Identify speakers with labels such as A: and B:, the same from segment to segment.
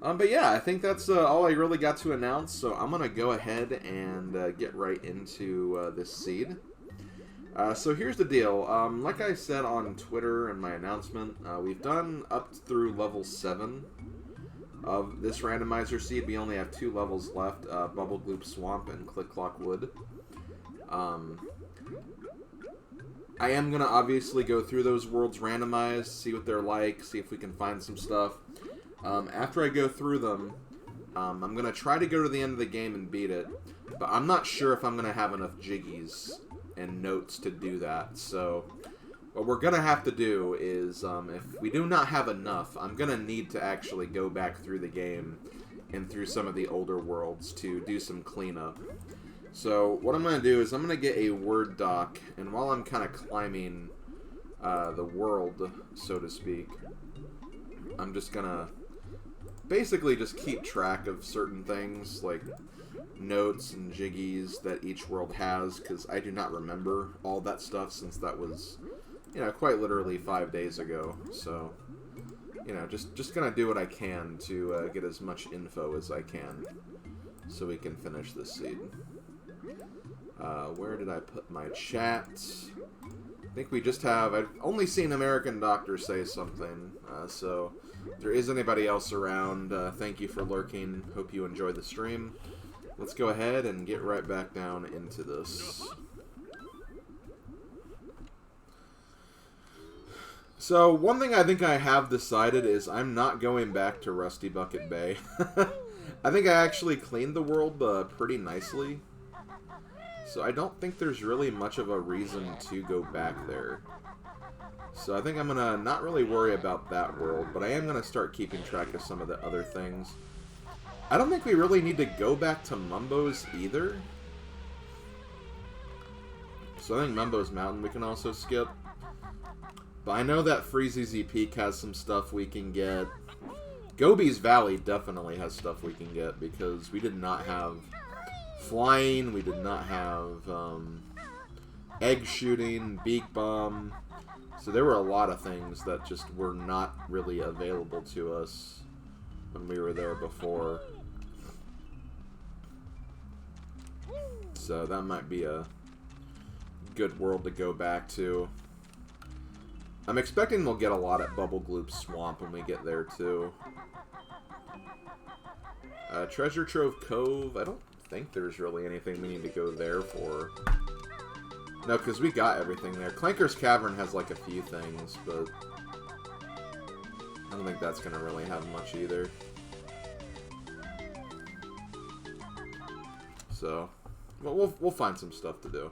A: But yeah, I think that's all I really got to announce, so I'm going to go ahead and get right into this seed. So here's the deal. Like I said on Twitter in my announcement, we've done up through level 7 of this randomizer seed. We only have 2 levels left, Bubblegloop Swamp and Click Clock Wood. I am going to obviously go through those worlds randomized, see what they're like, see if we can find some stuff. After I go through them, I'm going to try to go to the end of the game and beat it, but I'm not sure if I'm going to have enough jiggies and notes to do that. So what we're going to have to do is, if we do not have enough, I'm going to need to actually go back through the game and through some of the older worlds to do some cleanup. So what I'm going to do is I'm going to get a Word doc, and while I'm kind of climbing the world, so to speak, I'm just going to basically just keep track of certain things, like notes and jiggies that each world has, because I do not remember all that stuff since that was, you know, quite literally 5 days ago. So, you know, just gonna do what I can to get as much info as I can so we can finish this seed. Where did I put my chat? I think we just have... I've only seen American Doctor say something, so if there is anybody else around, thank you for lurking. Hope you enjoy the stream. Let's go ahead and get right back down into this. So, one thing I think I have decided is I'm not going back to Rusty Bucket Bay. I think I actually cleaned the world pretty nicely. So I don't think there's really much of a reason to go back there. So I think I'm going to not really worry about that world, but I am going to start keeping track of some of the other things. I don't think we really need to go back to Mumbo's either. So I think Mumbo's Mountain we can also skip. But I know that Freezeezy Peak has some stuff we can get. Gobi's Valley definitely has stuff we can get, because we did not have flying, we did not have egg shooting, beak bomb. So there were a lot of things that just were not really available to us when we were there before. So that might be a good world to go back to. I'm expecting we'll get a lot at Bubblegloop Swamp when we get there too. Treasure Trove Cove, I don't think there's really anything we need to go there for. No, because we got everything there. Clanker's Cavern has like a few things, but I don't think that's going to really have much either. So, well, we'll find some stuff to do.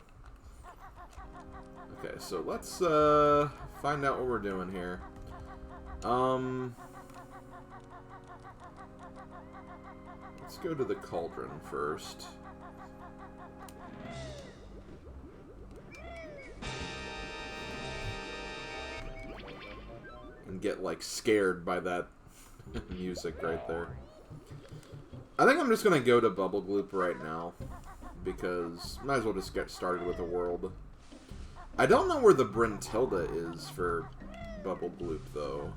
A: Okay, so let's find out what we're doing here. Let's go to the cauldron first. And get, like, scared by that music right there. I think I'm just gonna go to Bubblegloop right now, because might as well just get started with the world. I don't know where the Brintilda is for Bubblegloop, though.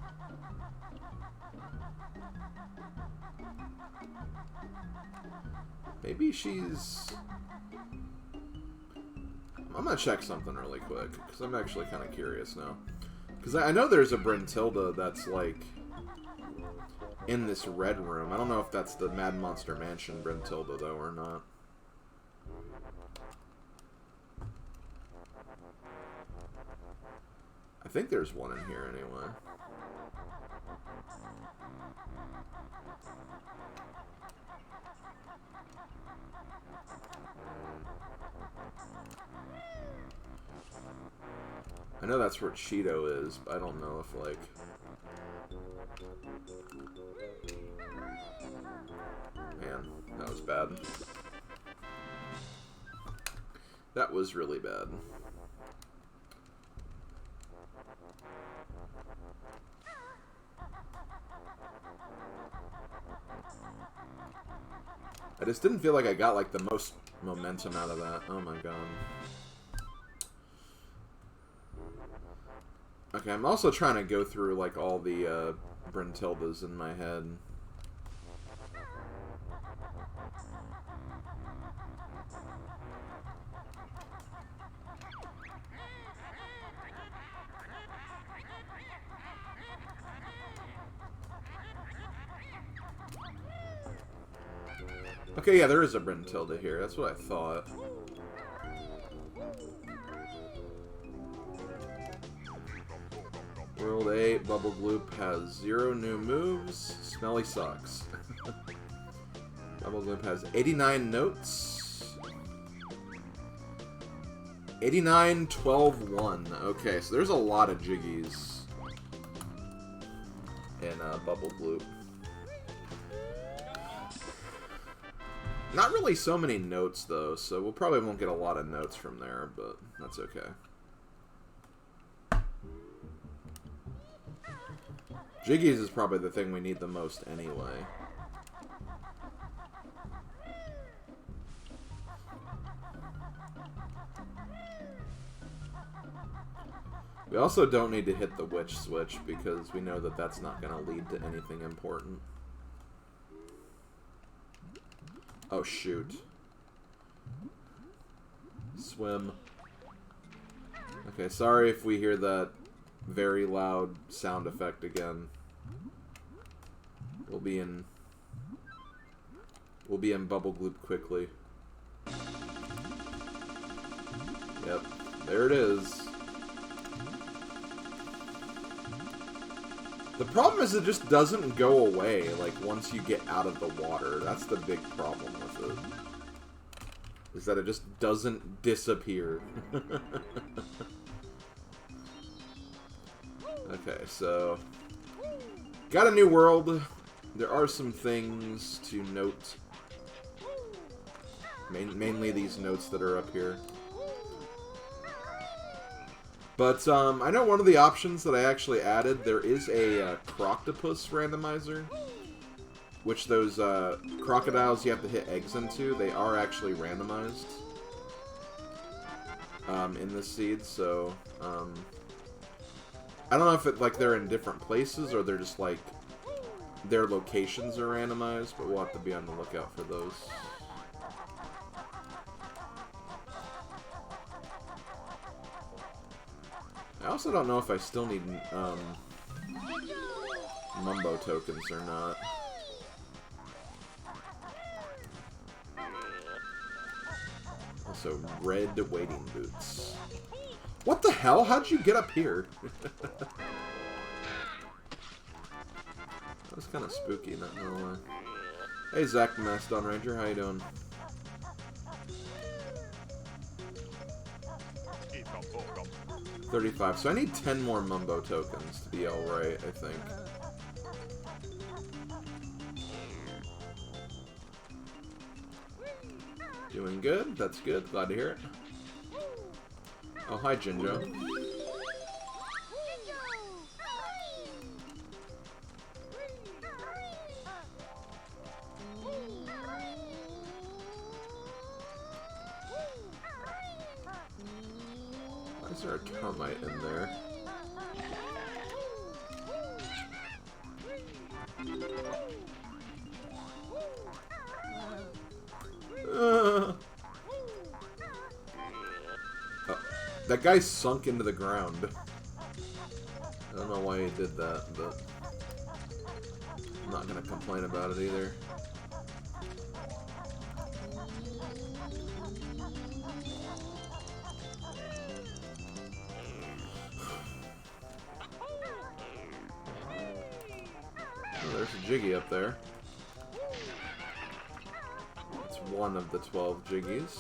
A: Maybe she's... I'm gonna check something really quick, because I'm actually kind of curious now. Because I know there's a Brintilda that's, like, in this red room. I don't know if that's the Mad Monster Mansion Brintilda, though, or not. I think there's one in here, anyway. I know that's where Cheeto is, but I don't know if, like... Man, that was bad. That was really bad. I just didn't feel like I got, like, the most momentum out of that. Oh my god. Okay, I'm also trying to go through, like, all the Brintildas in my head. Okay, yeah, there is a Brentilda here. That's what I thought. World 8, Bubblegloop has 0 new moves. Smelly sucks. Bubblegloop has 89 notes. 89, 12, 1. Okay, so there's a lot of Jiggies in Bubblegloop. Not really so many notes, though, so we'll probably won't get a lot of notes from there, but that's okay. Jiggies is probably the thing we need the most anyway. We also don't need to hit the witch switch because we know that that's not going to lead to anything important. Oh, shoot. Swim. Okay, sorry if we hear that very loud sound effect again. We'll be in Bubblegloop quickly. Yep, there it is. The problem is it just doesn't go away, like, once you get out of the water. That's the big problem with it. Is that it just doesn't disappear. Okay, so... got a new world. There are some things to note. Mainly these notes that are up here. But, I know one of the options that I actually added, there is a Croctopus randomizer. Which those crocodiles you have to hit eggs into, they are actually randomized. In this seed, so, I don't know if it, like, they're in different places, or they're just, like, their locations are randomized, but we'll have to be on the lookout for those. I also don't know if I still need Mumbo tokens or not. Also, red wading boots. What the hell? How'd you get up here? That was kind of spooky, not gonna lie. Hey, Zach the Mastodon Ranger, how you doing? $35. So I need 10 more Mumbo tokens to be alright, I think. Doing good. That's good. Glad to hear it. Oh, hi, Jinjo. Why is there a termite in there? Oh, that guy sunk into the ground. I don't know why he did that, but I'm not gonna complain about it either. Oh, there's a Jiggy up there. It's one of the 12 Jiggies.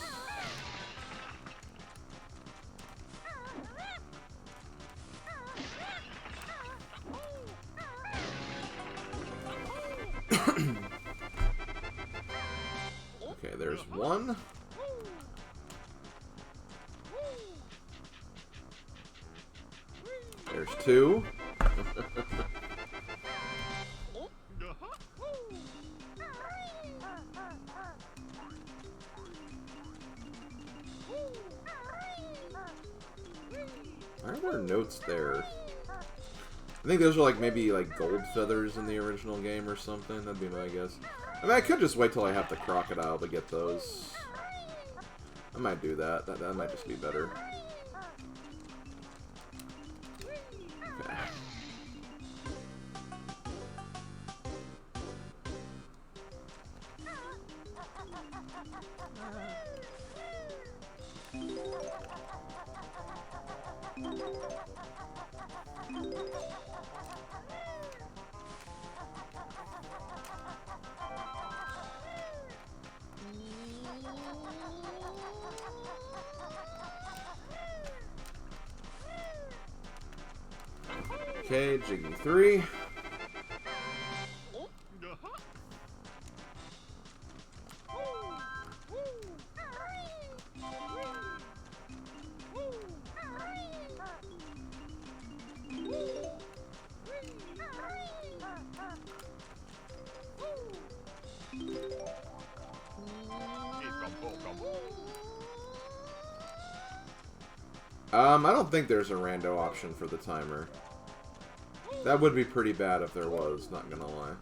A: Okay, there's one. There's two. Why are there notes there? I think those are like maybe like gold feathers in the original game or something. That'd be my guess. I mean, I could just wait till I have the crocodile to get those. I might do that. That might just be better. Okay. Okay, Jiggy 3. I don't think there's a rando option for the timer. That would be pretty bad if there was, not gonna lie.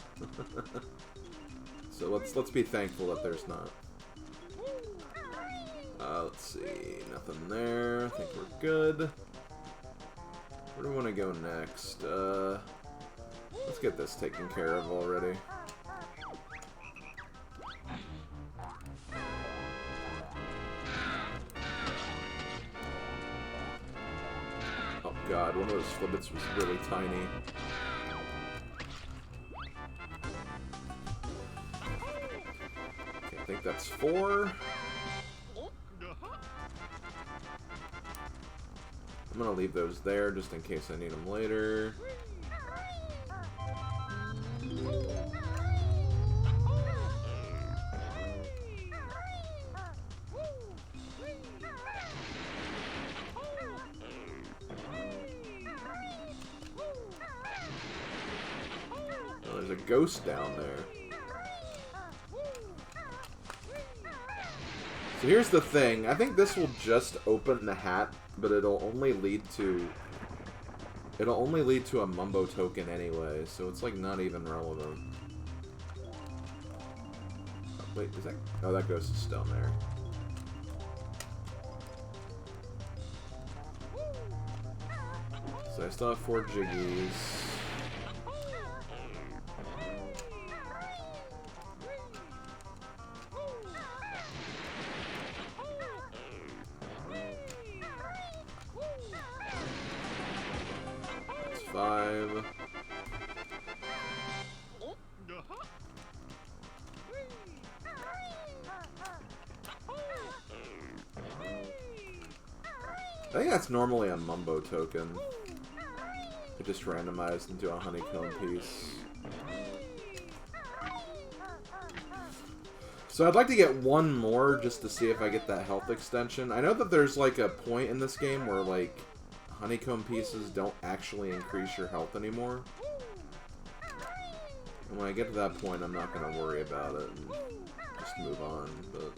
A: So let's be thankful that there's not. Let's see, nothing there. I think we're good. Where do we want to go next? Let's get this taken care of already. Oh god, one of those flibbits was really tiny. Okay, I think that's 4. I'm gonna leave those there just in case I need them later. Oh, there's a ghost down there. So here's the thing. I think this will just open the hat, but it'll only lead to a Mumbo token anyway, so it's like not even relevant. Oh, wait, is that? Oh, that ghost is down there. So I still have 4 Jiggies. That's 5. I think that's normally a Mumbo token. It just randomized into a honeycomb piece. So I'd like to get one more just to see if I get that health extension. I know that there's like a point in this game where like honeycomb pieces don't actually increase your health anymore. And when I get to that point, I'm not going to worry about it and just move on, but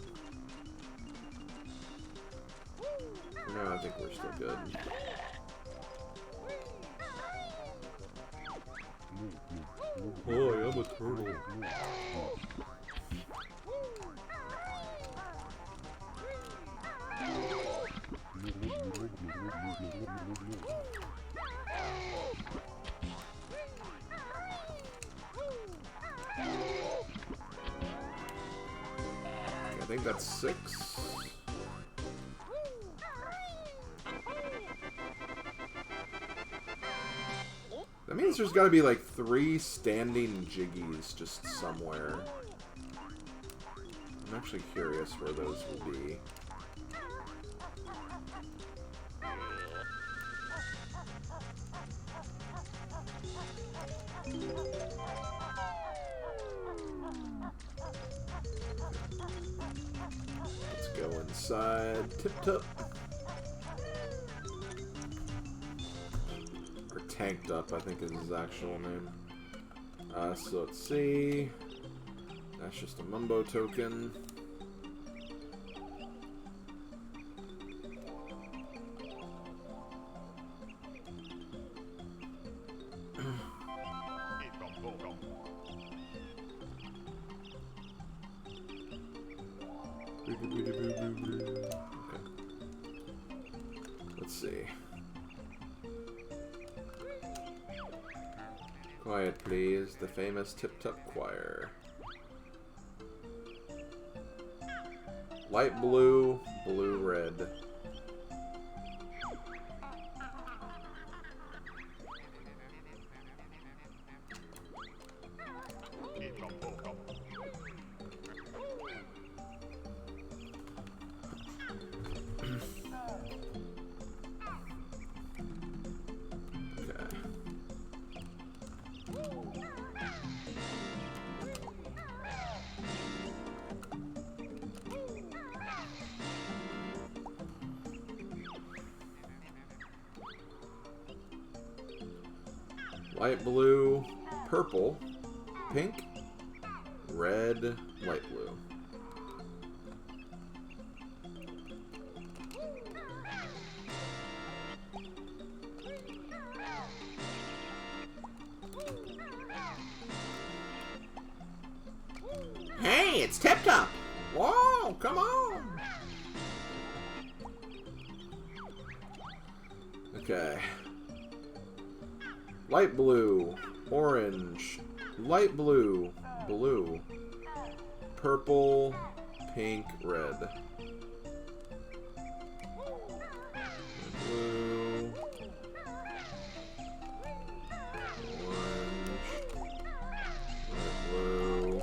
A: for now I think we're still good. Oh, I'm a turtle. I think that's 6. That means there's gotta be like 3 standing Jiggies just somewhere. I'm actually curious where those will be. Let's go inside. Tip-top. Or Tanked Up, I think is his actual name. So let's see. That's just a Mumbo token. Okay. Let's see. Quiet, please. The famous Tip-Top Choir. Light blue, blue, red. Light blue, purple, pink, red, light blue. Hey, it's Tip-Top! Whoa, come on! Okay. Light blue, orange, light blue, blue, purple, pink, red. Blue, orange, light blue,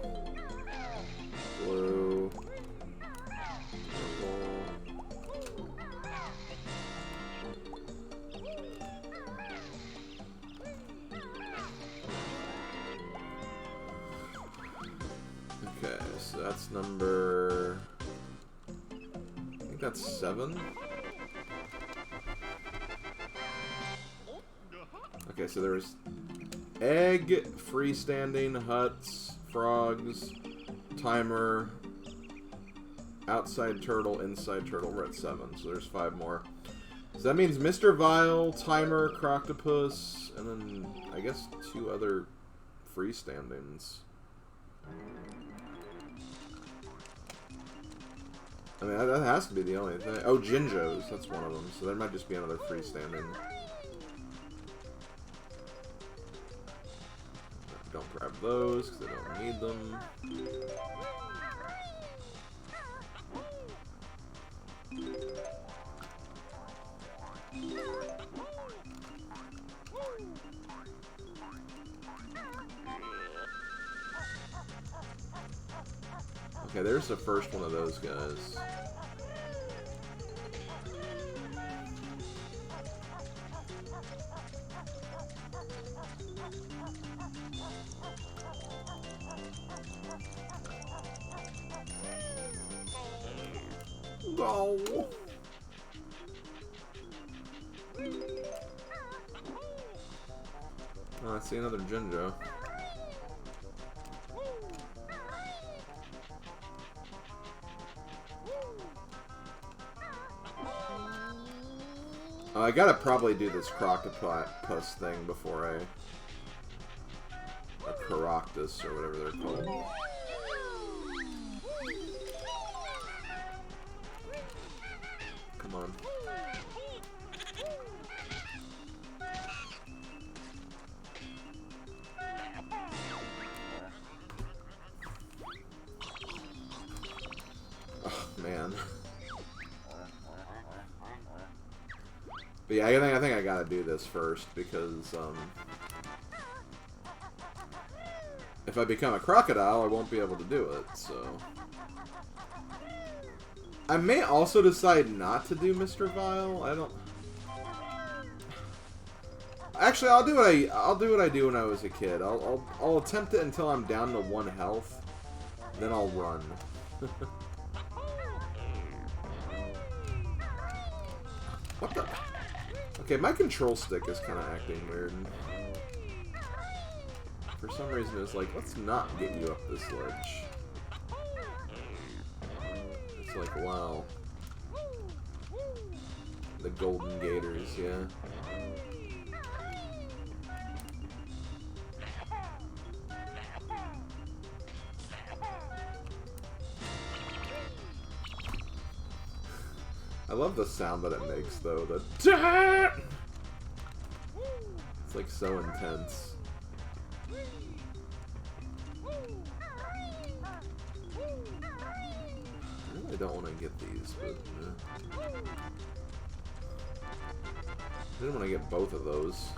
A: blue, purple. Okay, so that's number... I think that's 7. Okay, so there's egg, freestanding, huts, frogs, timer, outside turtle, inside turtle. We're at 7, so there's 5 more. So that means Mr. Vile, timer, croctopus, and then I guess 2 other freestandings. I mean, that has to be the only thing. Oh, Jinjos, that's one of them. So there might just be another freestanding. Don't grab those, because I don't need them. Okay, there's the first one of those guys. Go! Oh, I see another Jinjo. I gotta probably do this croctopus thing before I... Or Caroctus, or whatever they're called. Come on. Oh, man. But yeah, I think I gotta do this first, because, if I become a crocodile, I won't be able to do it, so... I may also decide not to do Mr. Vile. I don't... Actually, I'll do what I do when I was a kid. I'll attempt it until I'm down to 1 health, then I'll run. What the... Okay, my control stick is kind of acting weird. For some reason, it's like, let's not get you up this ledge. It's like, wow. The golden gators, yeah. I love the sound that it makes, though. The it's like so intense. I really don't want to get these, but I didn't want to get both of those.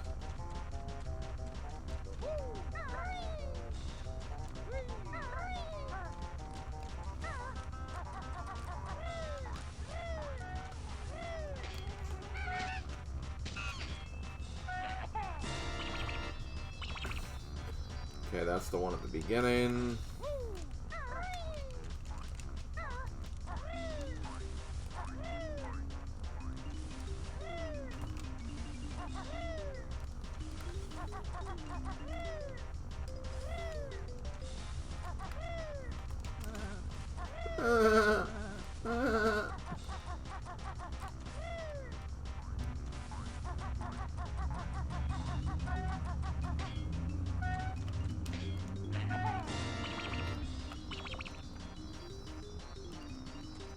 A: Okay, that's the one at the beginning.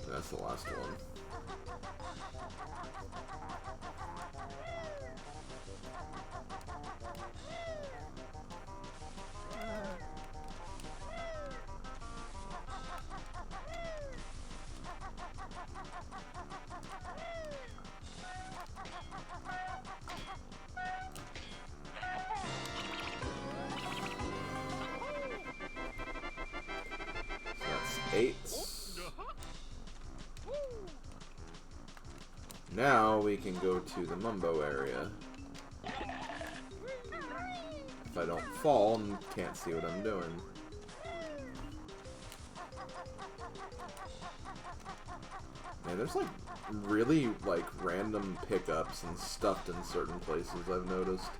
A: That's the last one. So that's 8. Now we can go to the Mumbo area. If I don't fall and can't see what I'm doing. Man, there's like really like random pickups and stuff in certain places I've noticed.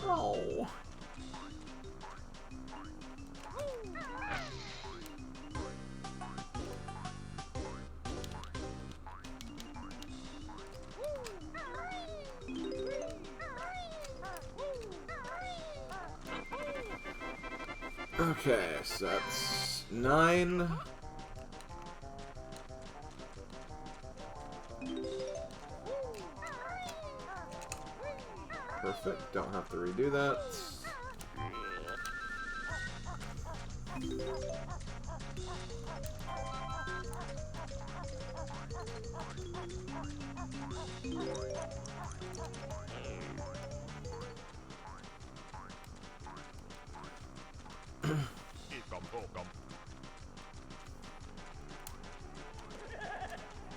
A: Oh. Okay, so that's 9. Perfect, don't have to redo that.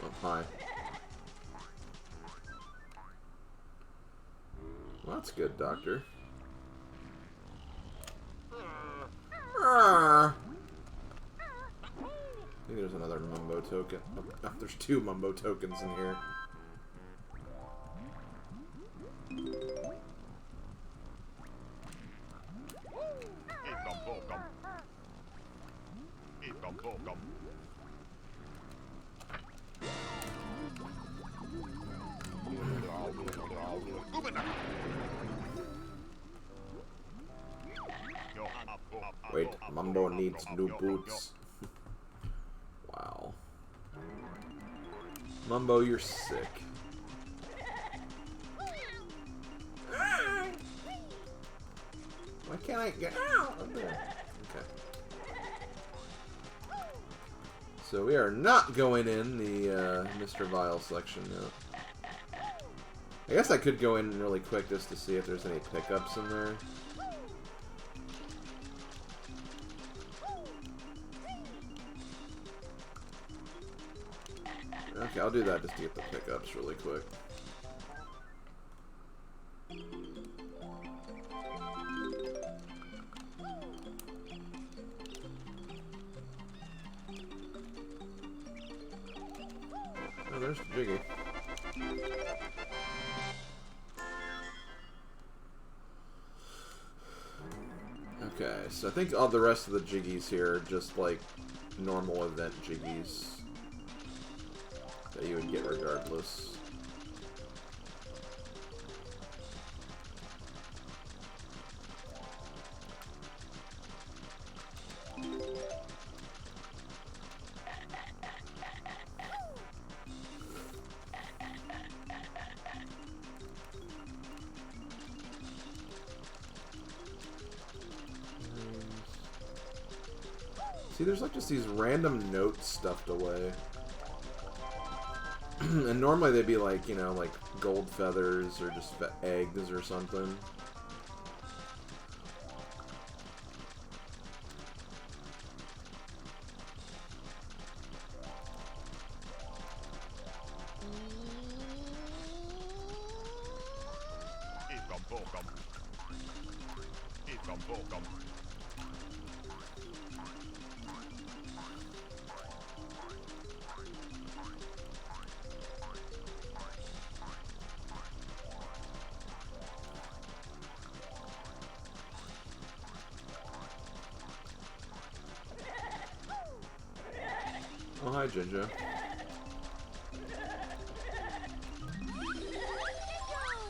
A: Oh, hi. Well, that's good, Doctor. I think there's another Mumbo token. Oh, there's 2 Mumbo tokens in here. Wait, Mumbo needs new boots. Wow. Mumbo, you're sick. Why can't I get out of there? Okay. So we are not going in the Mr. Vile section yet. I guess I could go in really quick just to see if there's any pickups in there. Okay, I'll do that just to get the pickups really quick. Oh, there's Jiggy. Okay, so I think all the rest of the Jiggies here are just like normal event Jiggies that you would get regardless. See, there's like just these random notes stuffed away. And normally they'd be like, you know, like gold feathers or just eggs or something. Oh, hi, Jinjo.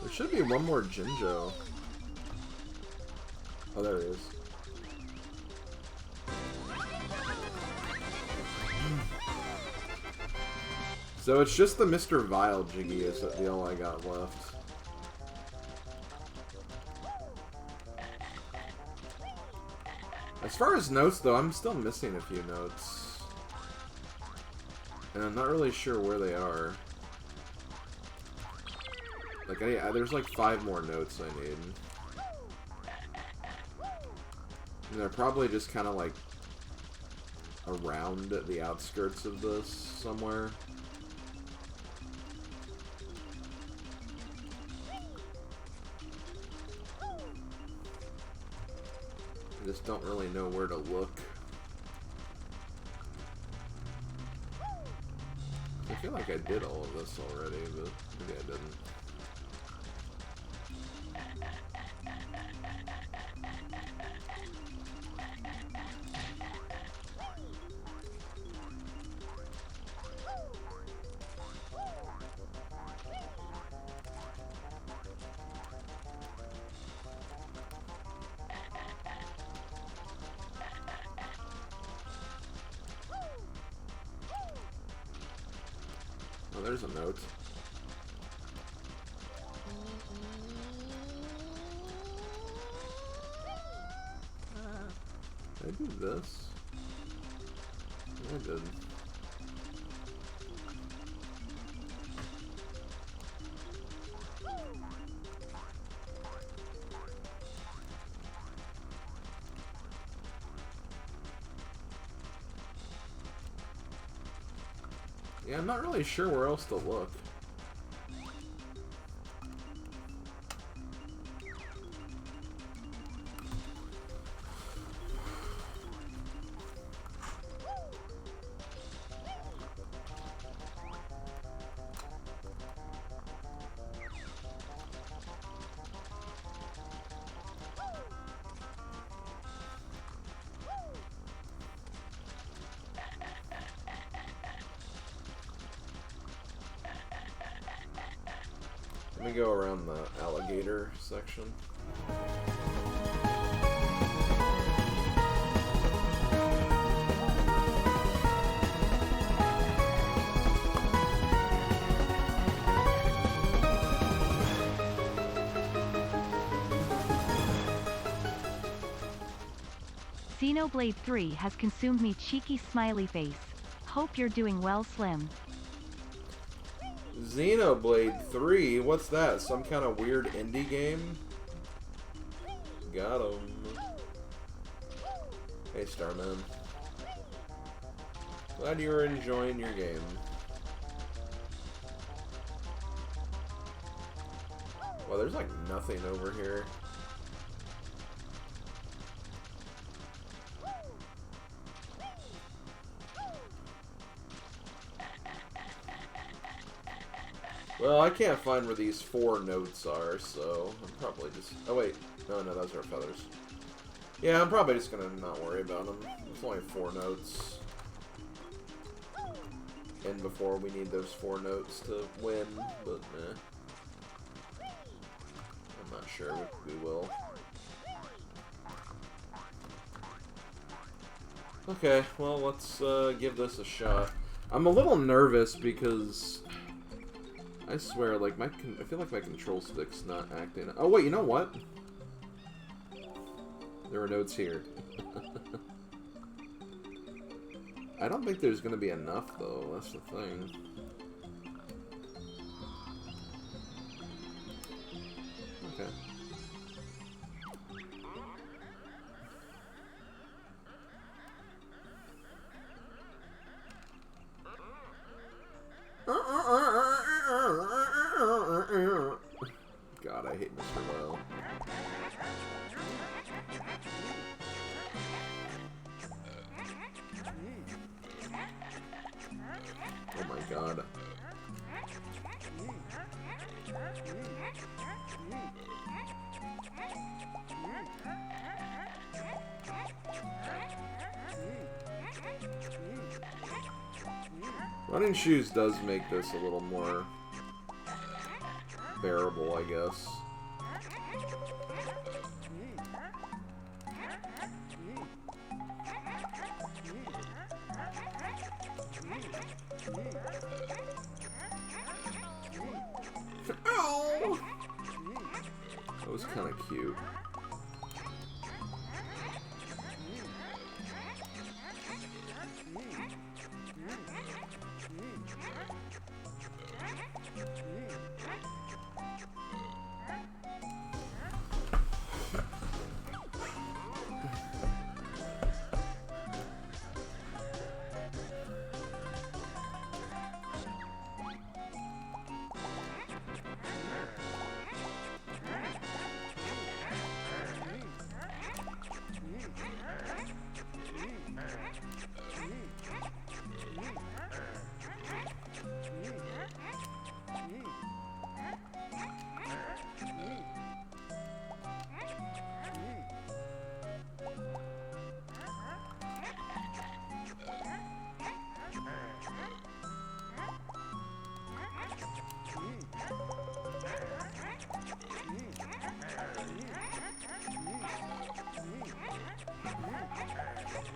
A: There should be one more Jinjo. Oh, there he is. So it's just the Mr. Vile Jiggy is the all I got left. As far as notes, though, I'm still missing a few notes. And I'm not really sure where they are. Like, there's like 5 more notes I need. And they're probably just kind of like around the outskirts of this somewhere. I just don't really know where to look. I feel like I did all of this already, but maybe I didn't. Oh, there's a note. Did I do this? I did. Yeah, I'm not really sure where else to look. Let me go around the alligator section.
B: Xenoblade 3 has consumed me, cheeky smiley face. Hope you're doing well, Slim.
A: Xenoblade 3? What's that? Some kind of weird indie game? Got him. Hey, Starman. Glad you were enjoying your game. Well, there's like nothing over here. Well, I can't find where these 4 notes are, so I'm probably just... Oh, wait. No, those are feathers. Yeah, I'm probably just gonna not worry about them. It's only 4 notes. And before we need those 4 notes to win, but meh. I'm not sure we will. Okay, well, let's give this a shot. I'm a little nervous because... I swear, like, I feel like my control stick's not acting. Oh, wait, you know what? There are notes here. I don't think there's gonna be enough, though. That's the thing. Okay. God, I hate Mr. Well. Oh my god. Running shoes does make this a little more bearable, I guess. Oh! That was kind of cute.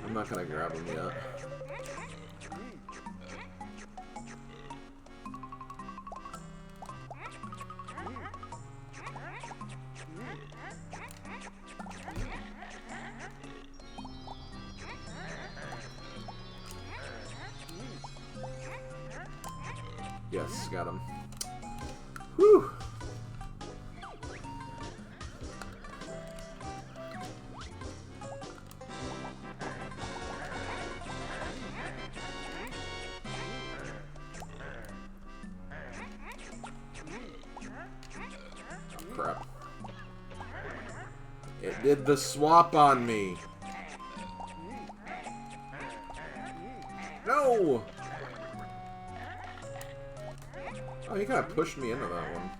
A: I'm not gonna grab him yet. Yes, got him. Whew! Crap. It did the swap on me. No! Oh, he kind of pushed me into that one.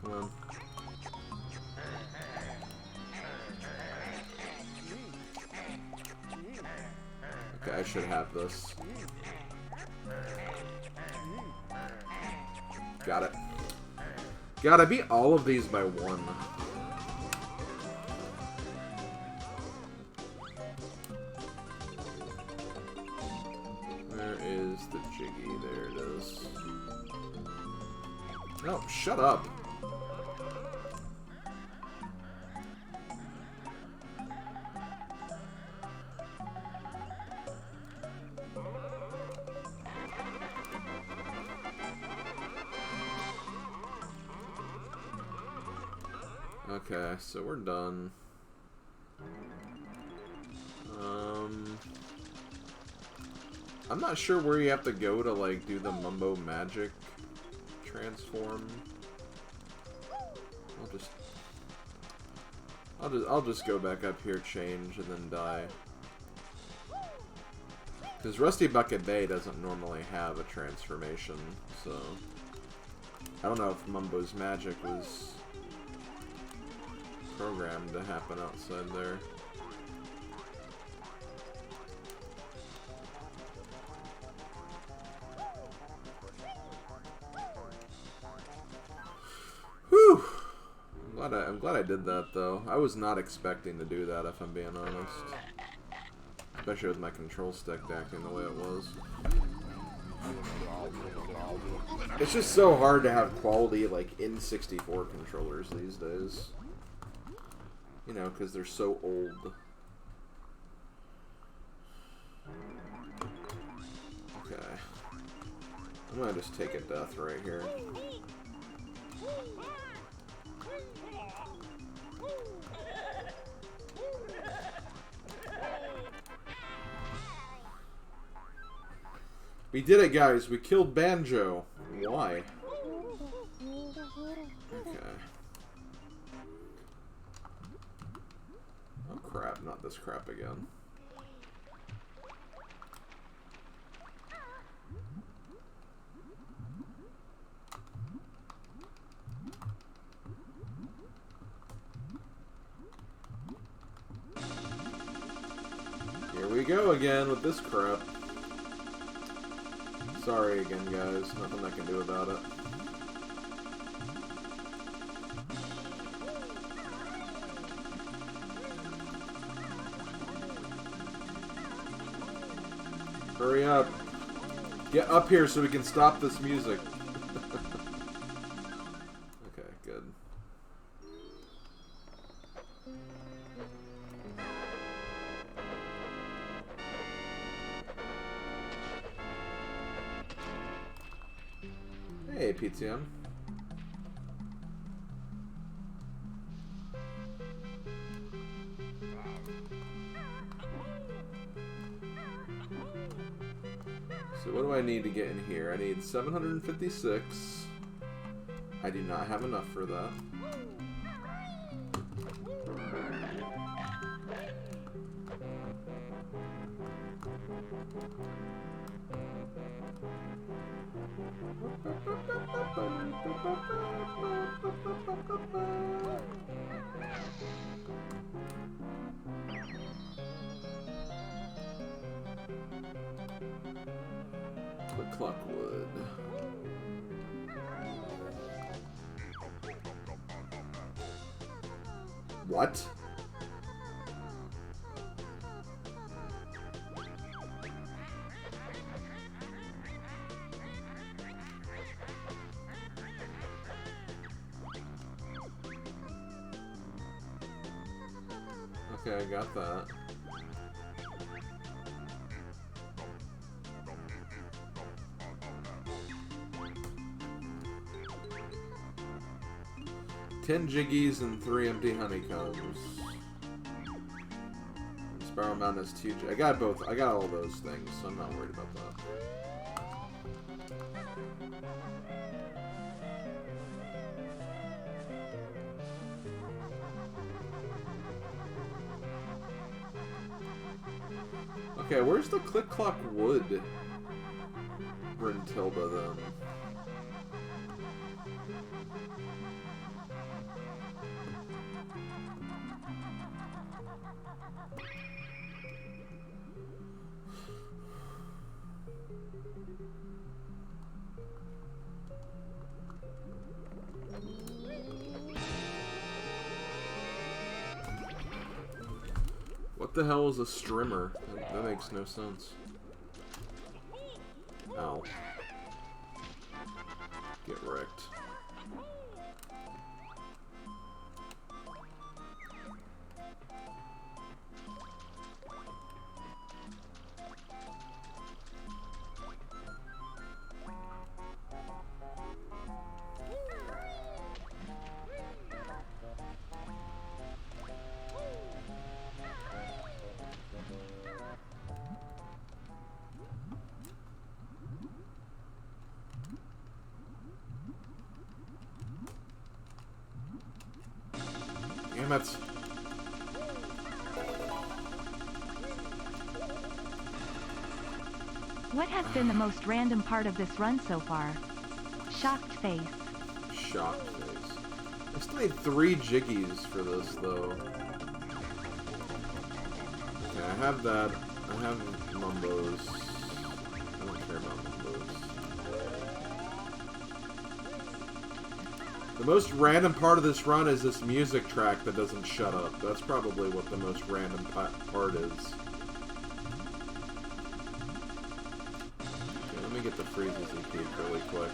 A: Come on. Okay, I should have this. Got it. God, I beat all of these by 1. Where is the Jiggy? There it is. No, shut up. Okay, so we're done. I'm not sure where you have to go to like do the Mumbo magic transform. I'll just go back up here, change, and then die. Because Rusty Bucket Bay doesn't normally have a transformation, so I don't know if Mumbo's magic was programmed to happen outside there. Whew! I'm glad I did that, though. I was not expecting to do that, if I'm being honest. Especially with my control stick acting the way it was. It's just so hard to have quality, like, N64 controllers these days. You know, because they're so old. Okay. I'm gonna just take a death right here. We did it, guys. We killed Banjo. Why? Okay. Oh crap, not this crap again. Here we go again with this crap. Sorry again, guys. Nothing I can do about it. Hurry up. Get up here so we can stop this music. Okay, good. Hey, PTM. So what do I need to get in here? I need 756. I do not have enough for that. Clockwood. What? Okay, I got that. Ten jiggies and 3 empty honeycombs. Spiral Mountain has 2. I got both. I got all those things, so I'm not worried about that. Okay, where's the Click Clock Wood? Brintilda then. What the hell is a strimmer? That makes no sense. Ow. Get wrecked. Damn it.
B: What has been the most random part of this run so far? Shocked face.
A: Shocked face. I still need 3 Jiggies for this, though. Okay, I have that. I have Mumbos. I don't care about Mumbos. The most random part of this run is this music track that doesn't shut up. That's probably what the most random part is. Okay, let me get the freezes and keep really quick.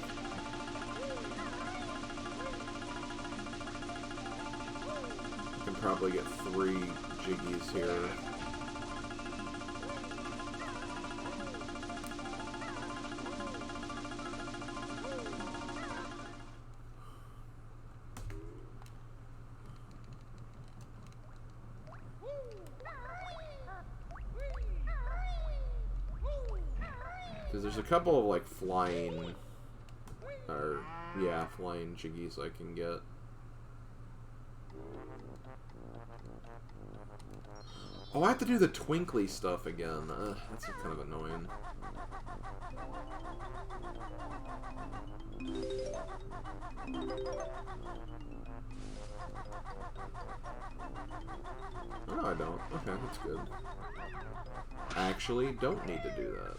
A: I can probably get 3 Jiggies here. Because there's a couple of, like, flying... Or, yeah, flying Jiggies I can get. Oh, I have to do the twinkly stuff again. That's kind of annoying. Oh, I don't. Okay, that's good. I actually don't need to do that.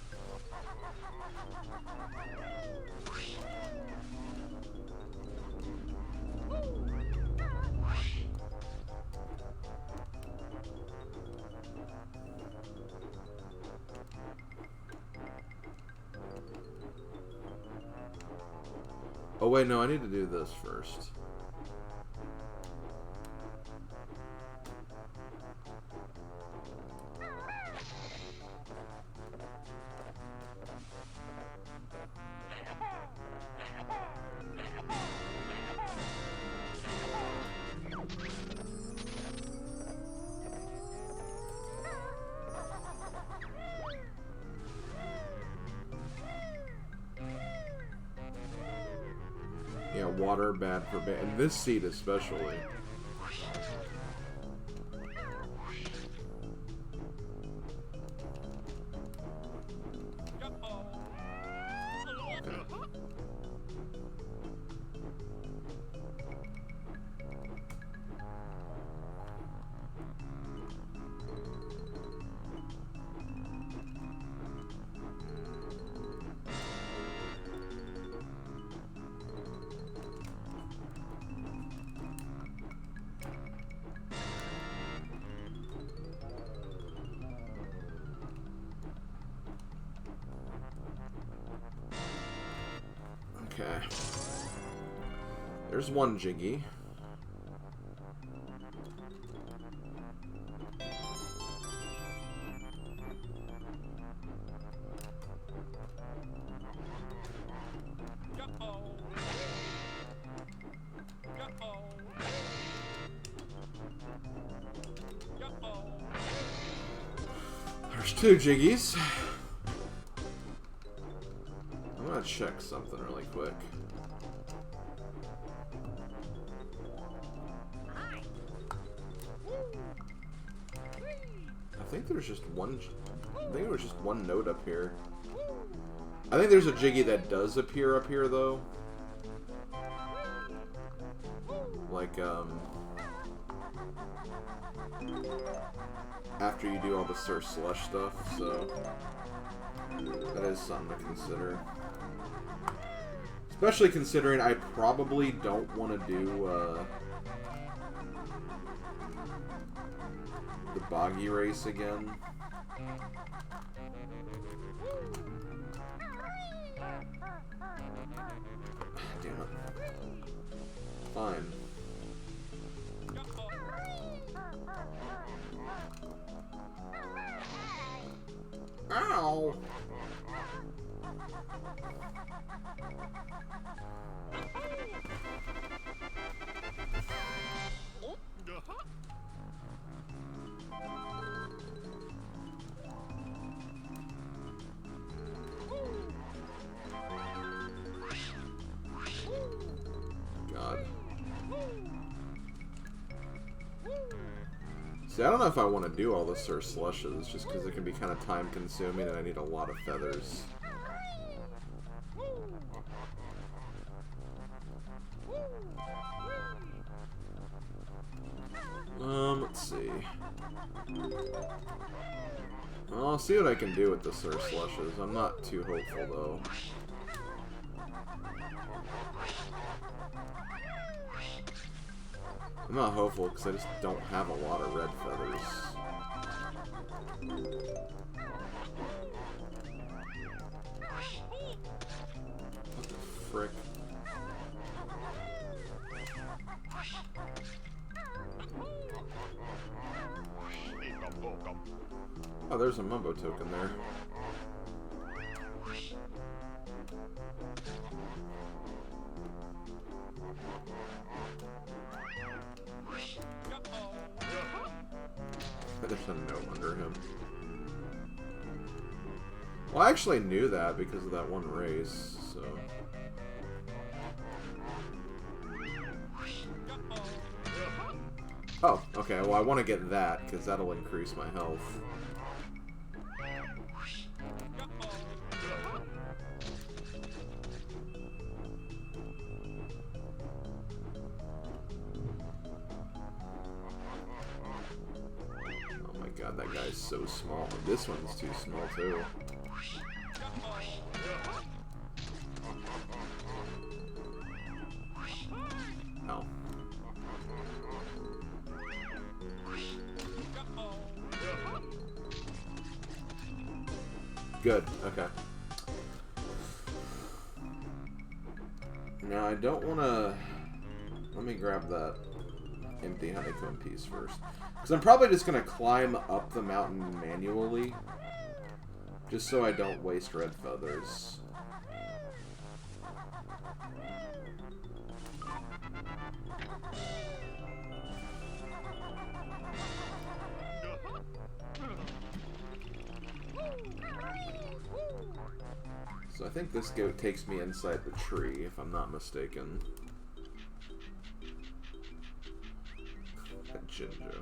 A: Oh wait, no, I need to do this first. Yeah, water bad for bad, and this seed especially. Okay. There's one Jiggy. There's 2 Jiggies. I'm gonna check something really quick. I think there's just one. I think there was just one note up here. I think there's a Jiggy that does appear up here though. Like after you do all the Sir Slush stuff, so that is something to consider. Especially considering I probably don't want to do the boggy race again. Damn it. Fine. Ow! God. See, I don't know if I want to do all the Sir Slushes, just because it can be kind of time-consuming and I need a lot of feathers. Let's see. I'll see what I can do with the Sir Slushes. I'm not too hopeful, though. I'm not hopeful because I just don't have a lot of red feathers. What the frick? Oh, there's a Mumbo token there. There's a note under him. Well, I actually knew that because of that one race, so... Oh, okay, well I want to get that, because that'll increase my health. Oh my god, that guy's so small. This one's too small, too. Oh. Good, okay. Now, I don't want to... Let me grab that empty honeycomb piece first. Because I'm probably just going to climb up the mountain manually. Just so I don't waste red feathers. So I think this goat takes me inside the tree, if I'm not mistaken. That Jinjo.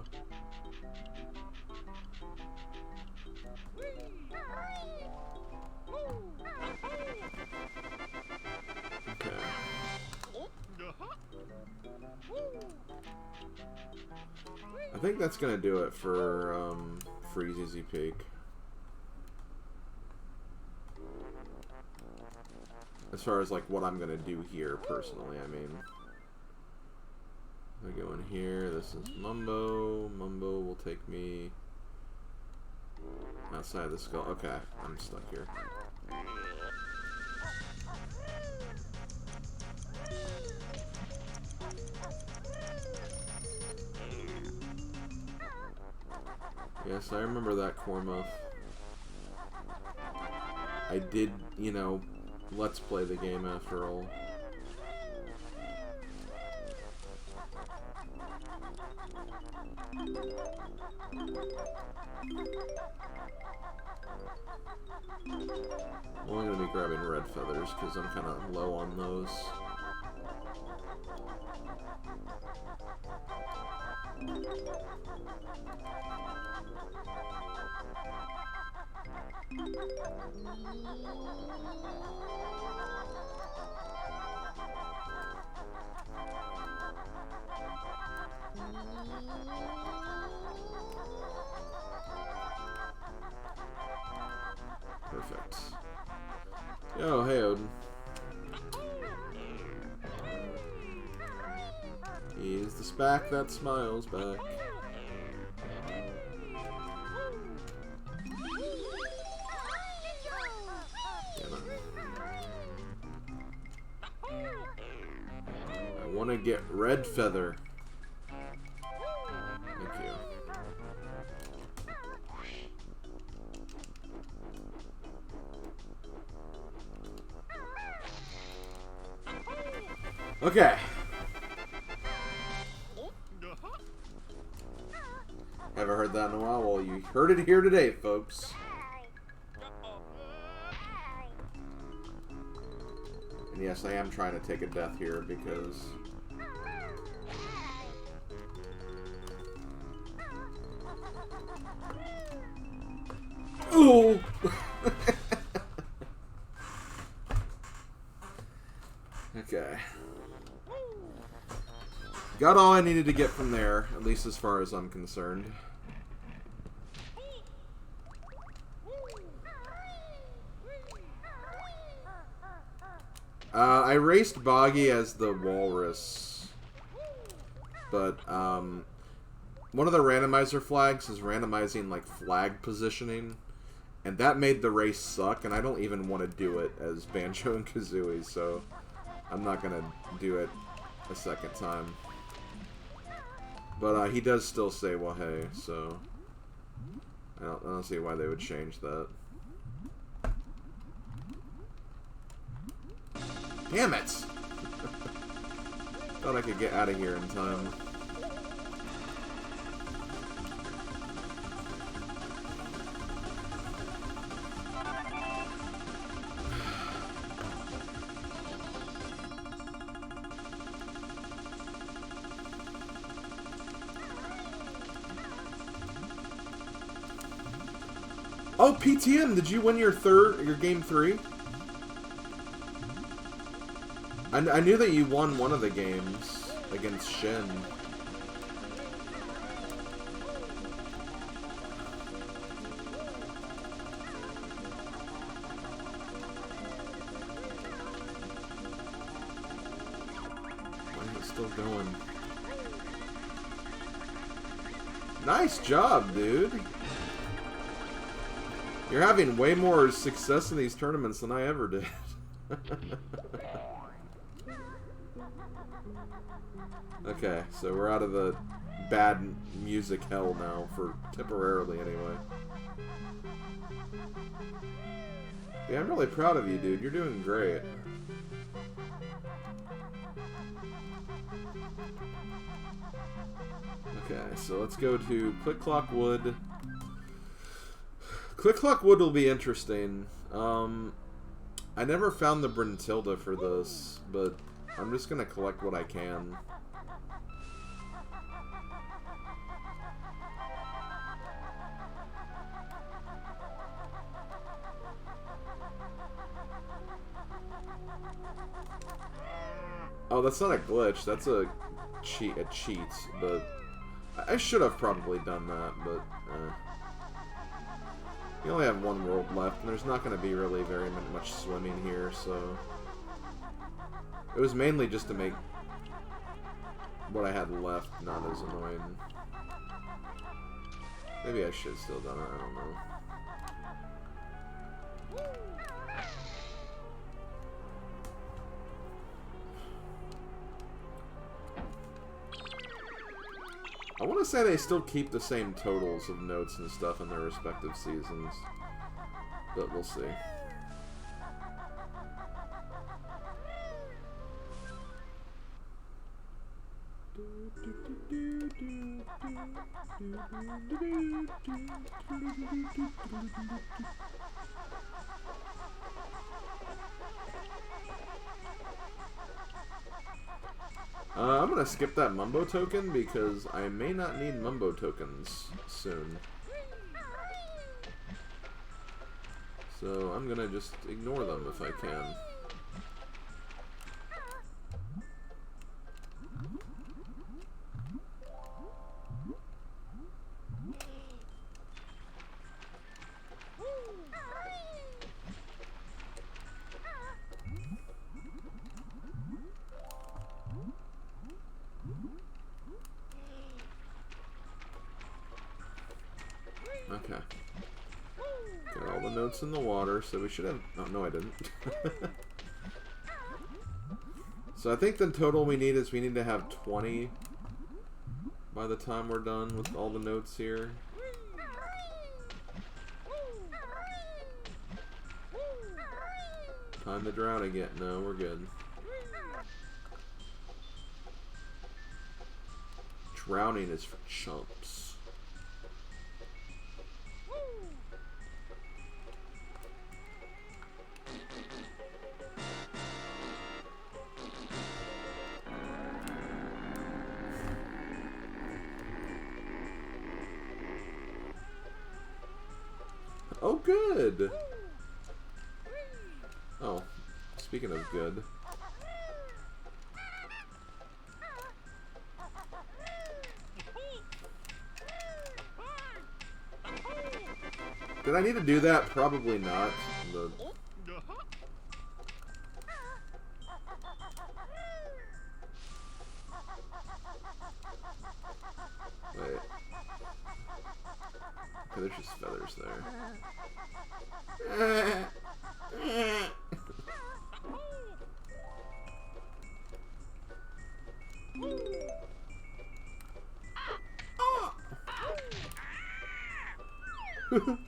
A: Okay. I think that's gonna do it for Easy Peak. As far as like what I'm gonna do here personally, I mean. I go in here, this is Mumbo. Mumbo will take me outside the skull. Okay, I'm stuck here. Yes, I remember that Cormuff. I did, you know, let's play the game after all. I'm only going to be grabbing red feathers because I'm kind of low on those. Perfect. Yo, hey Odin. He's the SPAC that smiles back. I want to get red feather. Thank you. Okay. Haven't heard that in a while. Well, you heard it here today, folks. And yes, I am trying to take a death here because No! Okay. Got all I needed to get from there, at least as far as I'm concerned. I raced Boggy as the walrus, but one of the randomizer flags is randomizing like flag positioning, and that made the race suck, and I don't even want to do it as Banjo and Kazooie, so I'm not gonna do it a second time. But he does still say well hey, so I don't see why they would change that. Damn it! Thought I could get out of here in time. Oh, PTM, did you win your game 3? I knew that you won one of the games against Shin. Why is it still going? Nice job, dude! You're having way more success in these tournaments than I ever did. Okay, so we're out of the bad music hell now, for temporarily anyway. Yeah, I'm really proud of you, dude. You're doing great. Okay, so let's go to Click Clock Wood. Click Clock Wood will be interesting. I never found the Brintilda for this, but I'm just gonna collect what I can. Oh, that's not a glitch. That's a cheat. But I should have probably done that. But you only have one world left, and there's not going to be really very much swimming here. So it was mainly just to make what I had left not as annoying. Maybe I should still done it. I don't know. I want to say they still keep the same totals of notes and stuff in their respective seasons, but we'll see. I'm gonna skip that Mumbo token because I may not need Mumbo tokens soon. So I'm gonna just ignore them if I can. Okay. Got all the notes in the water, so we should have... Oh, no, I didn't. So I think the total we need is we need to have 20 by the time we're done with all the notes here. Time to drown again. No, we're good. Drowning is for chumps. Oh, good. Oh, speaking of good. Did I need to do that? Probably not. Wait. Okay, there's just feathers there.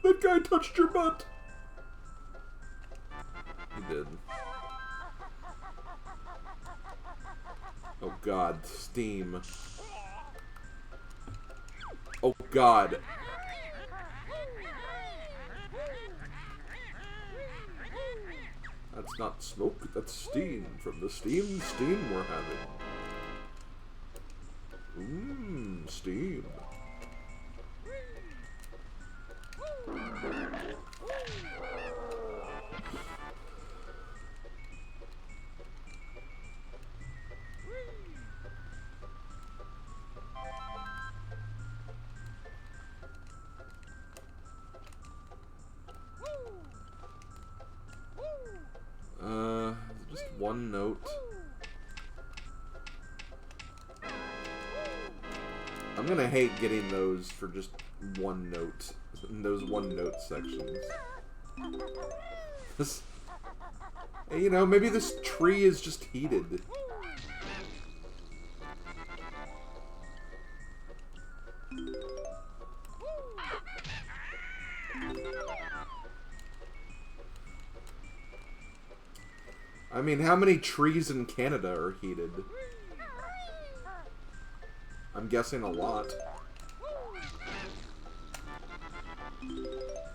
A: That guy touched your butt! He did. Oh god, steam. Oh god. That's not smoke, that's steam. From the steam we're having. Mmm, steam. Just one note. I'm gonna hate getting those for just one note. Those one note sections. This, you know, maybe this tree is just heated. I mean, how many trees in Canada are heated? I'm guessing a lot.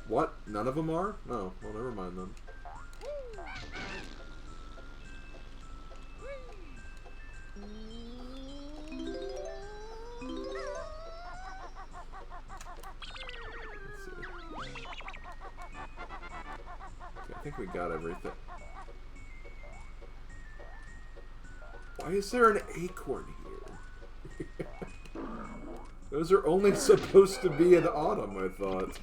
A: What? None of them are? No. Well, never mind then. Let's see. Okay, I think we got everything. Why is there an acorn here? Those are only supposed to be in autumn, I thought.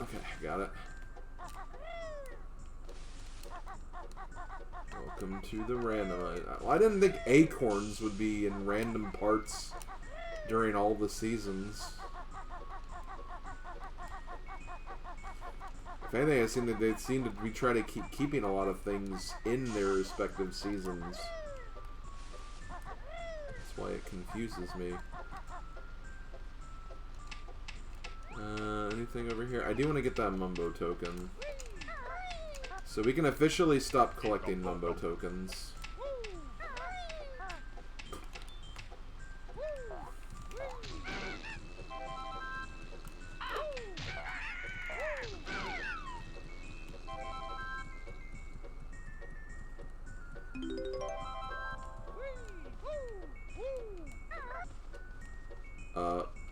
A: Okay, got it. Welcome to the Randomizer. Well, I didn't think acorns would be in random parts during all the seasons. If anything, I seem that they seem to be trying to keep keeping a lot of things in their respective seasons. That's why it confuses me. Anything over here? I do want to get that Mumbo token. So we can officially stop collecting Mumbo tokens.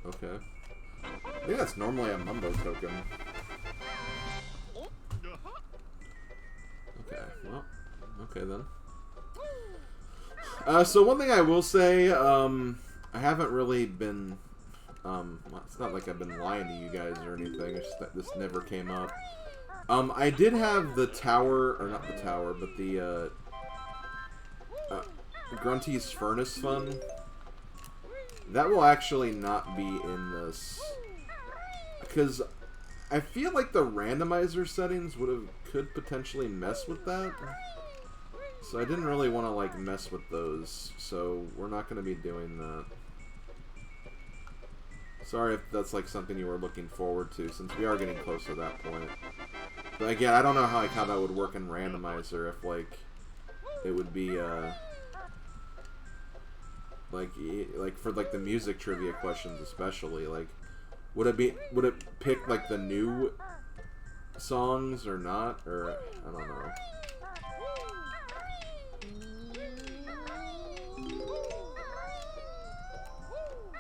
A: Okay. I think that's normally a Mumbo token. Okay, well, okay then. So one thing I will say, I haven't really been, it's not like I've been lying to you guys or anything, it's just that this never came up. I did have the tower, or not the tower, but the, Grunty's Furnace Fun. That will actually not be in this. Because I feel like the randomizer settings could potentially mess with that. So I didn't really want to like mess with those. So we're not going to be doing that. Sorry if that's like something you were looking forward to, since we are getting close to that point. But again, I don't know how that would work in randomizer, if like it would be Like for like the music trivia questions especially, like would it pick like the new songs or not, or I don't know.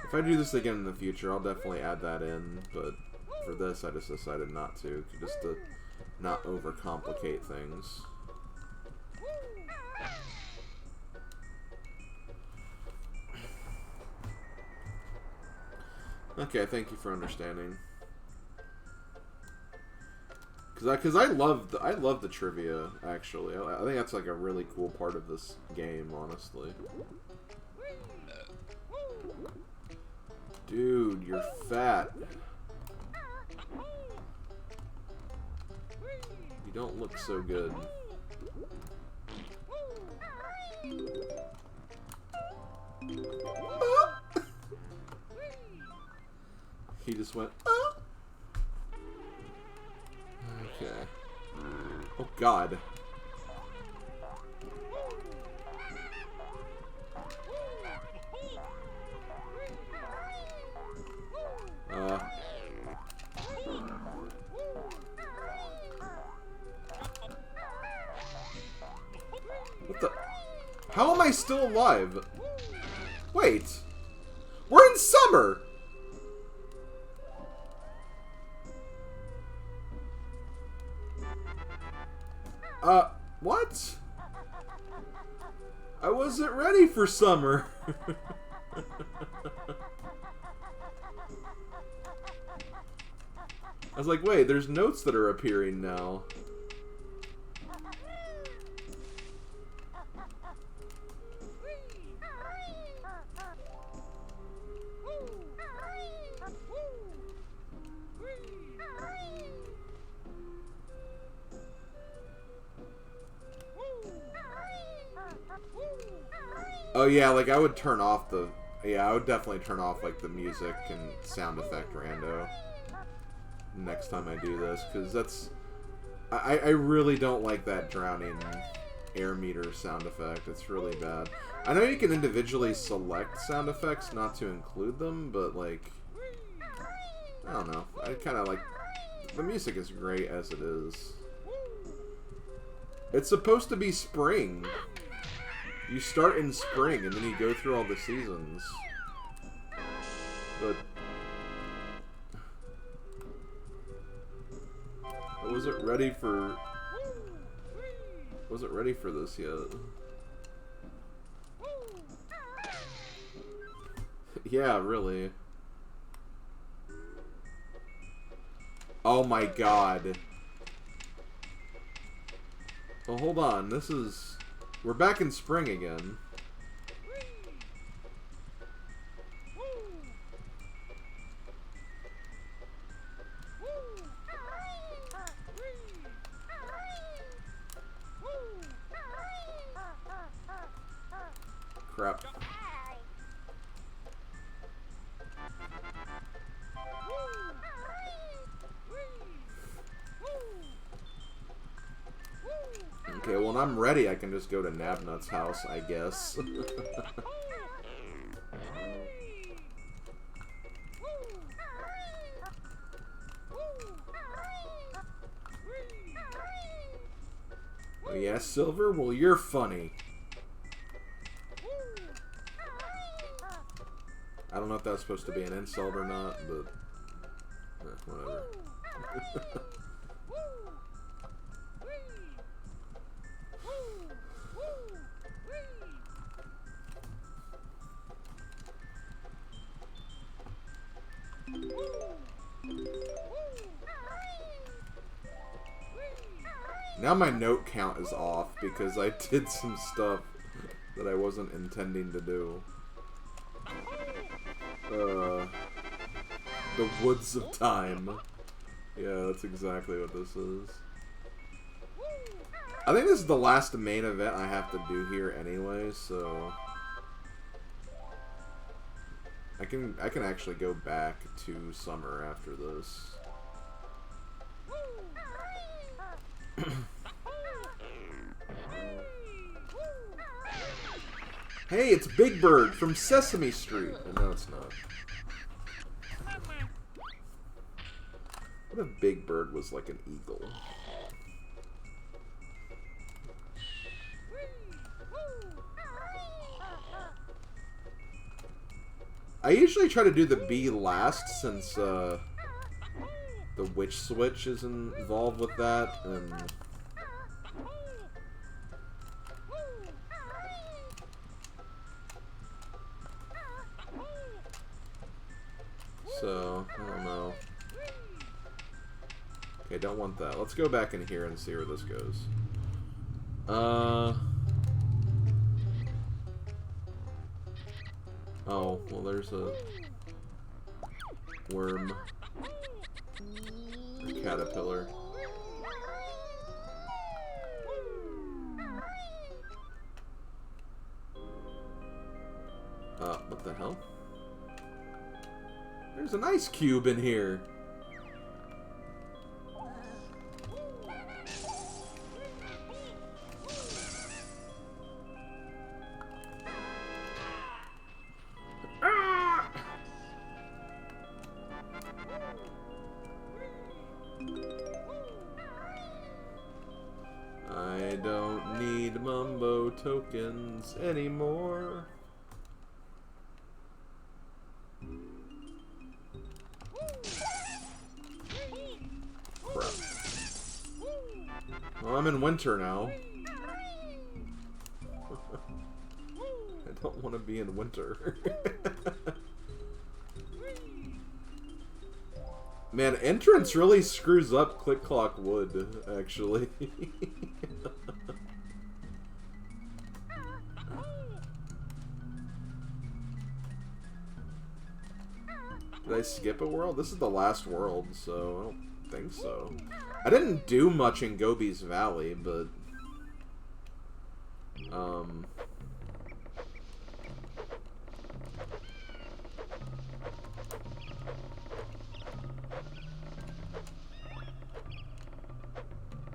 A: If I do this again in the future, I'll definitely add that in, but for this I just decided not to, just to not overcomplicate things. Okay, thank you for understanding. Cause I love the trivia, actually. I think that's like a really cool part of this game, honestly. Dude, you're fat. You don't look so good. He just went, oh. Okay. Oh, God. What the? How am I still alive? Wait. We're in summer! What? I wasn't ready for summer. I was like, wait, there's notes that are appearing now. Oh yeah, like I would turn off the... Yeah, I would definitely turn off like the music and sound effect rando next time I do this, because that's... I really don't like that drowning air meter sound effect. It's really bad. I know you can individually select sound effects not to include them, but like... I don't know. I kind of like... The music is great as it is. It's supposed to be spring. You start in spring, and then you go through all the seasons. But... I wasn't ready for... Wasn't ready for this yet. Yeah, really. Oh my god. Well, hold on. This is... We're back in spring again. Crap. Okay, well, when I'm ready, I can just go to Nabnut's house, I guess. Oh, yeah, Silver? Well, you're funny. I don't know if that's supposed to be an insult or not, but... whatever. Now my note count is off because I did some stuff that I wasn't intending to do. The Woods of Time. Yeah, that's exactly what this is. I think this is the last main event I have to do here anyway, so... I can actually go back to summer after this. Hey, it's Big Bird from Sesame Street. No, it's not. What if Big Bird was like an eagle? I usually try to do the B last since the witch switch is involved with that, and so I don't know. Okay, don't want that. Let's go back in here and see where this goes. Oh, well, there's a worm. Or caterpillar. What the hell? There's an ice cube in here. I don't need Mumbo tokens anymore. Crap. Well, I'm in winter now. I don't want to be in winter. Man, entrance really screws up Click Clock Wood, actually. Did I skip a world? This is the last world, so I don't think so. I didn't do much in Gobi's Valley, but... I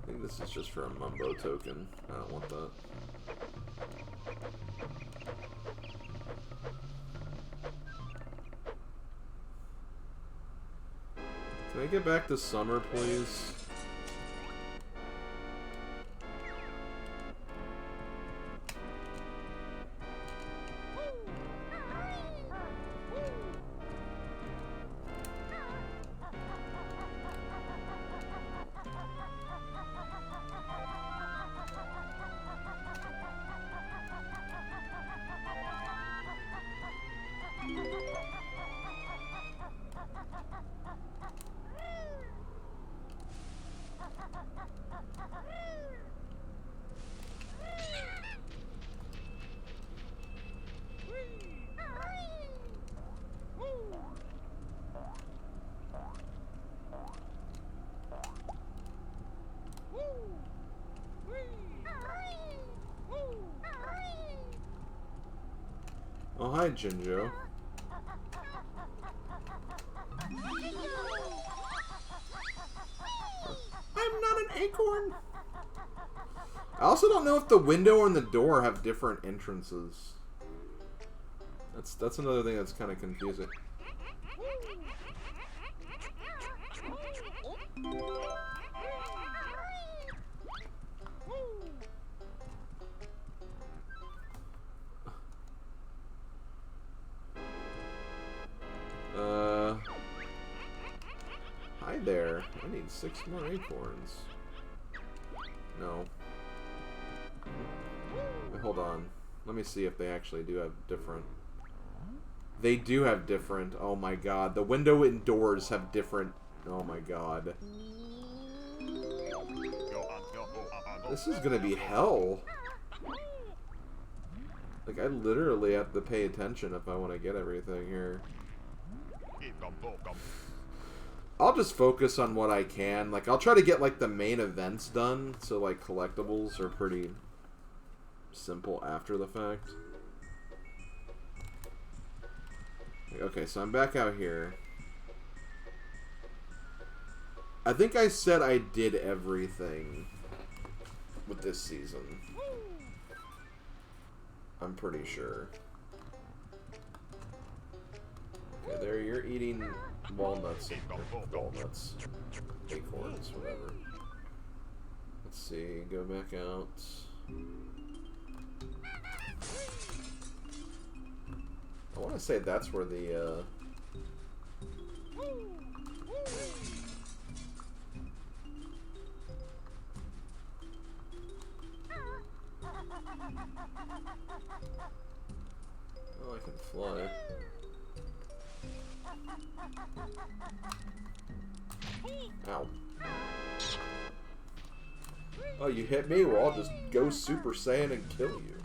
A: think this is just for a Mumbo token. I don't want that. Can I get back to summer, please? Oh, hi, Jinjo. I'm not an acorn! I also don't know if the window and the door have different entrances. That's another thing that's kind of confusing. Hi there. I need 6 more acorns. No. Wait, hold on. Let me see if they actually do have different. They do have different. Oh my god. The window and doors have different. Oh my god. This is gonna be hell. Like, I literally have to pay attention if I want to get everything here. I'll just focus on what I can. Like, I'll try to get, like, the main events done. So, like, collectibles are pretty simple after the fact. Okay, so I'm back out here. I think I said I did everything with this season. I'm pretty sure. Okay, there you're eating walnuts. Walnuts. Acorns, whatever. Let's see, go back out. I want to say that's where the, oh, I can fly. Ow. Oh, you hit me? Well, I'll just go Super Saiyan and kill you.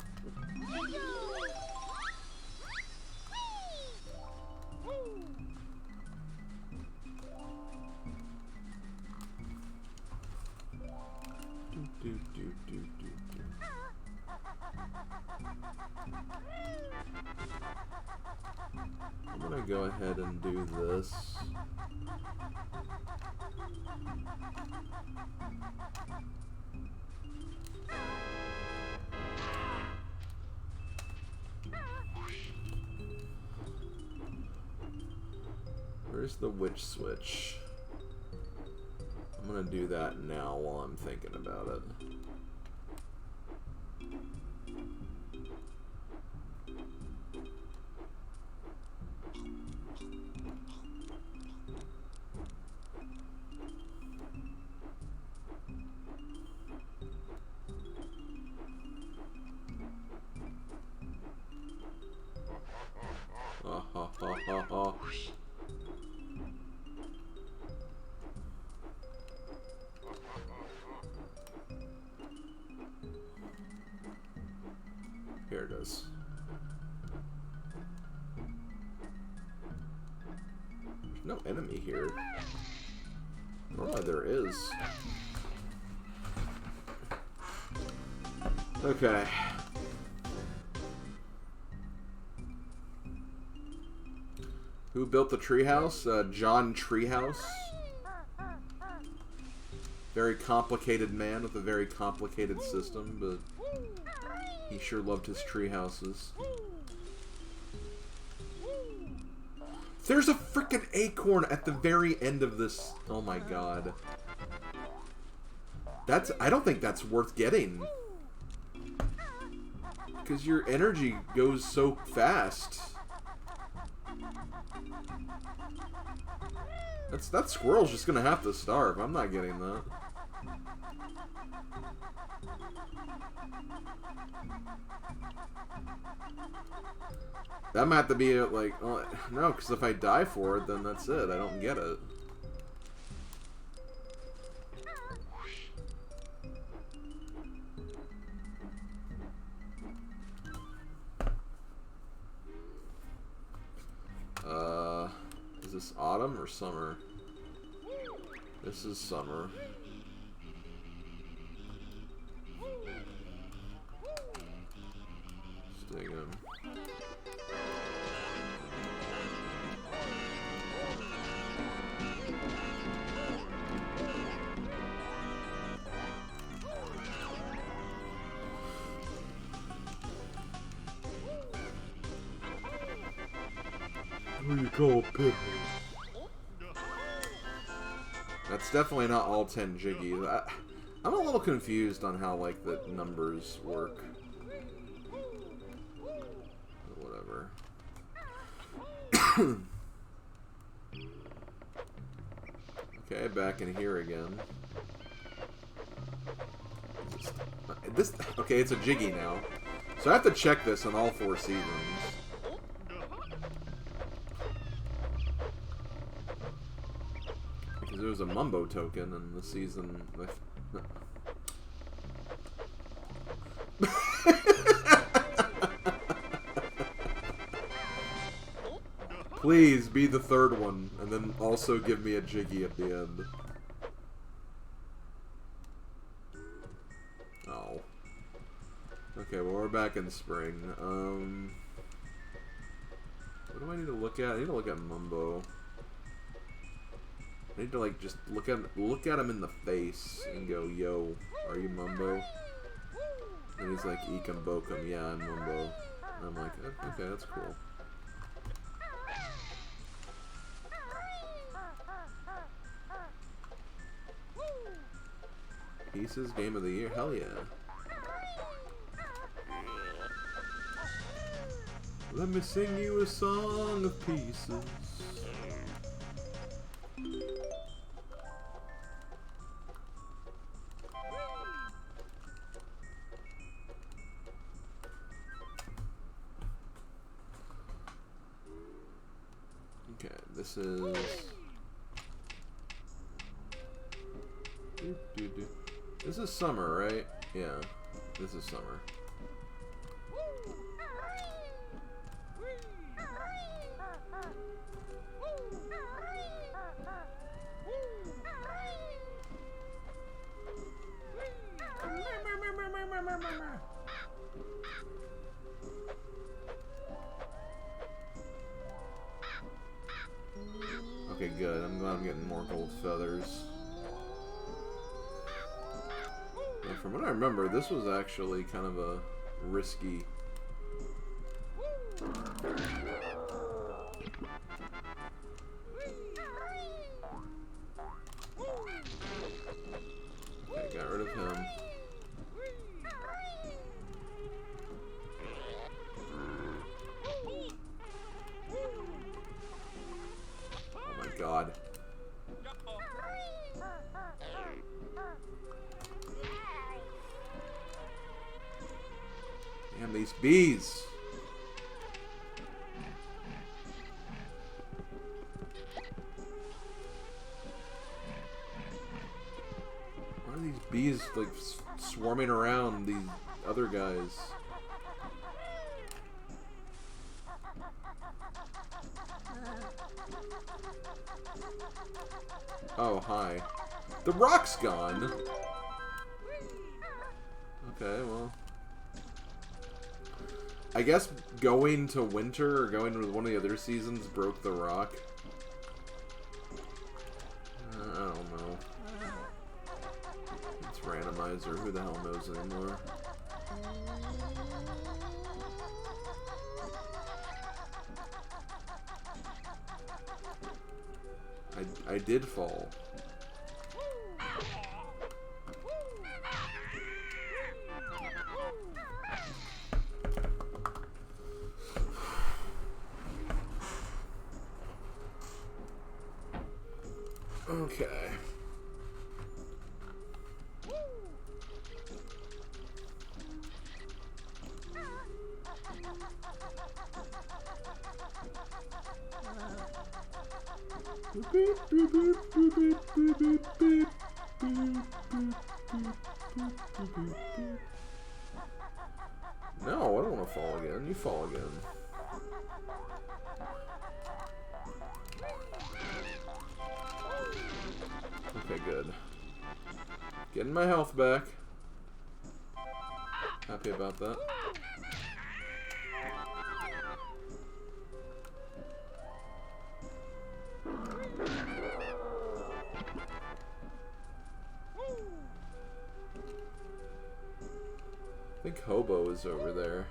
A: I'm gonna go ahead and do this. Where's the witch switch? I'm gonna do that now while I'm thinking about it. Ha ha ha ha ha. Here it is. There's no enemy here. Oh, there is. Okay. Who built the treehouse? John Treehouse. Very complicated man with a very complicated system, but he sure loved his tree houses. There's a frickin' acorn at the very end of this. Oh my god. I don't think that's worth getting. Because your energy goes so fast. That squirrel's just gonna have to starve. I'm not getting that. That might have to be like, oh, no, because if I die for it, then that's it. I don't get it. Is this autumn or summer? This is summer. Sting him. What do you call a pit? That's definitely not all 10 jiggies. I'm a little confused on how, like, the numbers work. Whatever. Okay, back in here again. Okay, it's a jiggy now. So I have to check this on all 4 seasons. Because there was a Mumbo token in the season with... Please be the 3rd one, and then also give me a jiggy at the end. Oh. Okay, well we're back in spring. What do I need to look at? I need to look at Mumbo. I need to like just look at him in the face and go, "Yo, are you Mumbo?" And he's like, Ekum Bokum, yeah, I'm Mumbo. And I'm like, okay, that's cool. Pieces, game of the year, hell yeah. Let me sing you a song of pieces. Okay, this is... This is summer, right? Yeah, this is summer. Okay, good. I'm glad I'm getting more gold feathers. Yeah, from what I remember, this was actually kind of a risky... Okay, got rid of him. Oh my god. Damn, these bees! Why are these bees, like, swarming around these other guys? Oh, hi. The rock's gone! Okay, well... I guess going to winter or going to one of the other seasons broke the rock. I don't know. It's Randomizer. Who the hell knows anymore? I did fall. Okay. No, I don't want to fall again. You fall again. Okay, good. Getting my health back. Happy about that. I think Hobo is over there.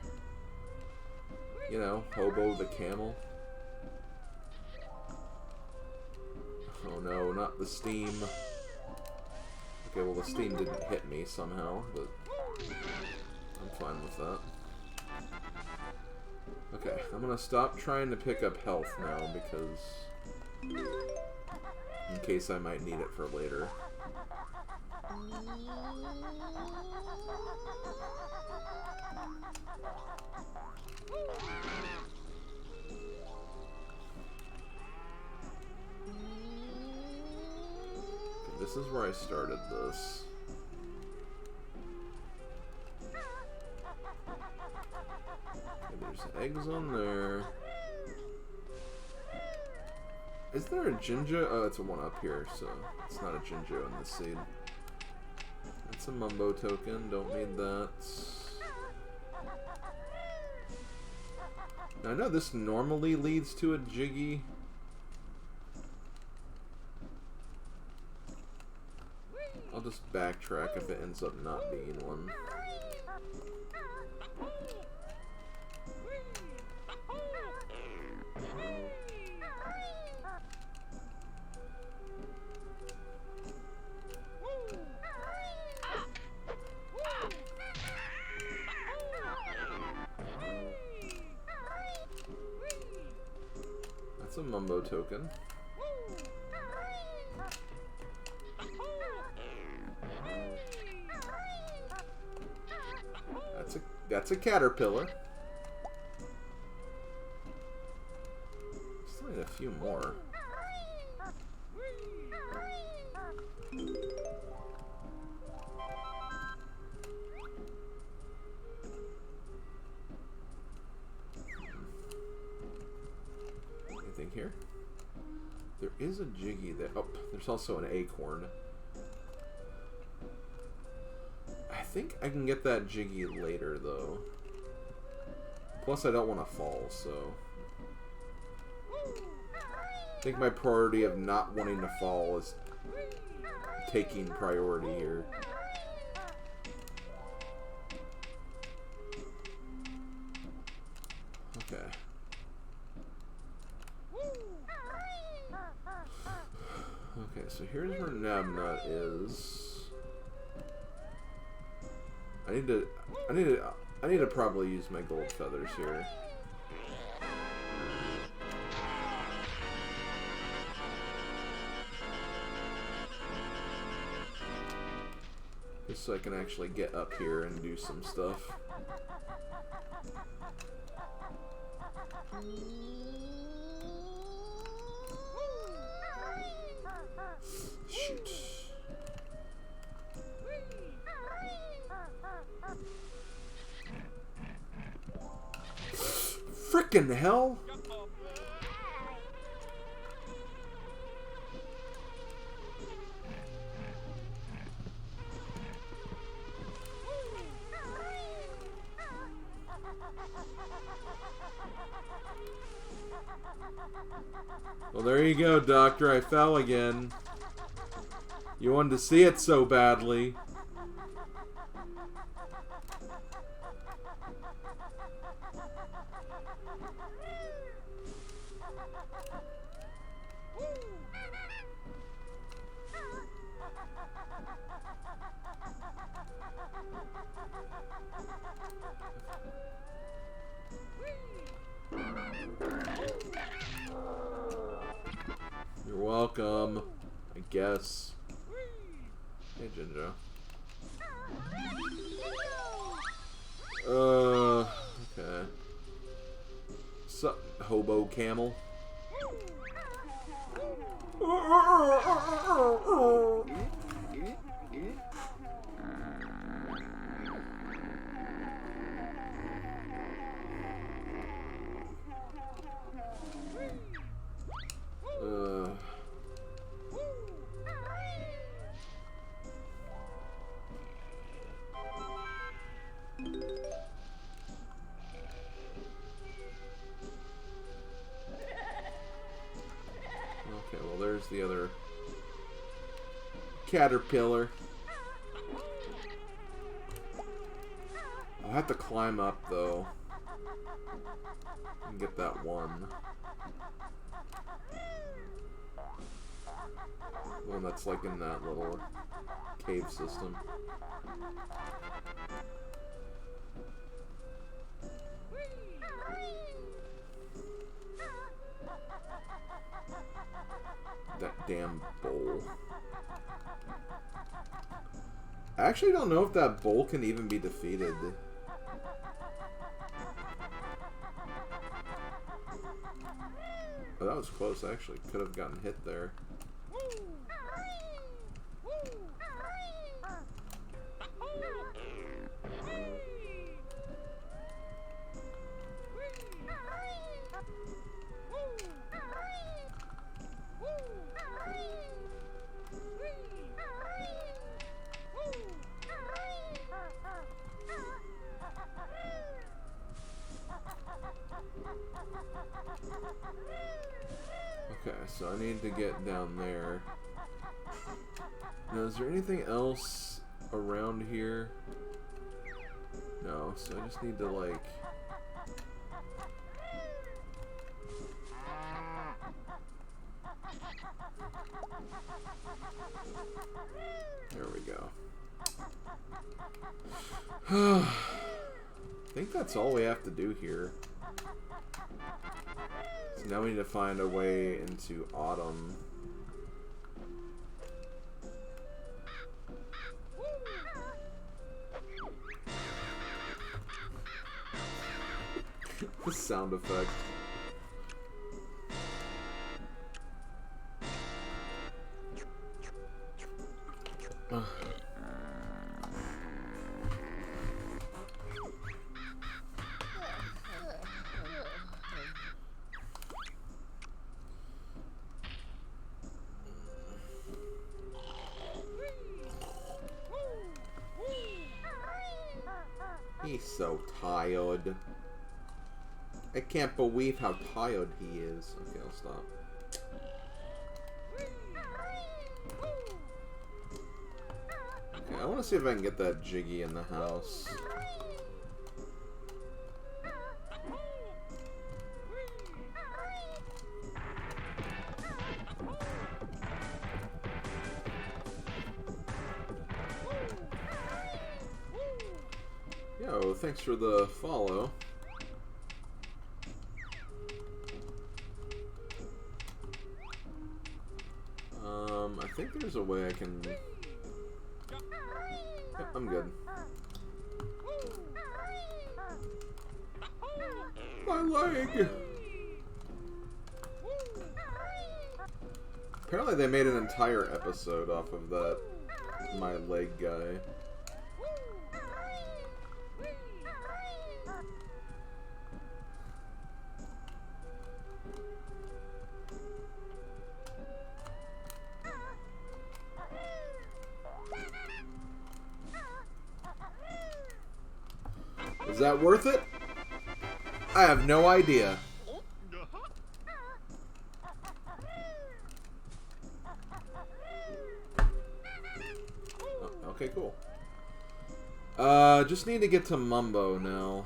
A: You know, Hobo the camel. Oh no, not the steam. Okay, well the steam didn't hit me somehow, but I'm fine with that. Okay, I'm gonna stop trying to pick up health now because in case I might need it for later. This is where I started this. Okay, there's eggs on there. Is there a Jinjo? Oh, it's a one up here, so it's not a Jinjo in this seed. That's a Mumbo token, don't need that. Now, I know this normally leads to a Jiggy. I'll just backtrack if it ends up not being one. That's a Mumbo token. That's a caterpillar. Still need a few more. Anything here? There is a Jiggy there. Oh, there's also an acorn. I think I can get that Jiggy later, though. Plus, I don't want to fall, so... I think my priority of not wanting to fall is taking priority here. Okay. Okay, so here's where Nabnut is. I need to probably use my gold feathers here. Just so I can actually get up here and do some stuff. Shoot. Frickin' hell! Well, there you go, Doctor. I fell again. You wanted to see it so badly. You're welcome, I guess. Hey, Jinjo. Okay. Sup, hobo camel? Okay, well there's the other caterpillar. I'll have to climb up though and get that one. The one that's like in that little cave system. That damn bowl. I actually don't know if that bowl can even be defeated. Oh, that was close. I actually could have gotten hit there. Okay, so I need to get down there. Now, is there anything else around here? No, so I just need to, like... There we go. I think that's all we have to do here. So Now we need to find a way into autumn. The sound effect. He's so tired. I can't believe how tired he is. Okay, I'll stop. Okay, I want to see if I can get that Jiggy in the house. Yo, thanks for the follow. I think there's a way I can... Yep, I'm good. My leg! Apparently they made an entire episode off of that My Leg guy. Is that worth it? I have no idea. Oh, okay, cool. Just need to get to Mumbo now.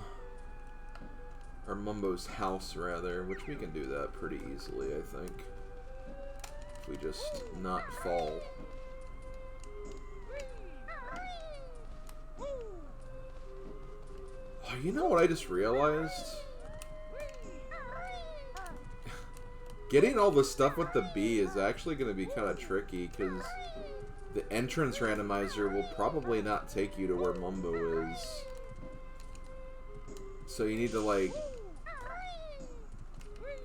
A: Or Mumbo's house, rather, which we can do that pretty easily, I think. If we just not fall. Oh, you know what I just realized? Getting all the stuff with the bee is actually going to be kind of tricky, because the entrance randomizer will probably not take you to where Mumbo is. So you need to, like,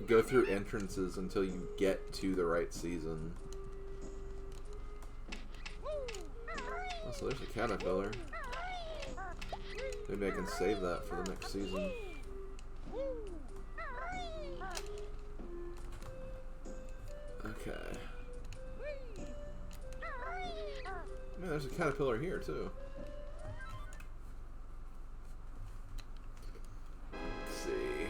A: go through entrances until you get to the right season. Oh, so there's a caterpillar. Maybe I can save that for the next season. Okay. Man, there's a caterpillar here, too. Let's see.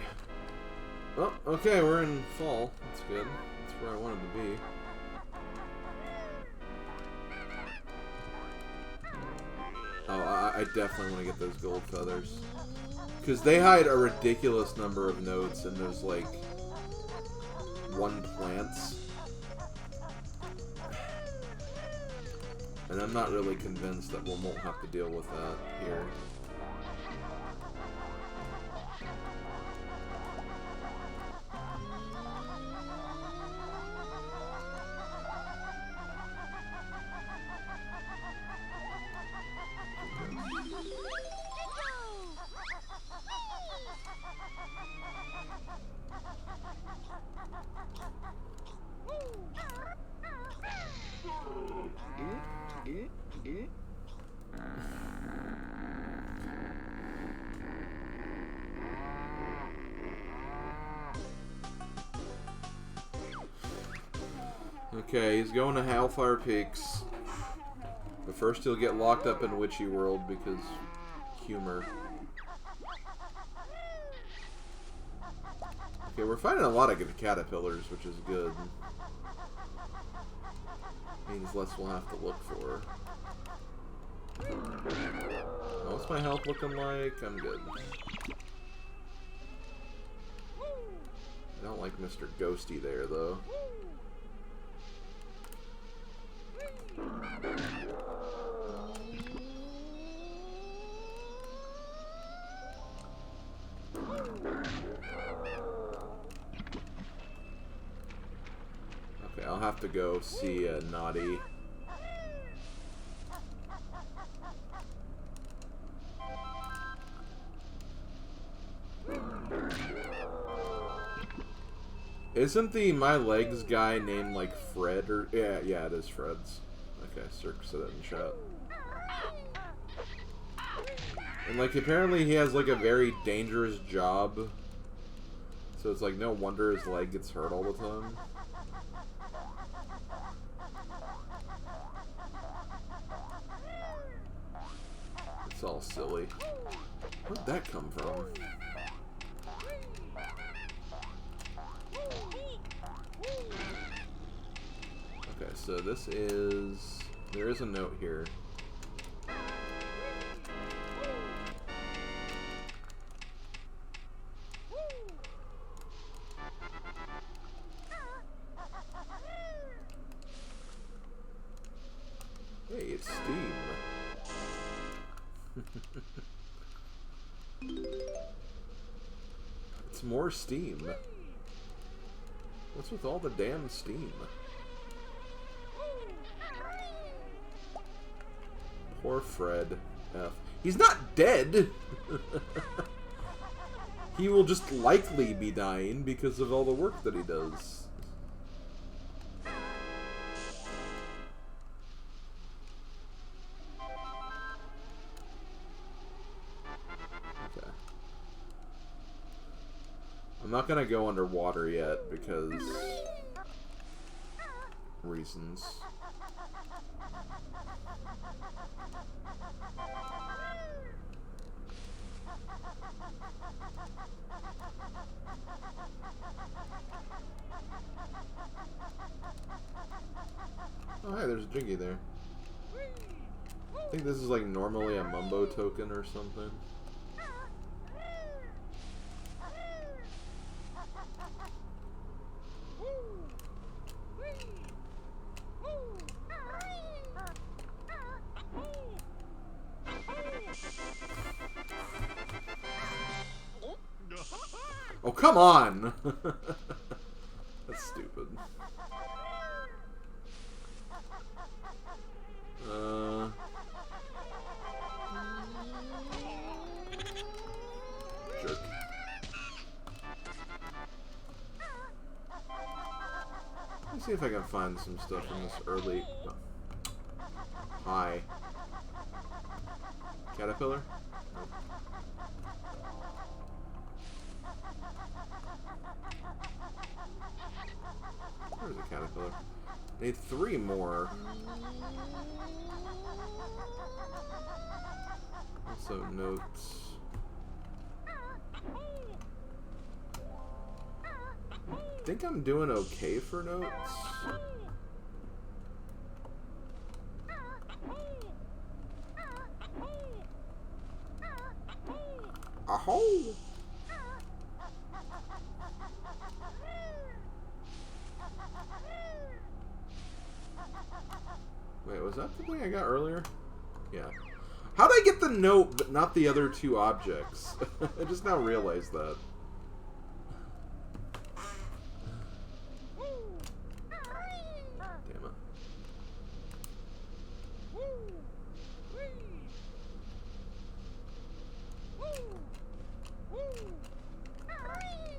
A: Oh, okay, we're in fall. That's good. That's where I wanted to be. Oh, I definitely want to get those gold feathers. Because they hide a ridiculous number of notes in those, like, one plants. And I'm not really convinced that we won't have to deal with that here. Okay, he's going to Hellfire Peaks. But first he'll get locked up in Witchy World because humor. Okay, we're finding a lot of good caterpillars, which is good. Means less we'll have to look for. What's my health looking like? I'm good. I don't like Mr. Ghosty there, though. Okay, I'll have to go see Naughty. Isn't the My Legs guy named like Fred or yeah it is Fred's. Okay, Cirque said it in chat. And like apparently he has like a very dangerous job. So it's like no wonder his leg gets hurt all the time. It's all silly. Where'd that come from? Okay, so this is... There is a note here. Hey, it's Steam. It's more Steam. What's with all the damn Steam? Poor Fred F. He's not dead! He will just likely be dying because of all the work that he does. Okay. I'm not gonna go underwater yet because... reasons. Oh, hey, there's a Jiggy there. I think this is like normally a Mumbo token or something. Oh, come on! That's stupid. Jerk. Let's see if I can find some stuff in this early... Oh. Hi. Caterpillar? Nope. There's a caterpillar. Need 3 more. Also notes. I think I'm doing okay for notes. Aho! Wait, was that the thing I got earlier? Yeah. How'd I get the note, but not the other 2 objects? I just now realized that. Damn it.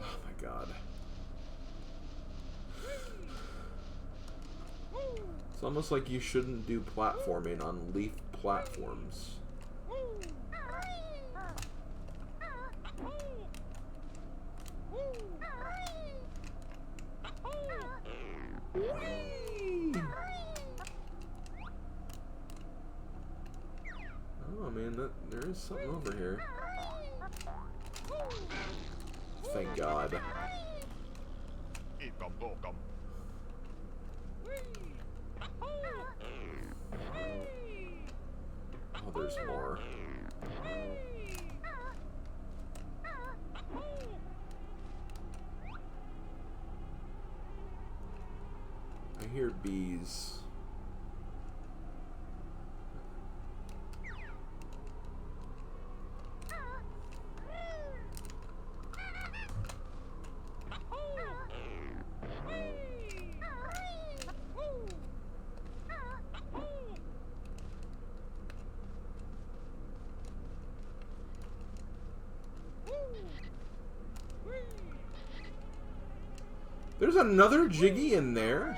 A: Oh my god. It's almost like you shouldn't do platforming on leaf platforms. Oh man, there is something over here. Thank God. Oh, there's more. I hear bees. There's another Jiggy in there.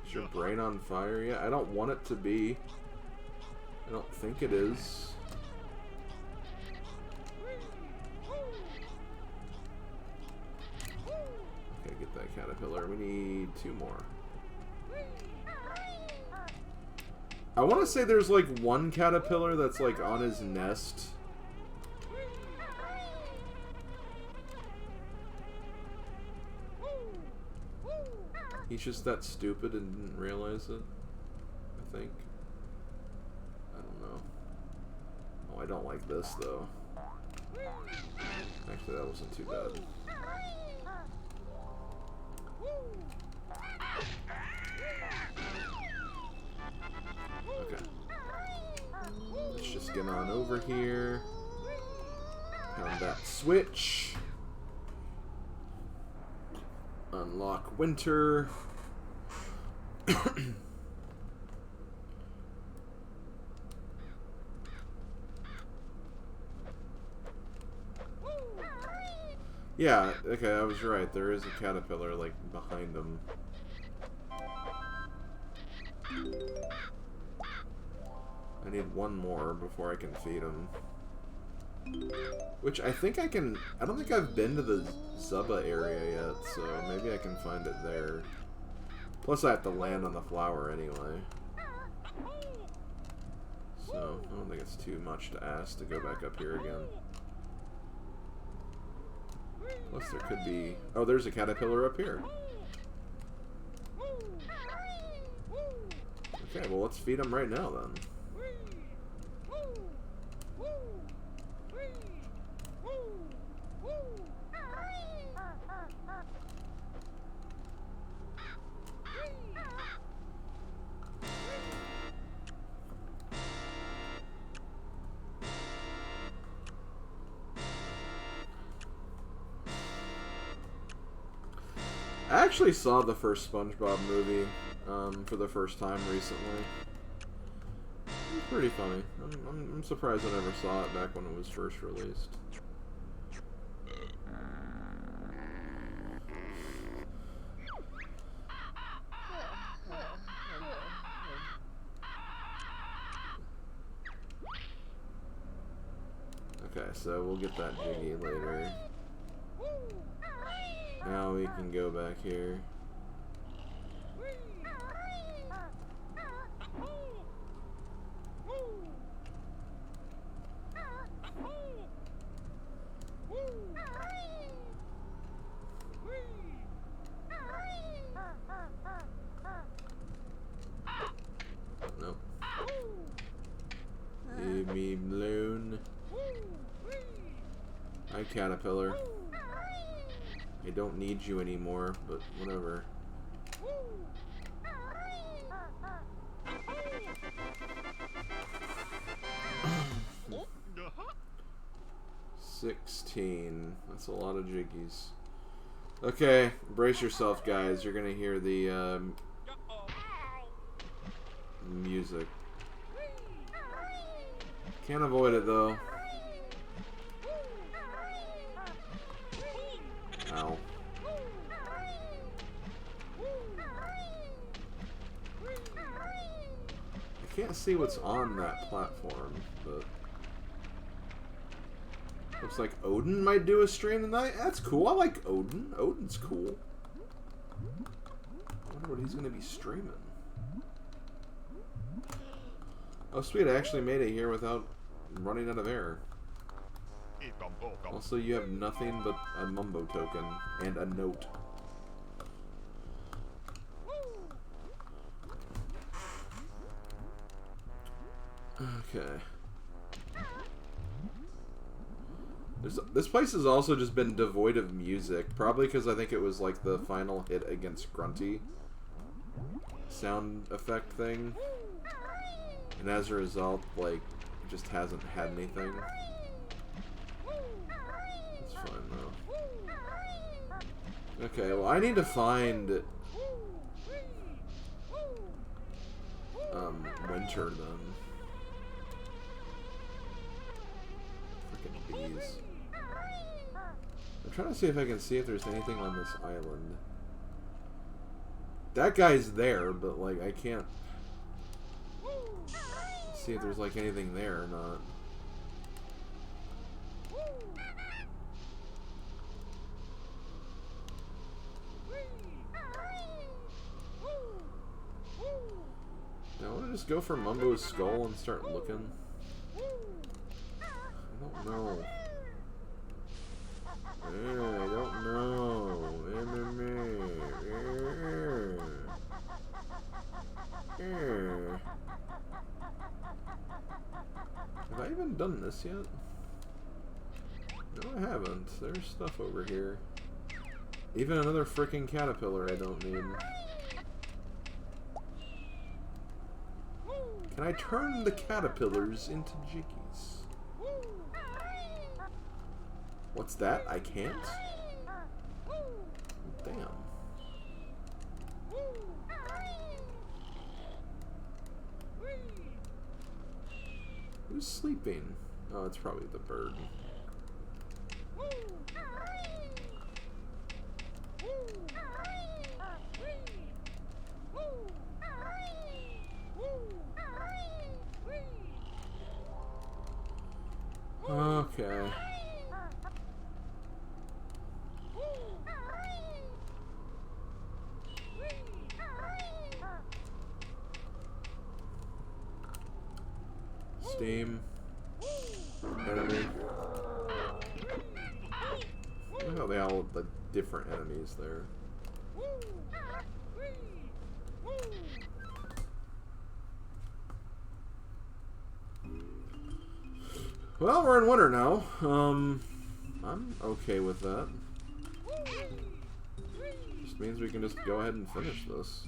A: Is your brain on fire yet? I don't want it to be. I don't think it is. Okay, get that caterpillar. We need 2 more. I want to say there's like 1 caterpillar that's like on his nest. He's just that stupid and didn't realize it, I think. I don't know. Oh, I don't like this though. Actually, that wasn't too bad. Okay. Let's just get on over here. Pound that switch. Unlock winter. Yeah, okay, I was right. There is a caterpillar, like, behind him. I need 1 more before I can feed him. Which I think I can... I don't think I've been to the Zubba area yet, so maybe I can find it there. Plus I have to land on the flower anyway. So, I don't think it's too much to ask to go back up here again. Plus there could be... Oh, there's a caterpillar up here. Okay, well let's feed him right now then. I actually saw the first SpongeBob movie for the first time recently. It was pretty funny. I'm surprised I never saw it back when it was first released. Okay, so we'll get that Jiggy later. Now we can go back here. Nope. Leave me alone. Hi, caterpillar. I don't need you anymore, but whatever. $16. That's a lot of Jiggies. Okay, brace yourself, guys. You're gonna hear the music. Can't avoid it though. Ow. I can't see what's on that platform, but looks like Odin might do a stream tonight. That's cool. I like Odin. Odin's cool. I wonder what he's going to be streaming. Oh, sweet. I actually made it here without running out of air. Also, you have nothing but a Mumbo token and a note. Okay. This place has also just been devoid of music, probably because I think it was like the final hit against Grunty sound effect thing, and as a result, like, it just hasn't had anything. It's fine though. Okay, well I need to find Winter then. Jickeys. I'm trying to see if I can see if there's anything on this island. That guy's there, but like I can't see if there's like anything there or not. I want to just go for Mumbo's skull and start looking. I don't know. I don't know. Have I even done this yet? No, I haven't. There's stuff over here. Even another freaking caterpillar I don't need. Can I turn the caterpillars into jickeys? What's that? I can't? Damn. Who's sleeping? Oh, it's probably the bird. Okay. Steam. Enemy. Look how they all have the different enemies there. Well, we're in winter now. I'm okay with that. Just means we can just go ahead and finish this.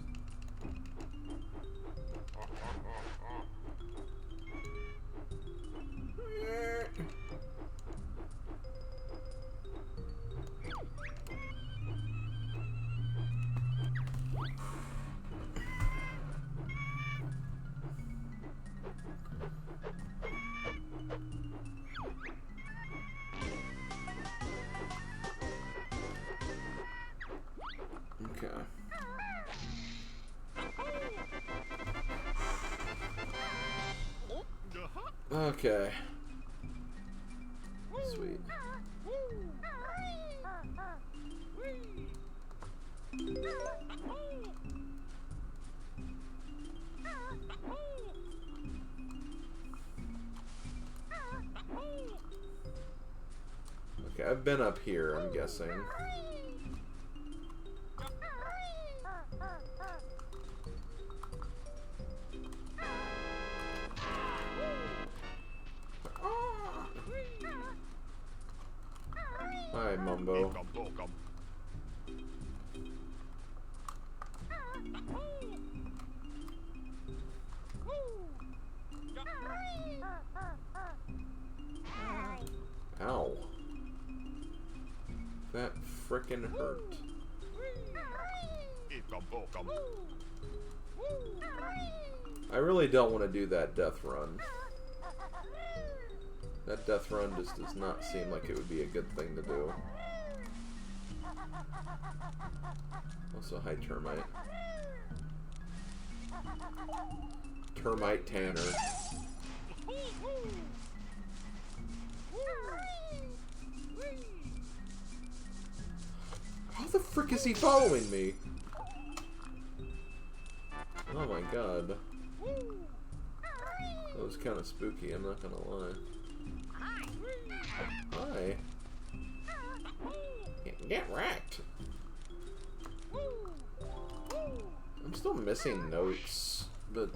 A: Okay. Sweet. Okay, I've been up here, I'm guessing. Hi, Mumbo. Ow. That frickin' hurt. I really don't want to do that death run. That death run just does not seem like it would be a good thing to do. Also, hi, Termite. Termite Tanner. How the frick is he following me? Oh my god. That was kind of spooky, I'm not gonna lie. Hi. Get wrecked. I'm still missing notes, but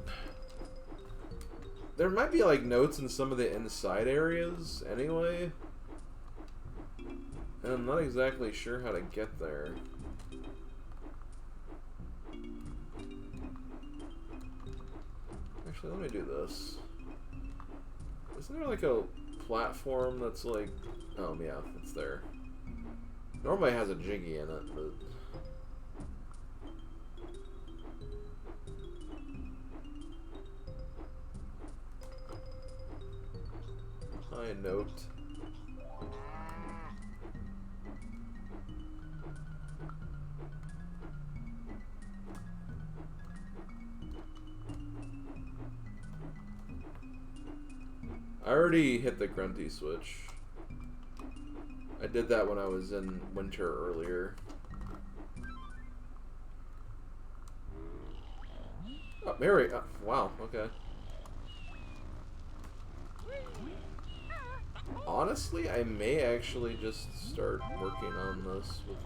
A: there might be like notes in some of the inside areas anyway. And I'm not exactly sure how to get there. Actually, let me do this. Isn't there like a platform that's like... Oh, yeah, it's there. Normally it has a jiggy in it, but... High note. I already hit the grunty switch. I did that when I was in winter earlier. Oh, Mary. Oh, wow, okay. Honestly, I may actually just start working on this with...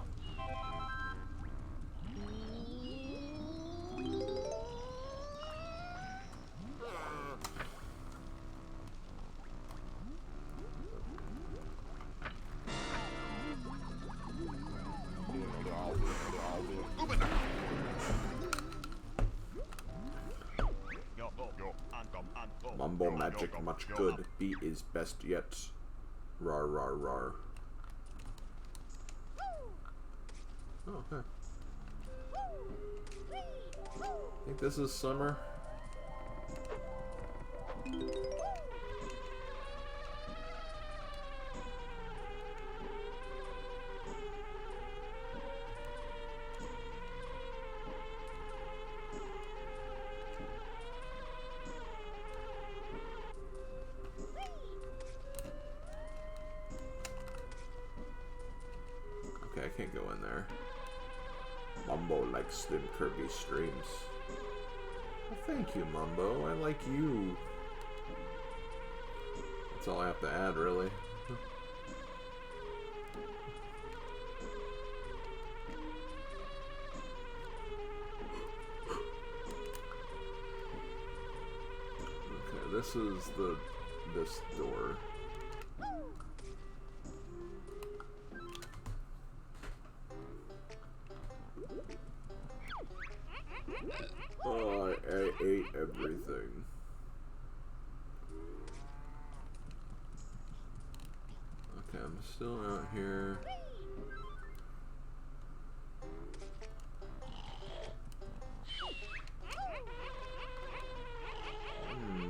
A: Mumbo magic much good. B is best yet. Rar rar rar. Oh, okay. I think this is summer. Okay, I can't go in there. Mumbo likes them Kirby streams. Well, thank you, Mumbo. I like you. That's all I have to add, really. Okay, this is this door. Oh, I ate everything. Okay, I'm still out here.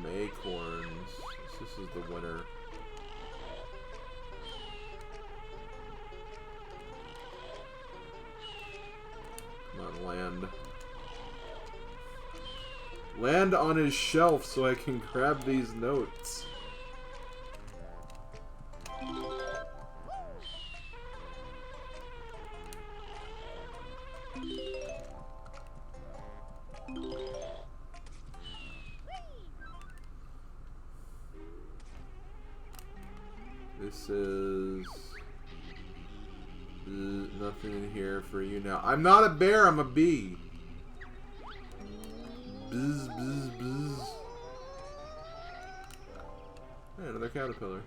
A: Acorns. This is the winner. Come on, land. Land on his shelf so I can grab these notes. This is nothing in here for you now. I'm not a bear, I'm a bee. Bzz, bzz, bzz. Hey, another caterpillar.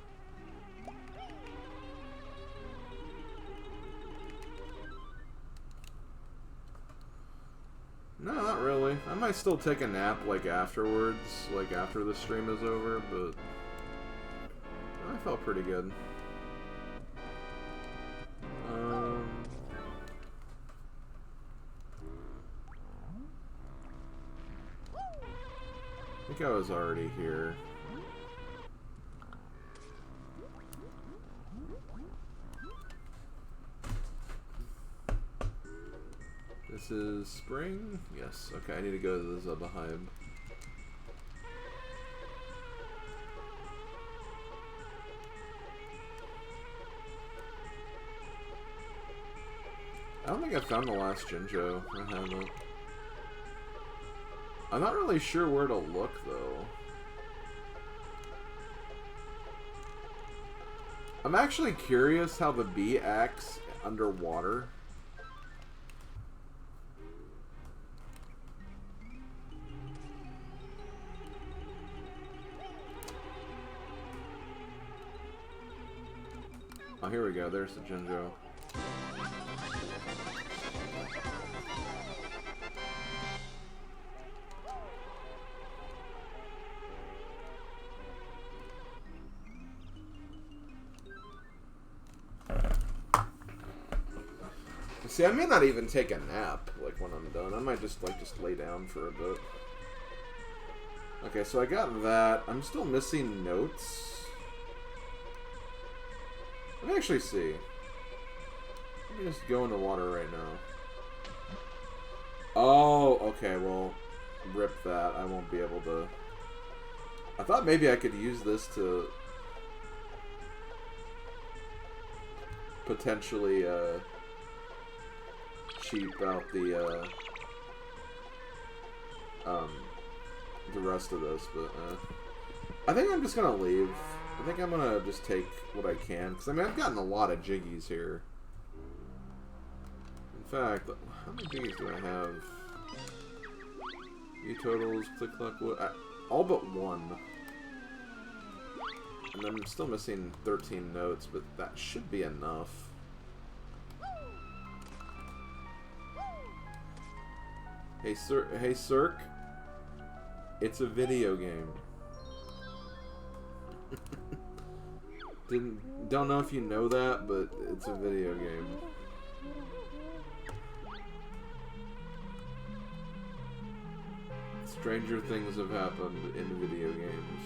A: No, not really. I might still take a nap, like, afterwards, like, after the stream is over, but I felt pretty good. I think I was already here. This is spring? Yes. Okay, I need to go to the Zubahibe. I don't think I found the last Jinjo. I haven't. I'm not really sure where to look, though. I'm actually curious how the bee acts underwater. Oh, here we go. There's the Jinjo. See, I may not even take a nap, like, when I'm done. I might just lay down for a bit. Okay, so I got that. I'm still missing notes. Let me actually see. Let me just go in the water right now. Oh, okay, well, rip that. I won't be able to... I thought maybe I could use this to potentially cheap out the rest of this, but I think I'm just gonna leave. I think I'm gonna just take what I can, because I mean I've gotten a lot of jiggies here. In fact, how many jiggies do I have? View totals, click clock, all but one. And I'm still missing 13 notes, but that should be enough. Hey, sir. Hey, Cirque. It's a video game. Don't know if you know that, but it's a video game. Stranger things have happened in video games.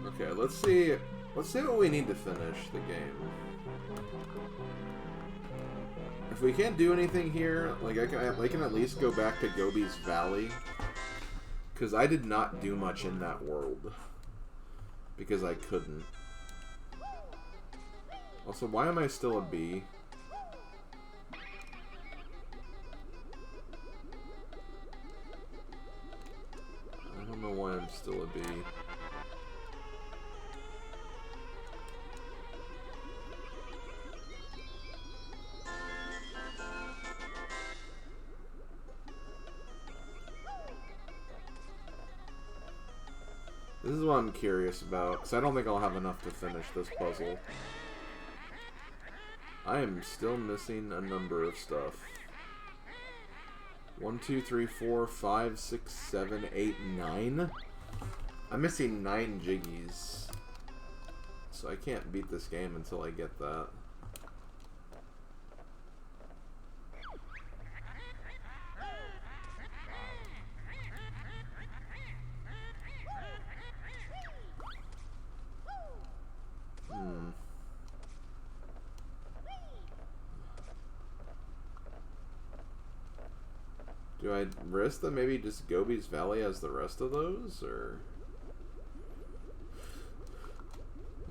A: Okay, let's see what we need to finish the game. If we can't do anything here, like I can at least go back to Gobi's Valley, because I did not do much in that world because I couldn't. Also, why am I still a bee? I don't know why I'm still a bee. This is what I'm curious about, because I don't think I'll have enough to finish this puzzle. I am still missing a number of stuff. 1, 2, 3, 4, 5, 6, 7, 8, 9? I'm missing 9 jiggies. So I can't beat this game until I get that. Do I risk that maybe just Gobi's Valley as the rest of those, or...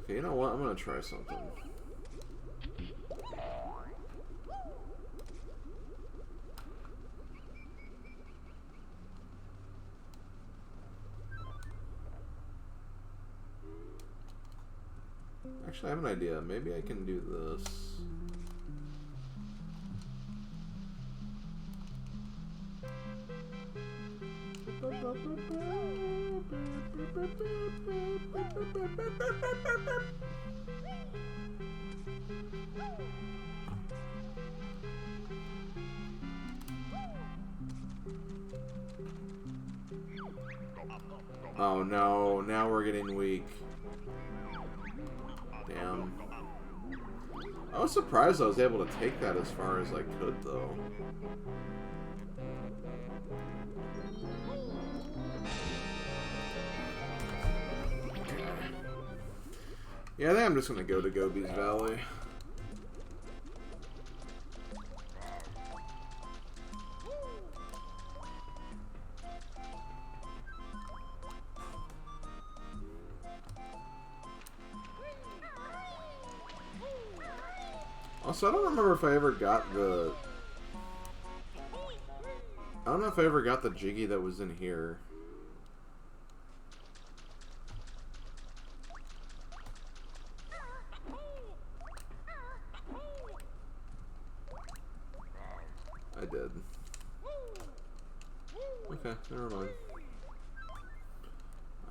A: Okay, you know what? I'm gonna try something. Actually, I have an idea. Maybe I can do this. Oh no, now we're getting weak. Damn. I was surprised I was able to take that as far as I could, though. Yeah, I think I'm just gonna go to Gobi's Valley. Also, I don't remember if I ever got the... I don't know if I ever got the jiggy that was in here. I did. Okay, never mind.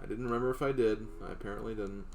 A: I didn't remember if I did. I apparently didn't.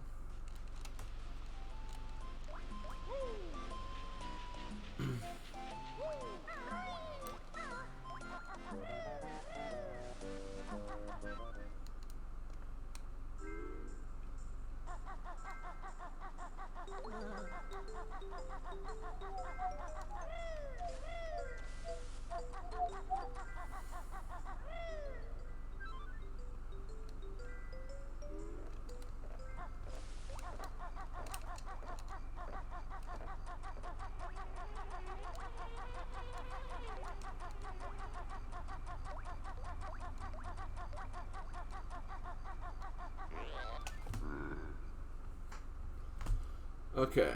A: Okay.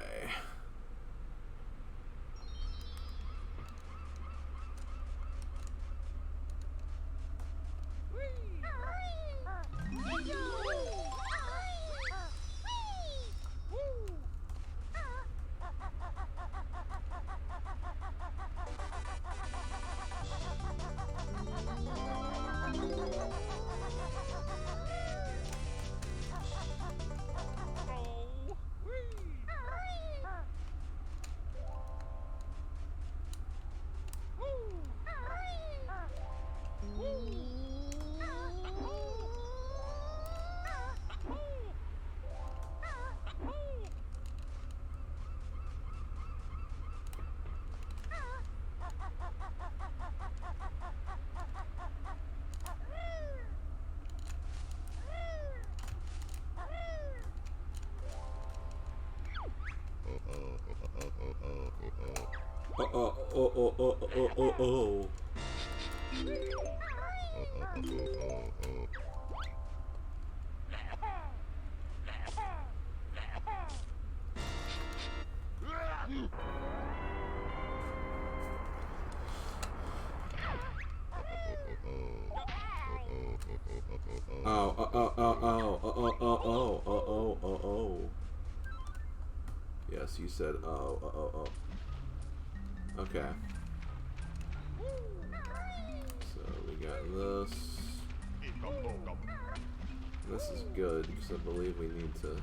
A: Oh. Yes, you said oh. Okay. So we got this. This is good because I believe we need to.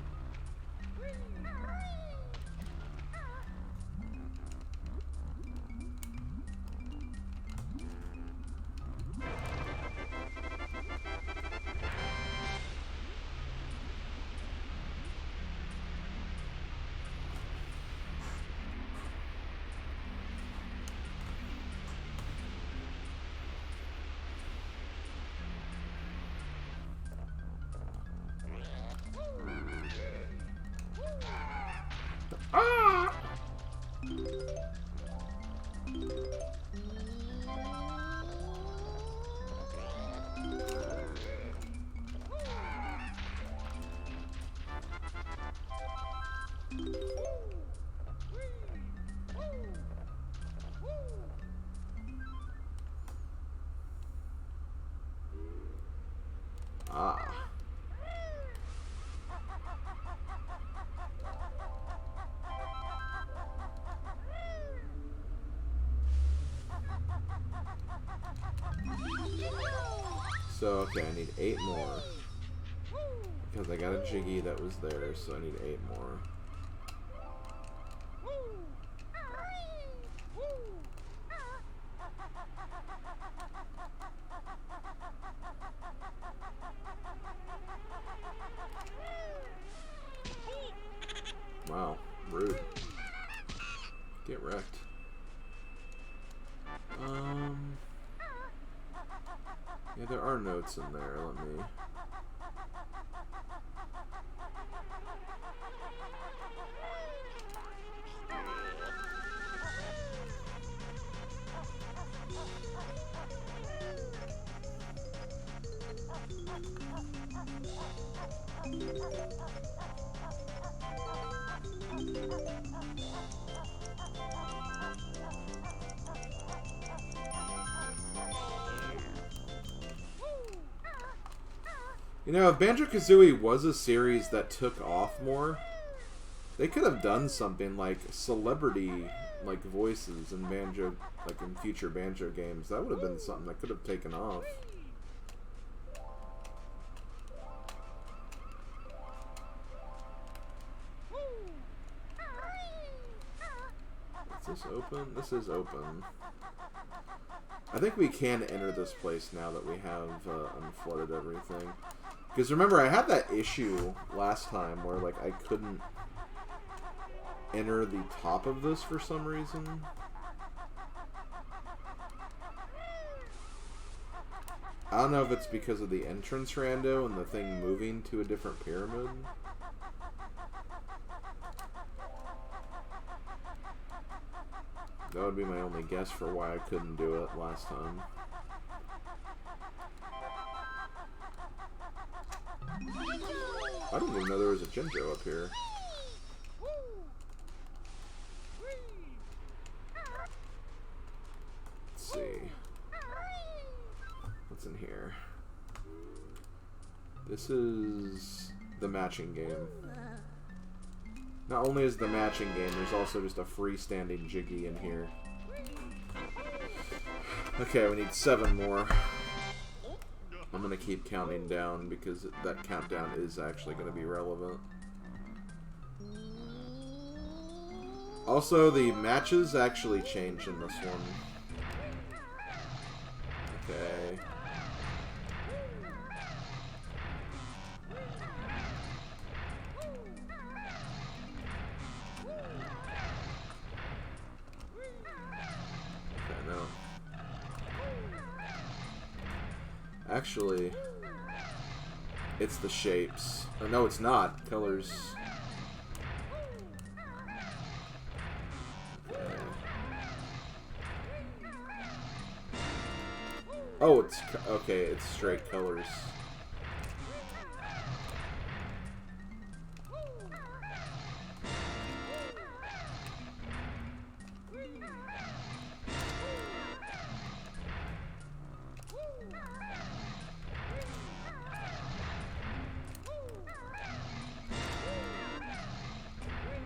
A: So, okay, I need 8 more. Because I got a Jiggy that was there, so I need 8 more. Wow, rude. Get wrecked. Yeah, there are notes in there. Let me. You know, if Banjo-Kazooie was a series that took off more, they could have done something like celebrity like voices in Banjo, like in future Banjo games. That would have been something that could have taken off. Is this open? This is open. I think we can enter this place now that we have unflooded everything. Because remember, I had that issue last time where like I couldn't enter the top of this for some reason. I don't know if it's because of the entrance rando and the thing moving to a different pyramid. That would be my only guess for why I couldn't do it last time. I didn't even know there was a Jinjo up here. is the matching game. Not only is the matching game, there's also just a freestanding Jiggy in here. Okay, we need 7 more. I'm gonna keep counting down because that countdown is actually gonna be relevant. Also, the matches actually change in this one. Okay. Okay, no. Actually, it's the shapes. Or no, it's not. Colors. Oh, it's okay. It's straight colors.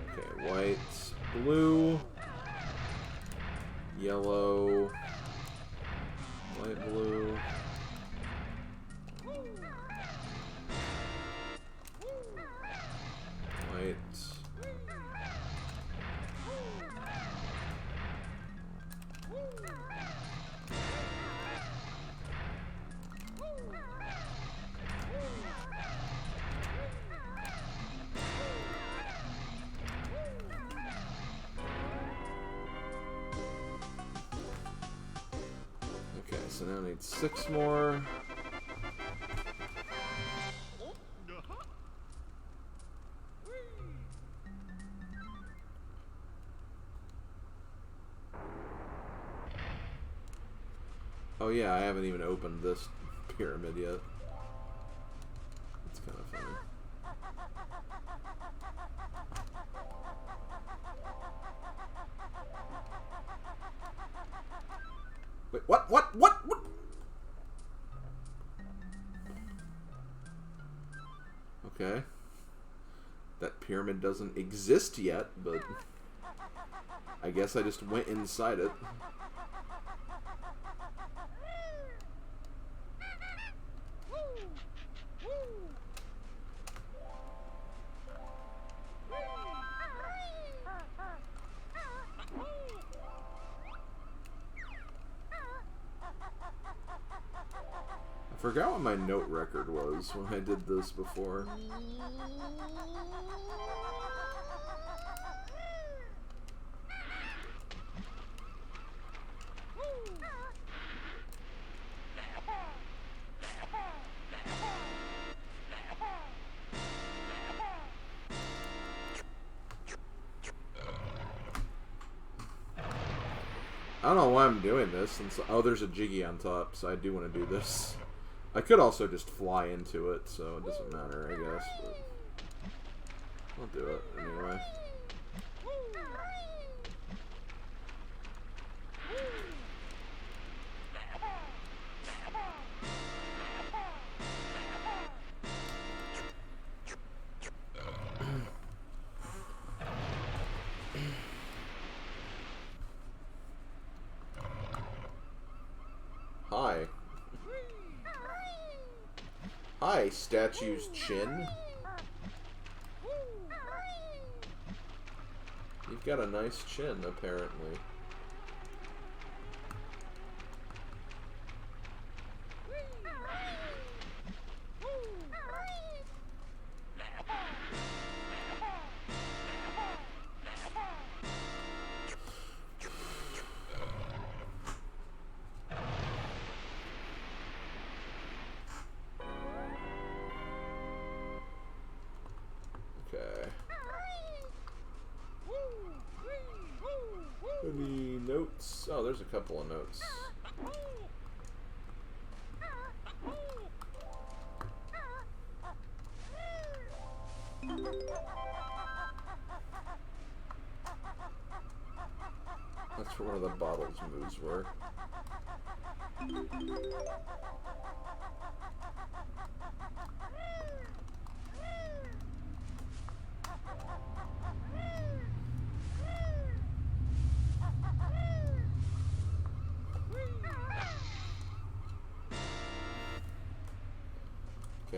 A: Okay, white, blue, yellow. Light blue. White. Okay, so now I need 6 more. Oh yeah, I haven't even opened this pyramid yet. It's kind of funny. Wait, what? Okay. That pyramid doesn't exist yet, but I guess I just went inside it. I forgot what my note record was when I did this before. I don't know why I'm doing this. Since, oh, there's a Jiggy on top, so I do want to do this. I could also just fly into it, so it doesn't matter, I guess. But I'll do it anyway. Hi. Hi, statue's chin. You've got a nice chin, apparently. Any notes? Oh, there's a couple of notes. That's where one of the bottles moves were.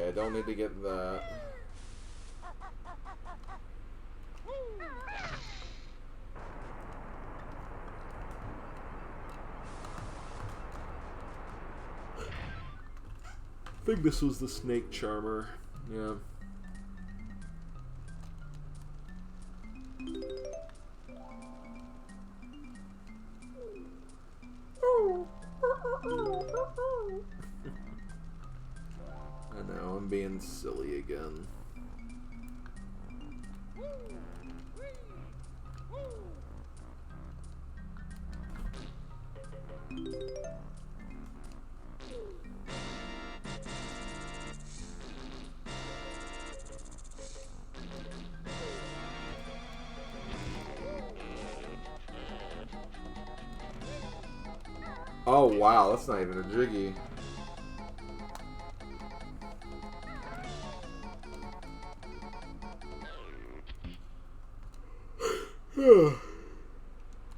A: Okay, I don't need to get that. I think this was the snake charmer. Yeah. I know, I'm being silly again. Oh wow, that's not even a jiggy.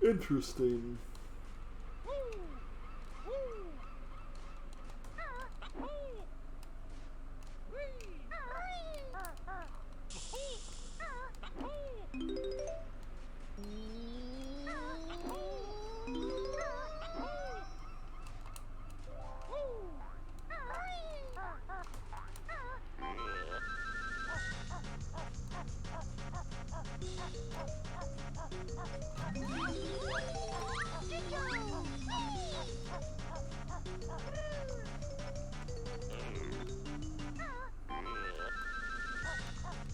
A: Interesting.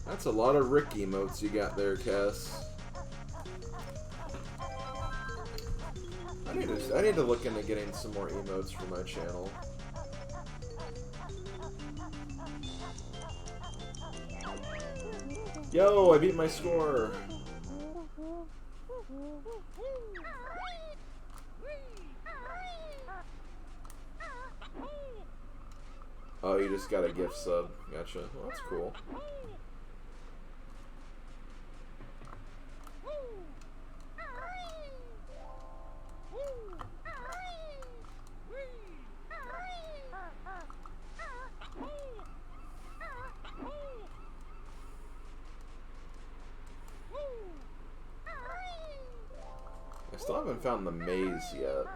A: That's a lot of Rick emotes you got there, Cass. I need to look into getting some more emotes for my channel. Yo, I beat my score. Oh, you just got a gift sub. Gotcha. Well, that's cool. I still haven't found the maze yet.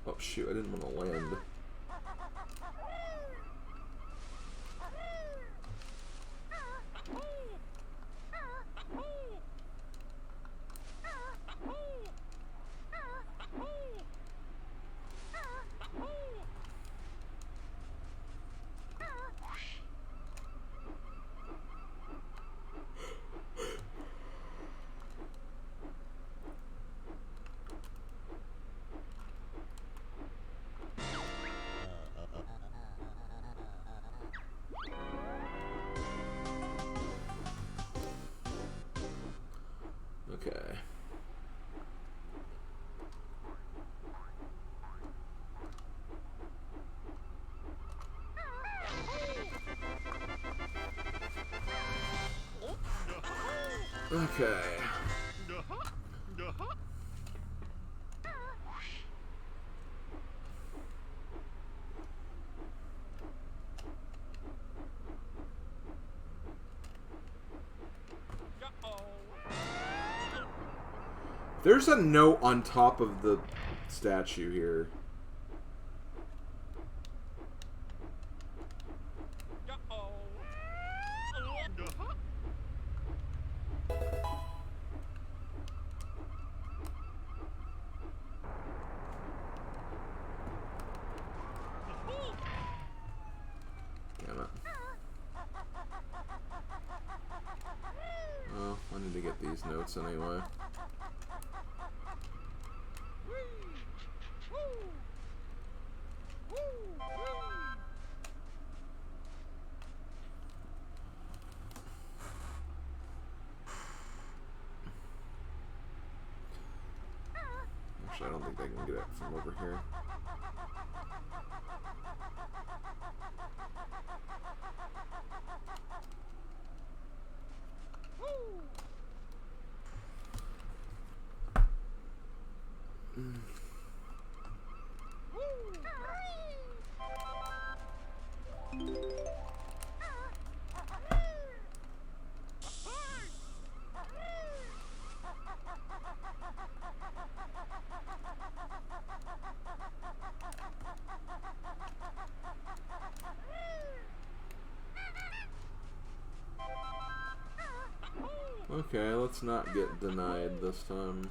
A: Oh shoot, I didn't want to land. Okay. Okay. There's a note on top of the statue here. Damn it. Well, I need to get these notes anyway. Actually, I don't think I can get it from over here. Okay, let's not get denied this time.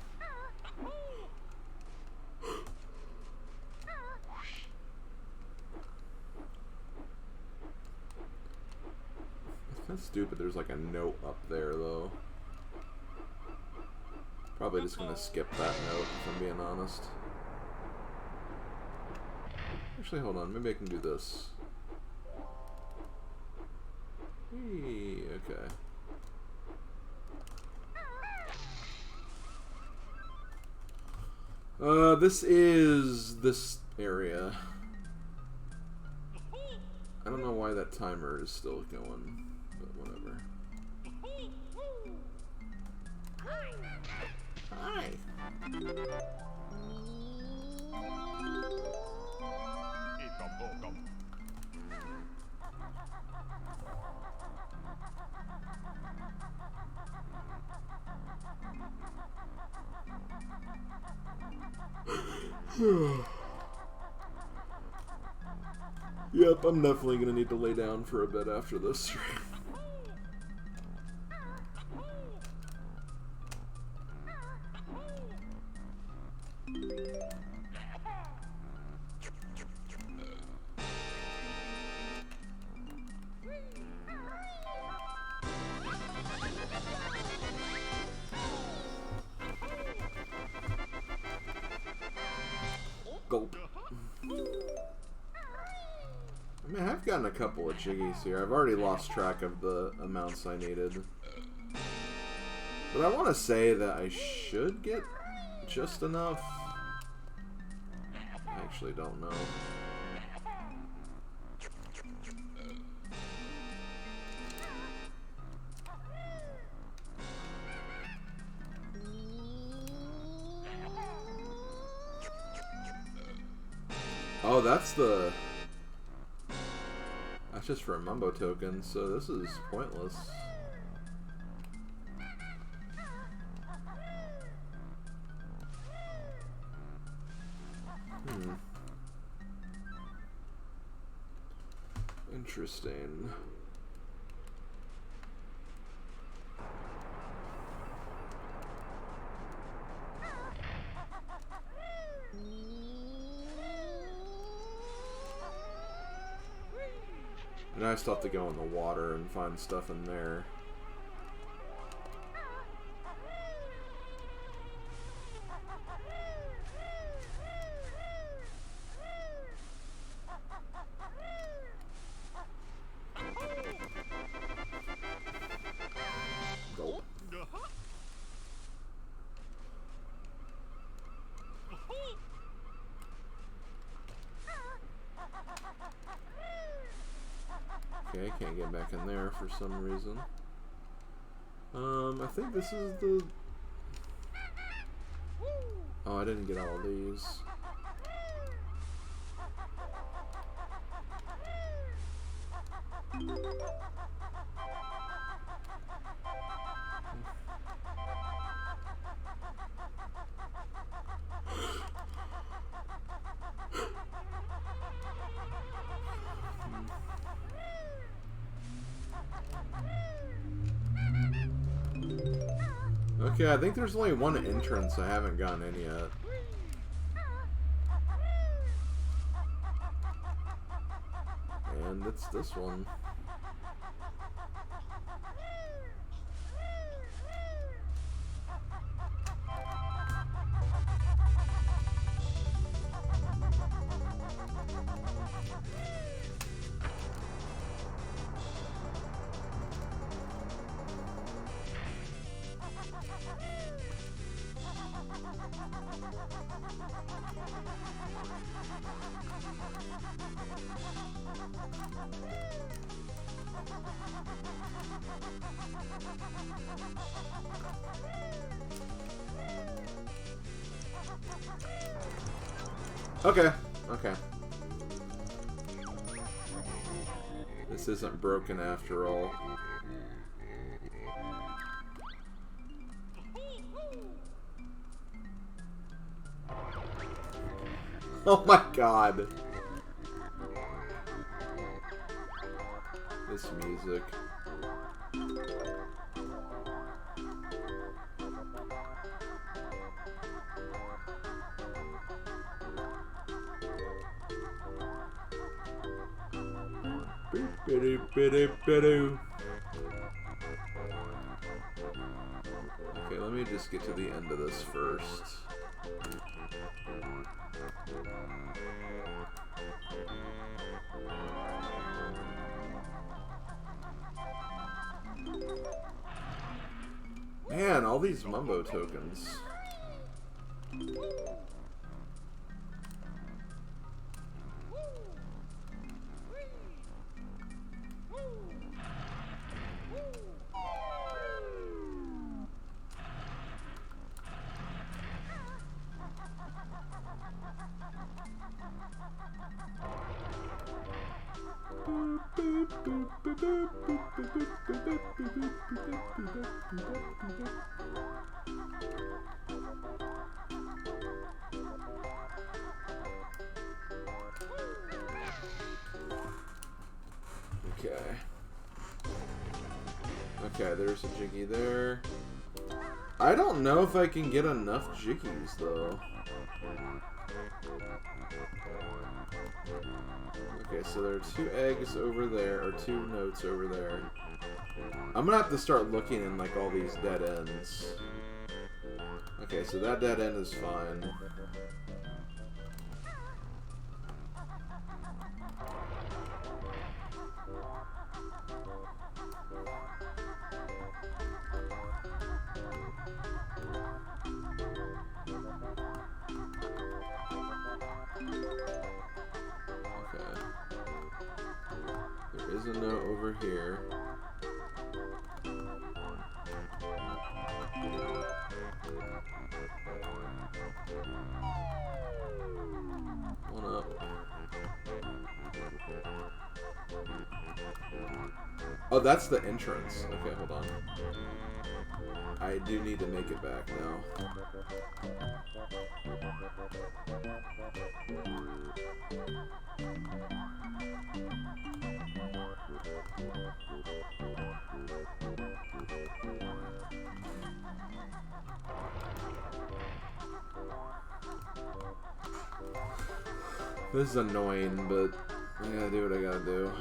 A: It's kind of stupid there's like a note up there though. Probably just gonna skip that note if I'm being honest. Actually, hold on, maybe I can do this. Hey, okay. This is this area. I don't know why that timer is still going, but whatever. Hi. Yep, I'm definitely gonna need to lay down for a bit after this stream. Gulp. I mean, I've gotten a couple of jiggies here. I've already lost track of the amounts I needed. But I want to say that I should get just enough. I actually don't know. Oh, that's just for a Mumbo token, so this is pointless. Interesting. And I still have to go in the water and find stuff in there. Gulp. Okay, I can't get back in there for some reason. I think this is the... Oh, I didn't get all of these. Okay, I think there's only one entrance I haven't gotten in yet. And it's this one. Okay, okay. This isn't broken after all. Oh my god. This music. Okay, let me just get to the end of this first. Man, all these Mumbo tokens. Okay. Okay, there's a Jiggy there. I don't know if I can get enough Jiggies, though. Okay, so there are 2 eggs over there, or 2 notes over there. I'm gonna have to start looking in, like, all these dead ends. Okay, so that dead end is fine. There's a note over here. One up. Oh, that's the entrance. Okay, hold on. I do need to make it back now. This is annoying, but I gotta do what I gotta do.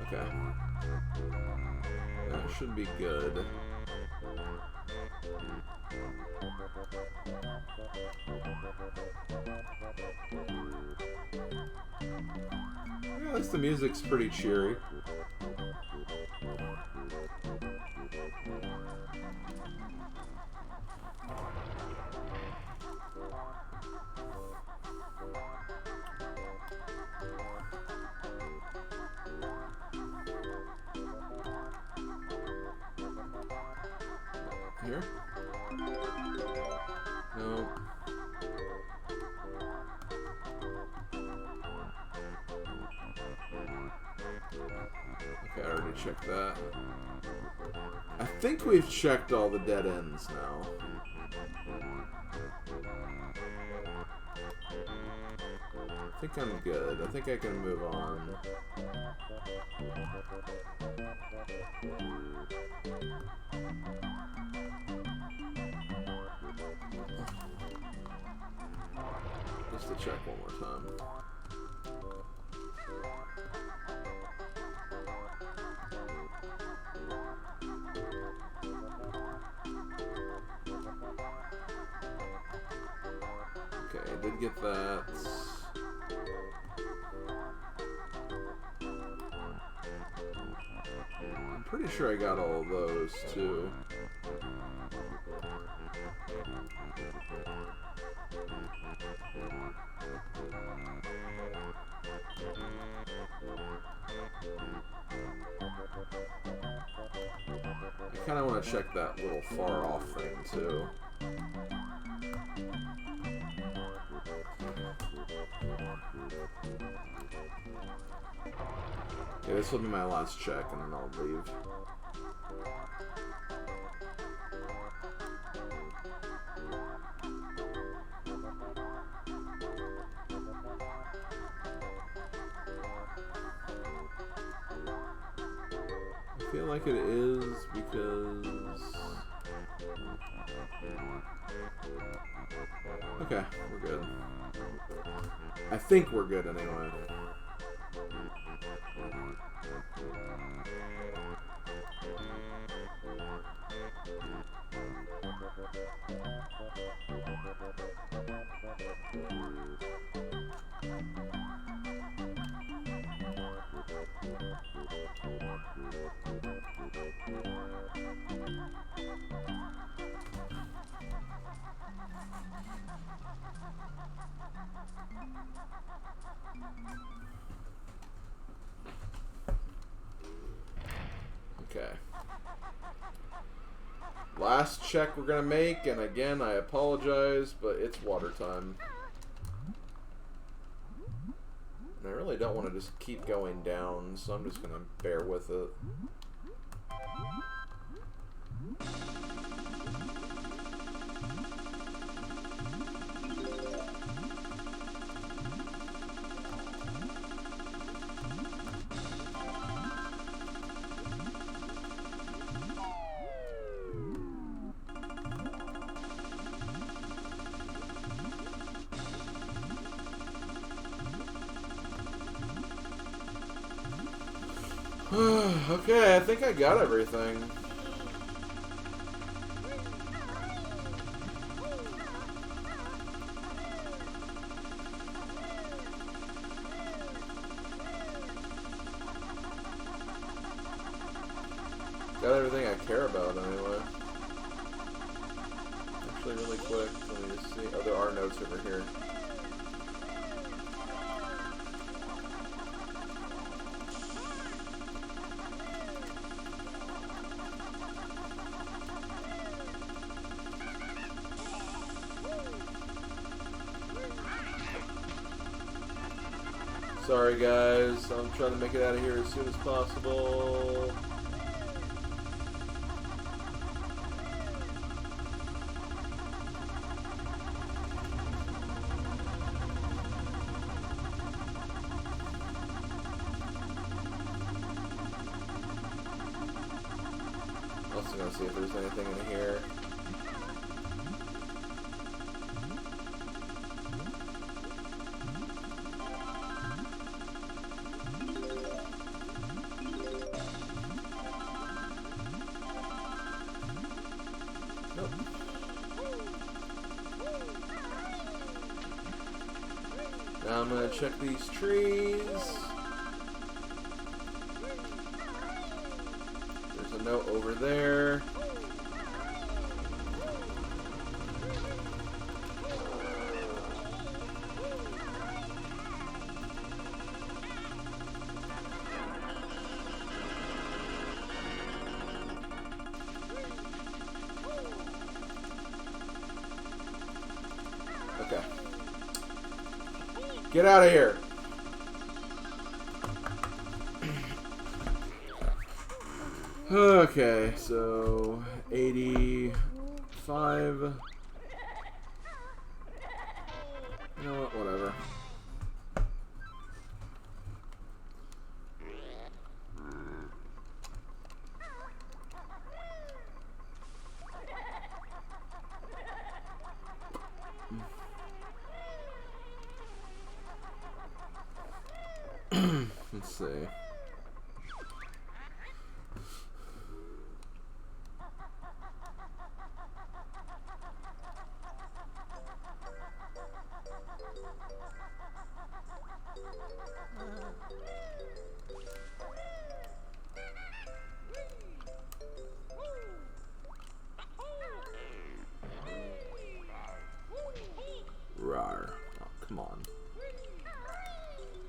A: Okay. That should be good. Yeah, at least the music's pretty cheery. Here? No. me check that. I think we've checked all the dead ends now. I think I'm good. I think I can move on. Just to check one more time. Okay, I did get that. I'm pretty sure I got all of those too. I kind of want to check that little far off thing too. Okay, this will be my last check and then I'll leave. I feel like it is because... Okay, we're good. I think we're good anyway. Okay. Last check we're gonna make, and again, I apologize, but it's water time. And I really don't want to just keep going down, so I'm just gonna bear with it. Okay, I think I got everything. Got everything I care about anyway. Actually, really quick, let me just see. Oh, there are notes over here. Sorry guys, I'm trying to make it out of here as soon as possible. Also gonna see if there's anything in here. Now I'm gonna check these trees. There's a note over there. Okay. Get out of here. Okay, so 85. You know what? Whatever. Let's see. Rawr. Oh, come on.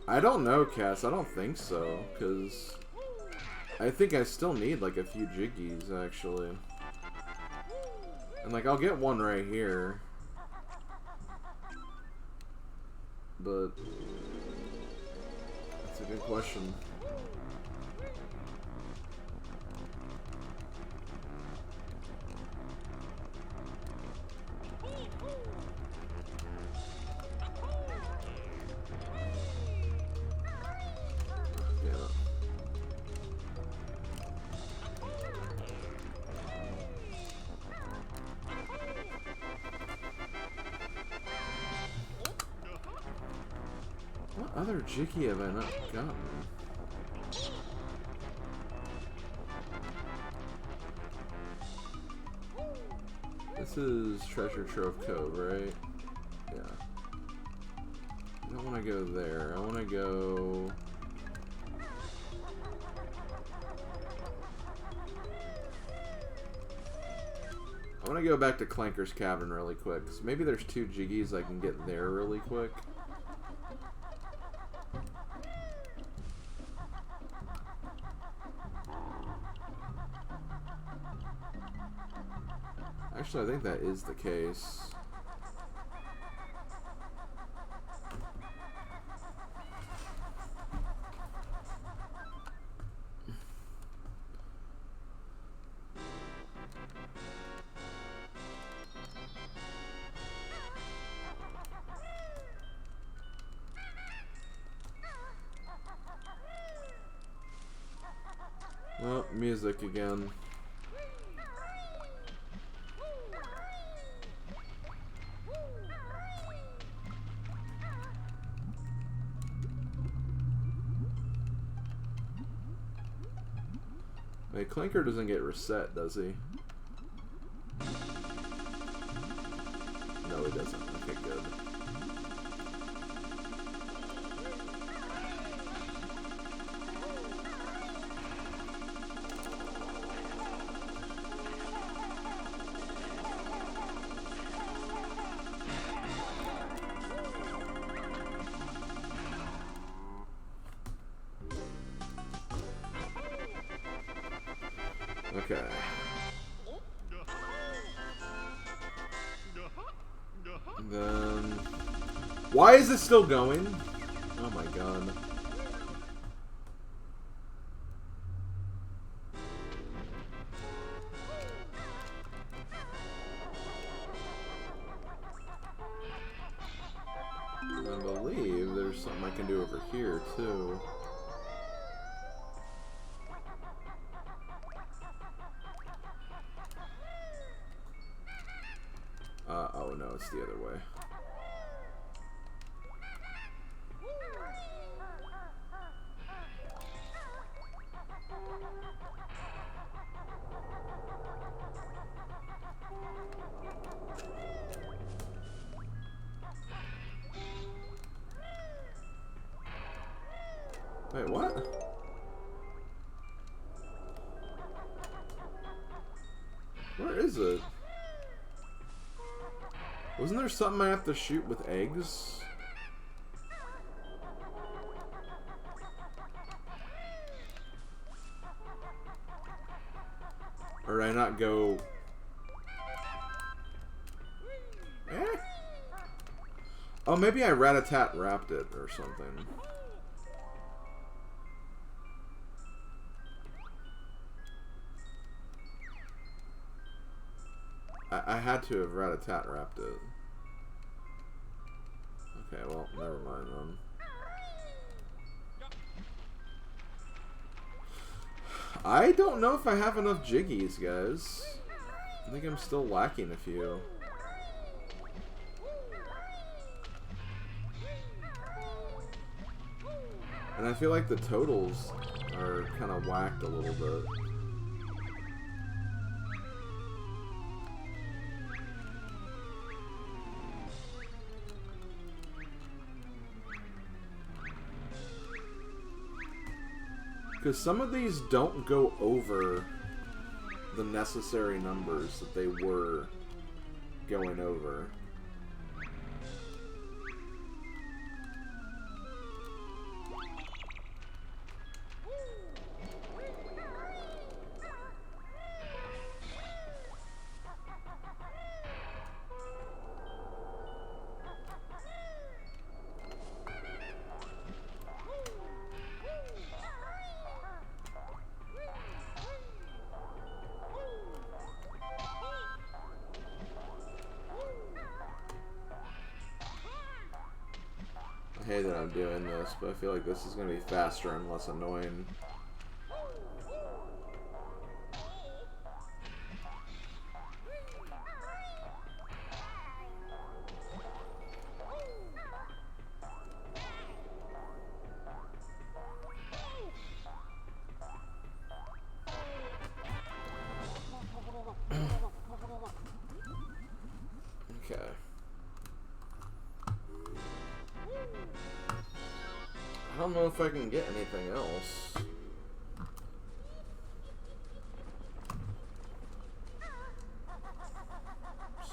A: I don't know, Cass. I don't think so, because I think I still need, like, a few jiggies, actually. And, like, I'll get one right here. But that's a good question. What other jiggy have I not gotten? This is Treasure Trove Cove, right? Yeah. I don't want to go there. I want to go... I want to go back to Clanker's Cavern really quick. So maybe there's 2 jiggies I can get there really quick. Actually, I think that is the case. Well, music again. Wait, Clanker doesn't get reset, does he? No, he doesn't. Okay, good. Okay. And then... Why is this still going? Oh my god. I believe there's something I can do over here, too. Oh no, it's the other way. Wait, what? Where is it? Wasn't there something I have to shoot with eggs? Or did I not go... Eh? Oh, maybe I rat-a-tat wrapped it or something. I had to have rat-a-tat-rapped it. Okay, well, never mind then. I don't know if I have enough jiggies, guys. I think I'm still lacking a few. And I feel like the totals are kind of whacked a little bit. Because some of these don't go over the necessary numbers that they were going over. I hate that I'm doing this, but I feel like this is going to be faster and less annoying. Okay. I don't know if I can get anything else.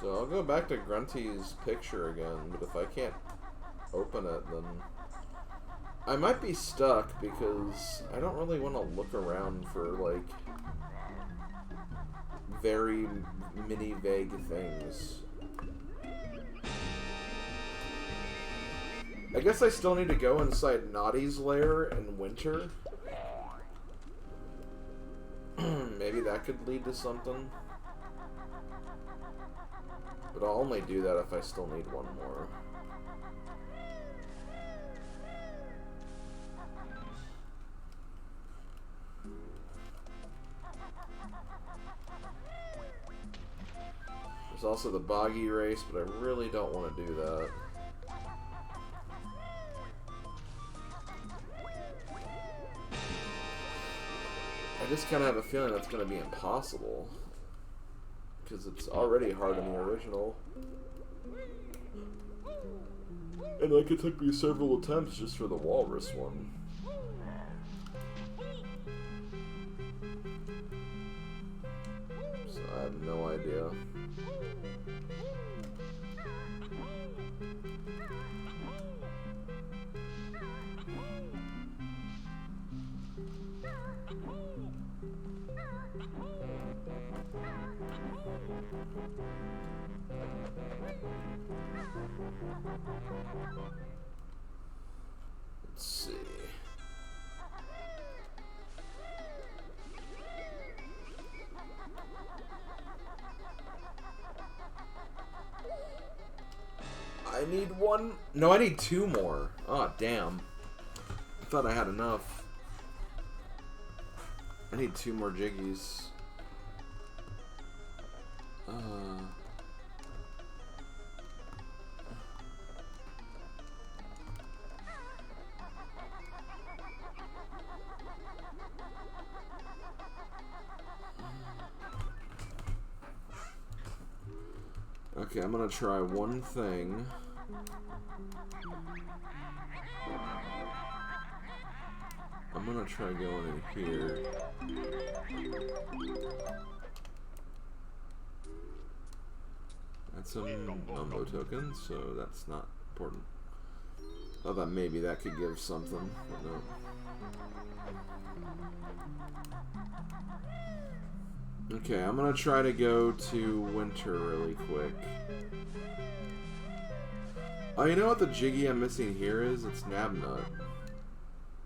A: So I'll go back to Grunty's picture again, but if I can't open it, then I might be stuck because I don't really want to look around for, like, very many vague things. I guess I still need to go inside Naughty's lair in winter. Maybe that could lead to something. But I'll only do that if I still need one more. There's also the boggy race, but I really don't want to do that. I just kind of have a feeling that's going to be impossible. Because it's already hard in the original. And like it took me several attempts just for the walrus one. So I have no idea. Let's see. I need one. No, I need two more. Oh, damn. I thought I had enough. I need two more jiggies. Okay, I'm gonna try one thing. I'm gonna try going in here. That's a Numbo token, so that's not important. I thought maybe that could give something, but no. Okay, I'm gonna try to go to winter really quick. Oh, you know what the jiggy I'm missing here is? It's Nabnut.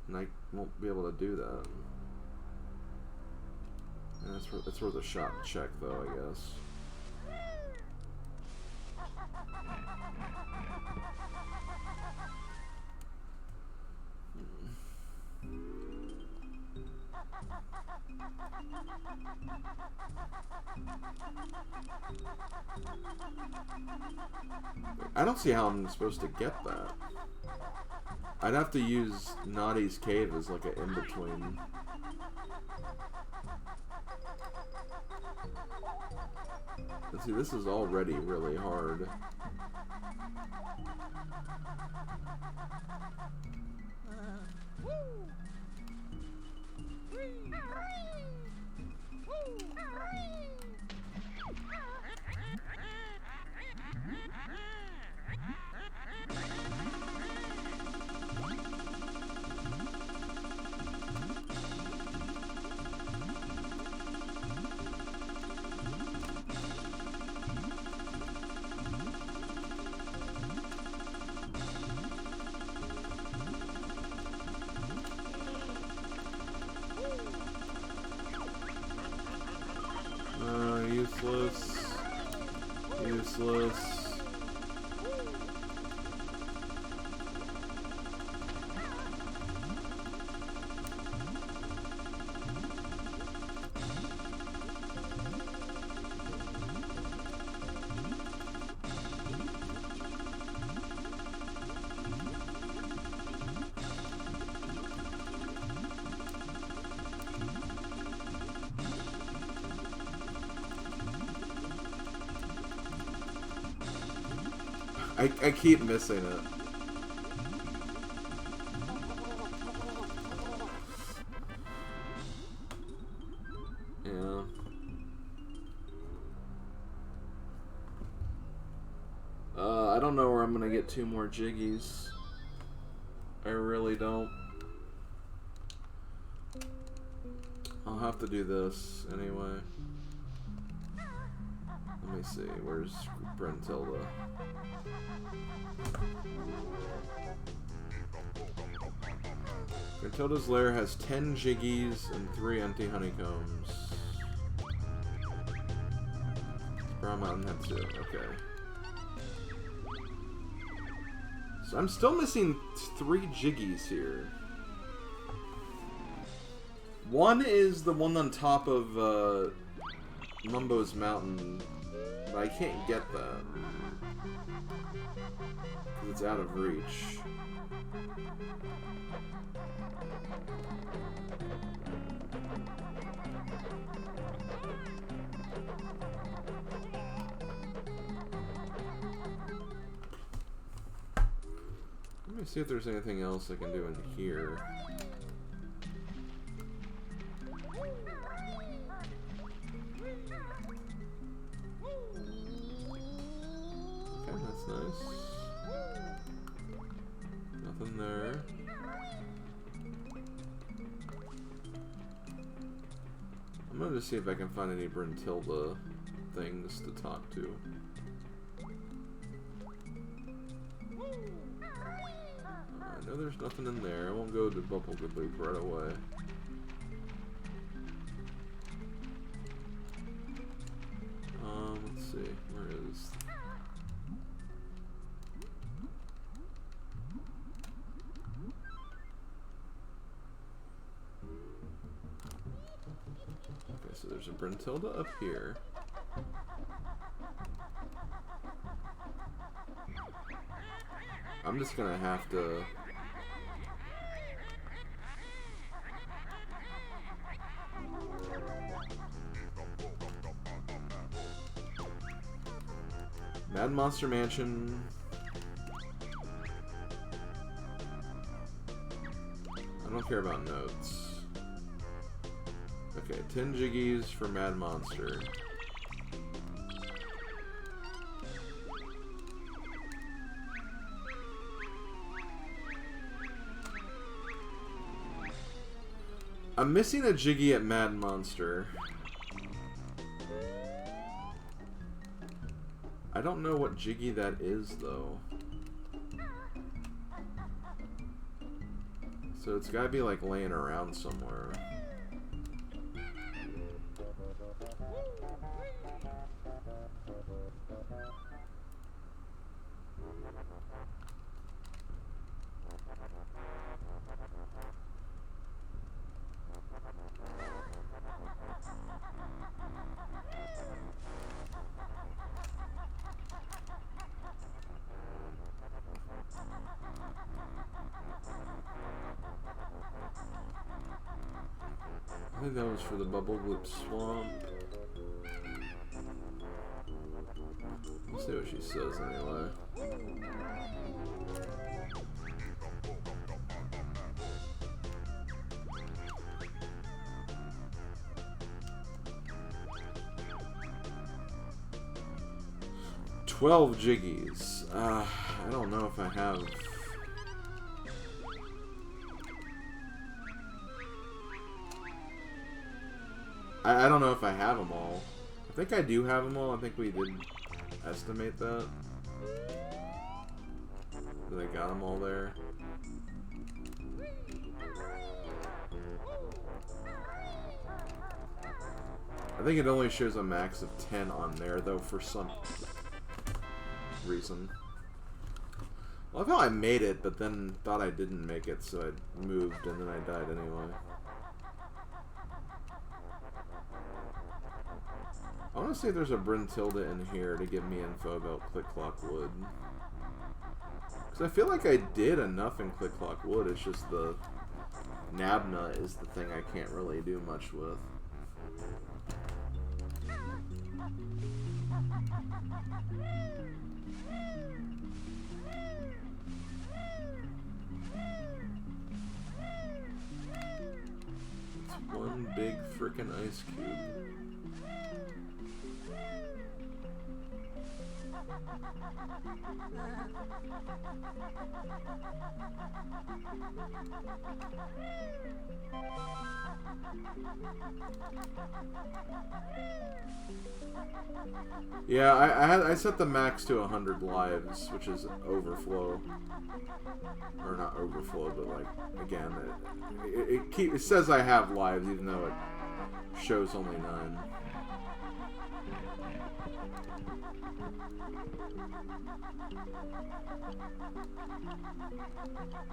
A: And I won't be able to do that. Yeah, that's worth a shot and check, though, I guess. I don't see how I'm supposed to get that. I'd have to use Naughty's Cave as like an in-between. Let's see, this is already really hard. Useless. Useless. I keep missing it. Yeah. I don't know where I'm gonna get 2 more jiggies. I really don't. I'll have to do this anyway. Let me see, where's Brentilda? Brentilda's lair has 10 jiggies and 3 empty honeycombs. Brown Mountain had 2, okay. So I'm still missing 3 jiggies here. One is the one on top of Mumbo's Mountain, but I can't get that because it's out of reach. Let me see if there's anything else I can do in here. Okay, that's nice. Nothing there. I'm gonna just see if I can find any Brentilda things to talk to. I know there's nothing in there. I won't go to Bubblegloop right away. Let's see. Where is... Okay, so there's a Brentilda up here. I'm just gonna have to... Mad Monster Mansion. I don't care about notes. Okay, 10 jiggies for Mad Monster. I'm missing a jiggy at Mad Monster. I don't know what jiggy that is, though. So it's gotta be, like, laying around somewhere. I think that was for the Bubblegloop Swamp. Let's see what she says anyway. $12 jiggies. I don't know if I have. I don't know if I have them all. I think I do have them all. I think we did estimate that. That I got them all there. I think it only shows a max of 10 on there, though, for some reason. I love how I made it, but then thought I didn't make it, so I moved, and then I died anyway. I want to see if there's a Brintilda in here to give me info about Click Clock Wood. Because I feel like I did enough in Click Clock Wood, it's just the Nabna is the thing I can't really do much with. It's one big frickin' ice cube. Yeah, I set the max to 100 lives, which is overflow. Or not overflow, but like, again, it says I have lives even though it shows only 9.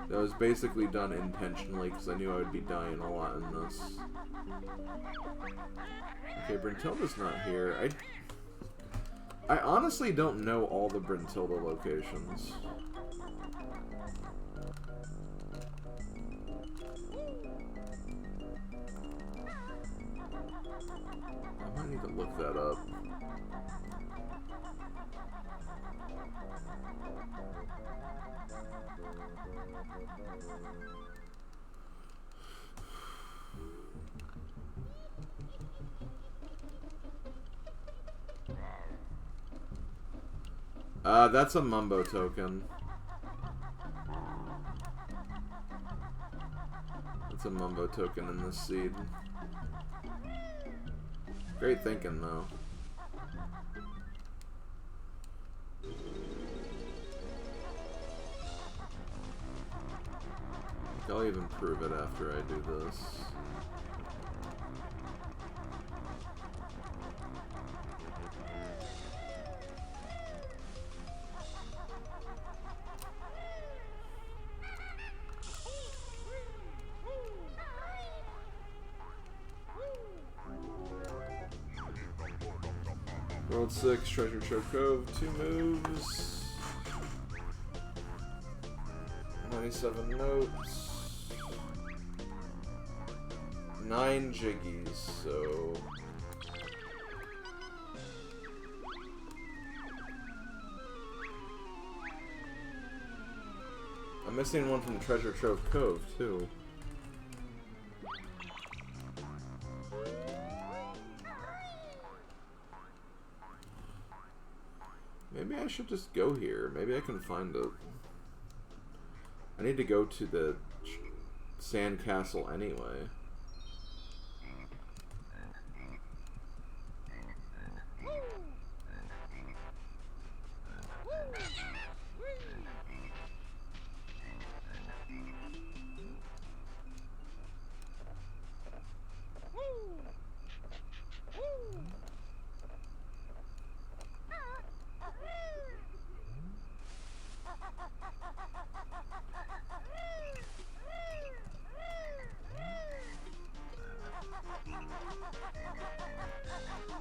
A: That was basically done intentionally because I knew I would be dying a lot in this. Okay, Brintilda's not here. I honestly don't know all the Brintilda locations. I might need to look that up. That's a Mumbo token. That's a Mumbo token in this seed. Great thinking, though. I'll even prove it after I do this. World 6, Treasure Trove Cove, 2 moves. 97 notes. 9 jiggies, so... I'm missing one from Treasure Trove Cove, too. Maybe I should just go here. Maybe I can find it. I need to go to the sand castle anyway.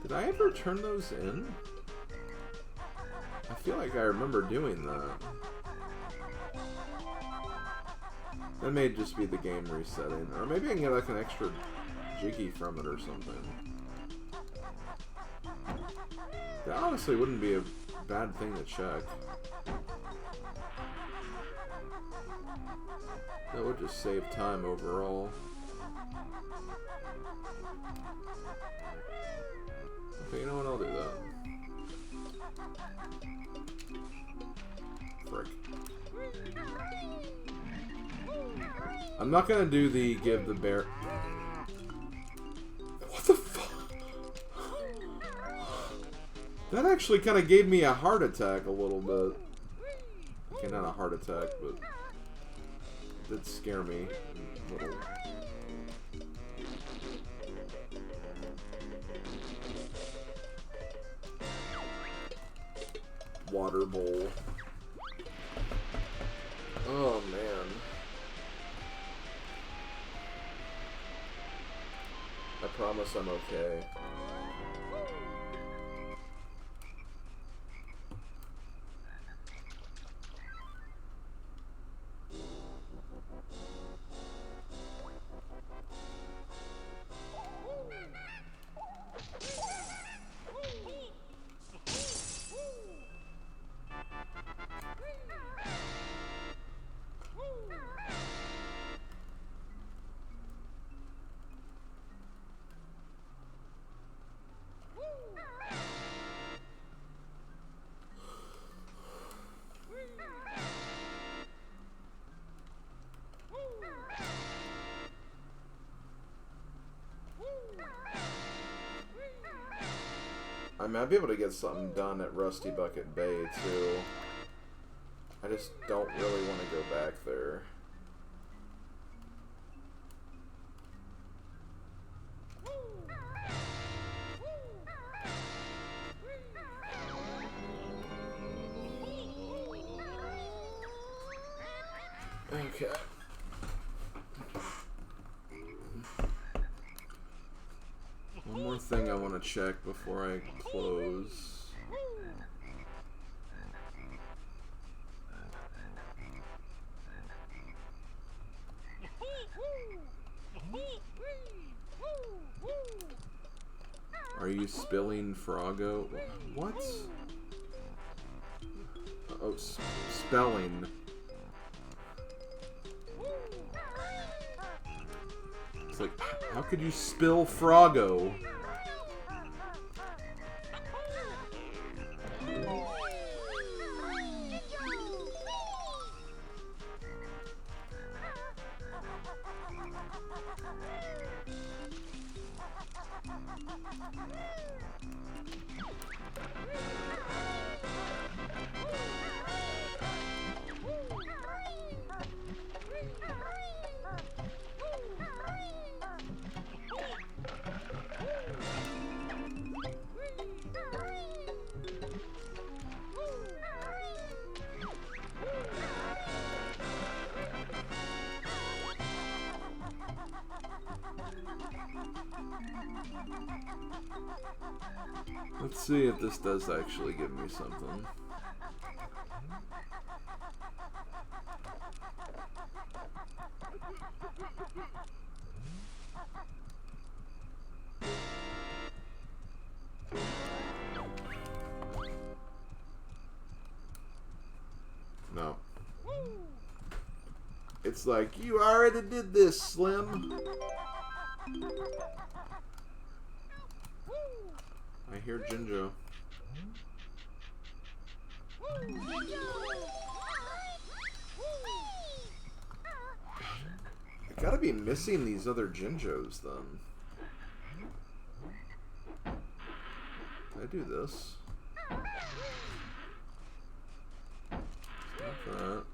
A: Did I ever turn those in? I feel like I remember doing that. That may just be the game resetting. Or maybe I can get like an extra Jiggy from it or something. That honestly wouldn't be a bad thing to check. That would just save time overall. Okay, you know what? I'll do that. Frick. I'm not gonna do the give the bear. What the fuck? That actually kind of gave me a heart attack a little bit. Okay, not a heart attack, but it did scare me a little. Water bowl. Oh man. I promise I'm okay. I might be able to get something done at Rusty Bucket Bay, too. I just don't really want to go back there. Okay. One more thing I want to check before I close. Are you spilling Froggo? What? Oh, spelling. It's like, how could you spill Froggo? Let's see if this does actually give me something. No. It's like, you already did this, Slim. I hear Jinjo. I gotta be missing these other Jinjos then. Can I do this? Like that.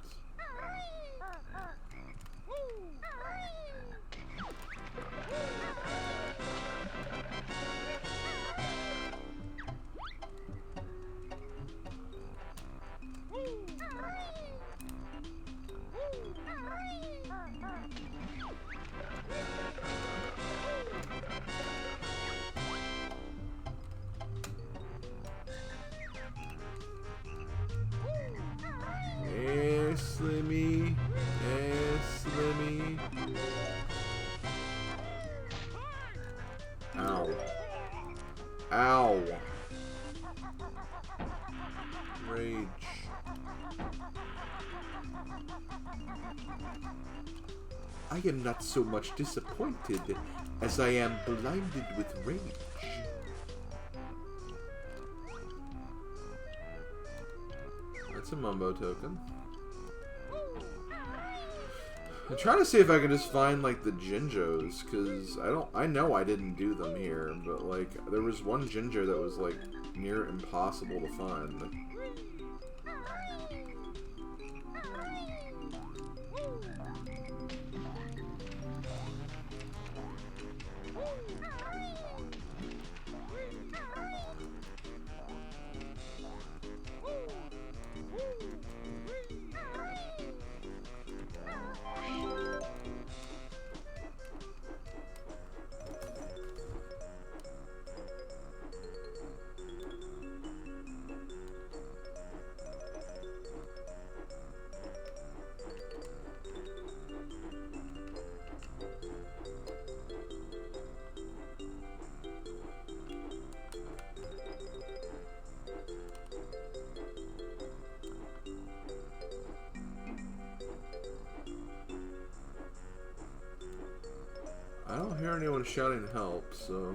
A: Ow. Ow. Rage. I am not so much disappointed as I am blinded with rage. That's a Mumbo token. I'm trying to see if I can just find like the Jinjos, because I know I didn't do them here, but like there was one Jinjo that was like near impossible to find. I don't hear anyone shouting help, so...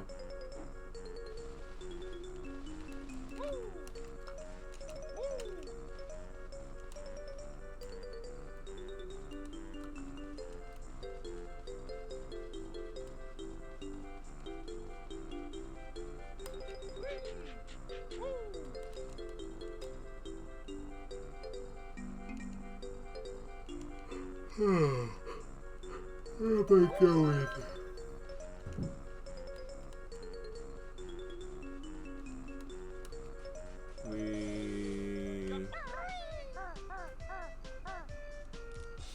A: Where am I going?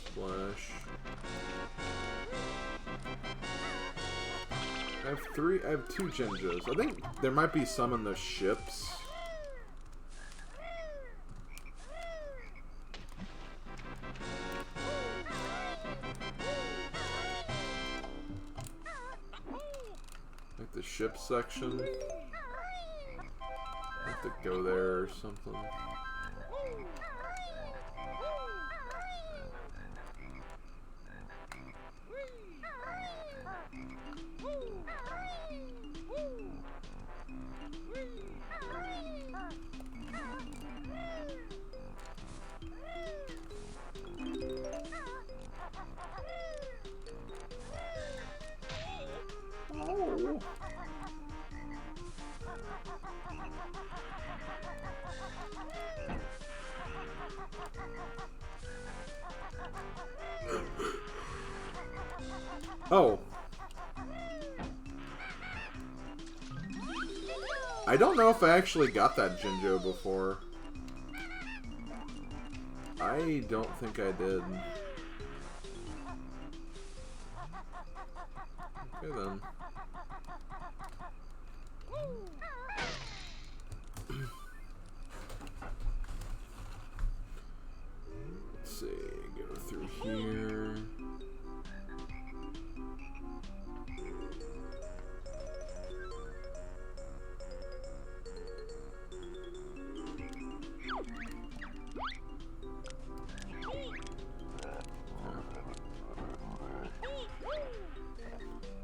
A: Splash. I have two Jinjos. I think there might be some in the ships. Like the ship section. I have to go there or something. Oh. Oh. I don't know if I actually got that Jinjo before. I don't think I did. Okay then. Let's see, go through here.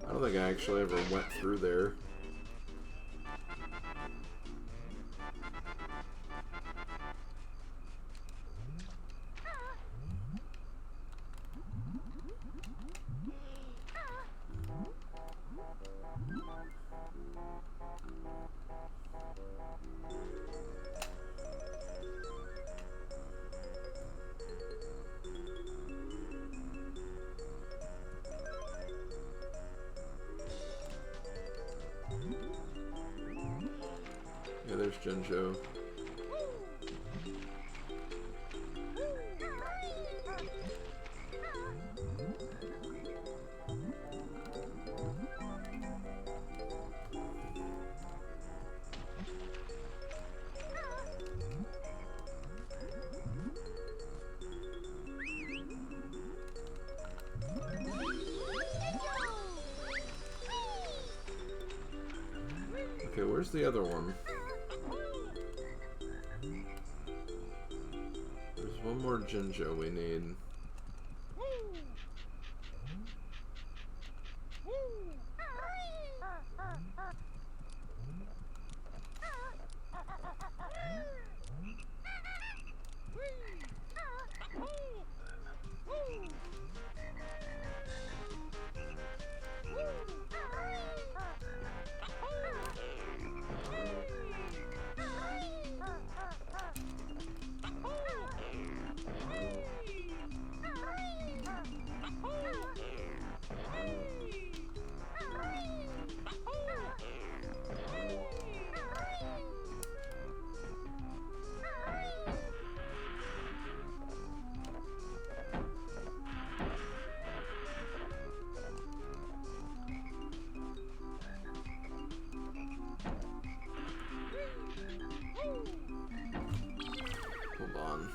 A: I don't think I actually ever went through there. Yeah, there's Jinjo. Okay, where's the other one? There's one more Jinjo we need. Hold on.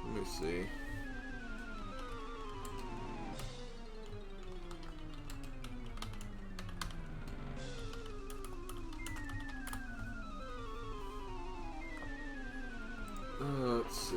A: Let me see. Let's see.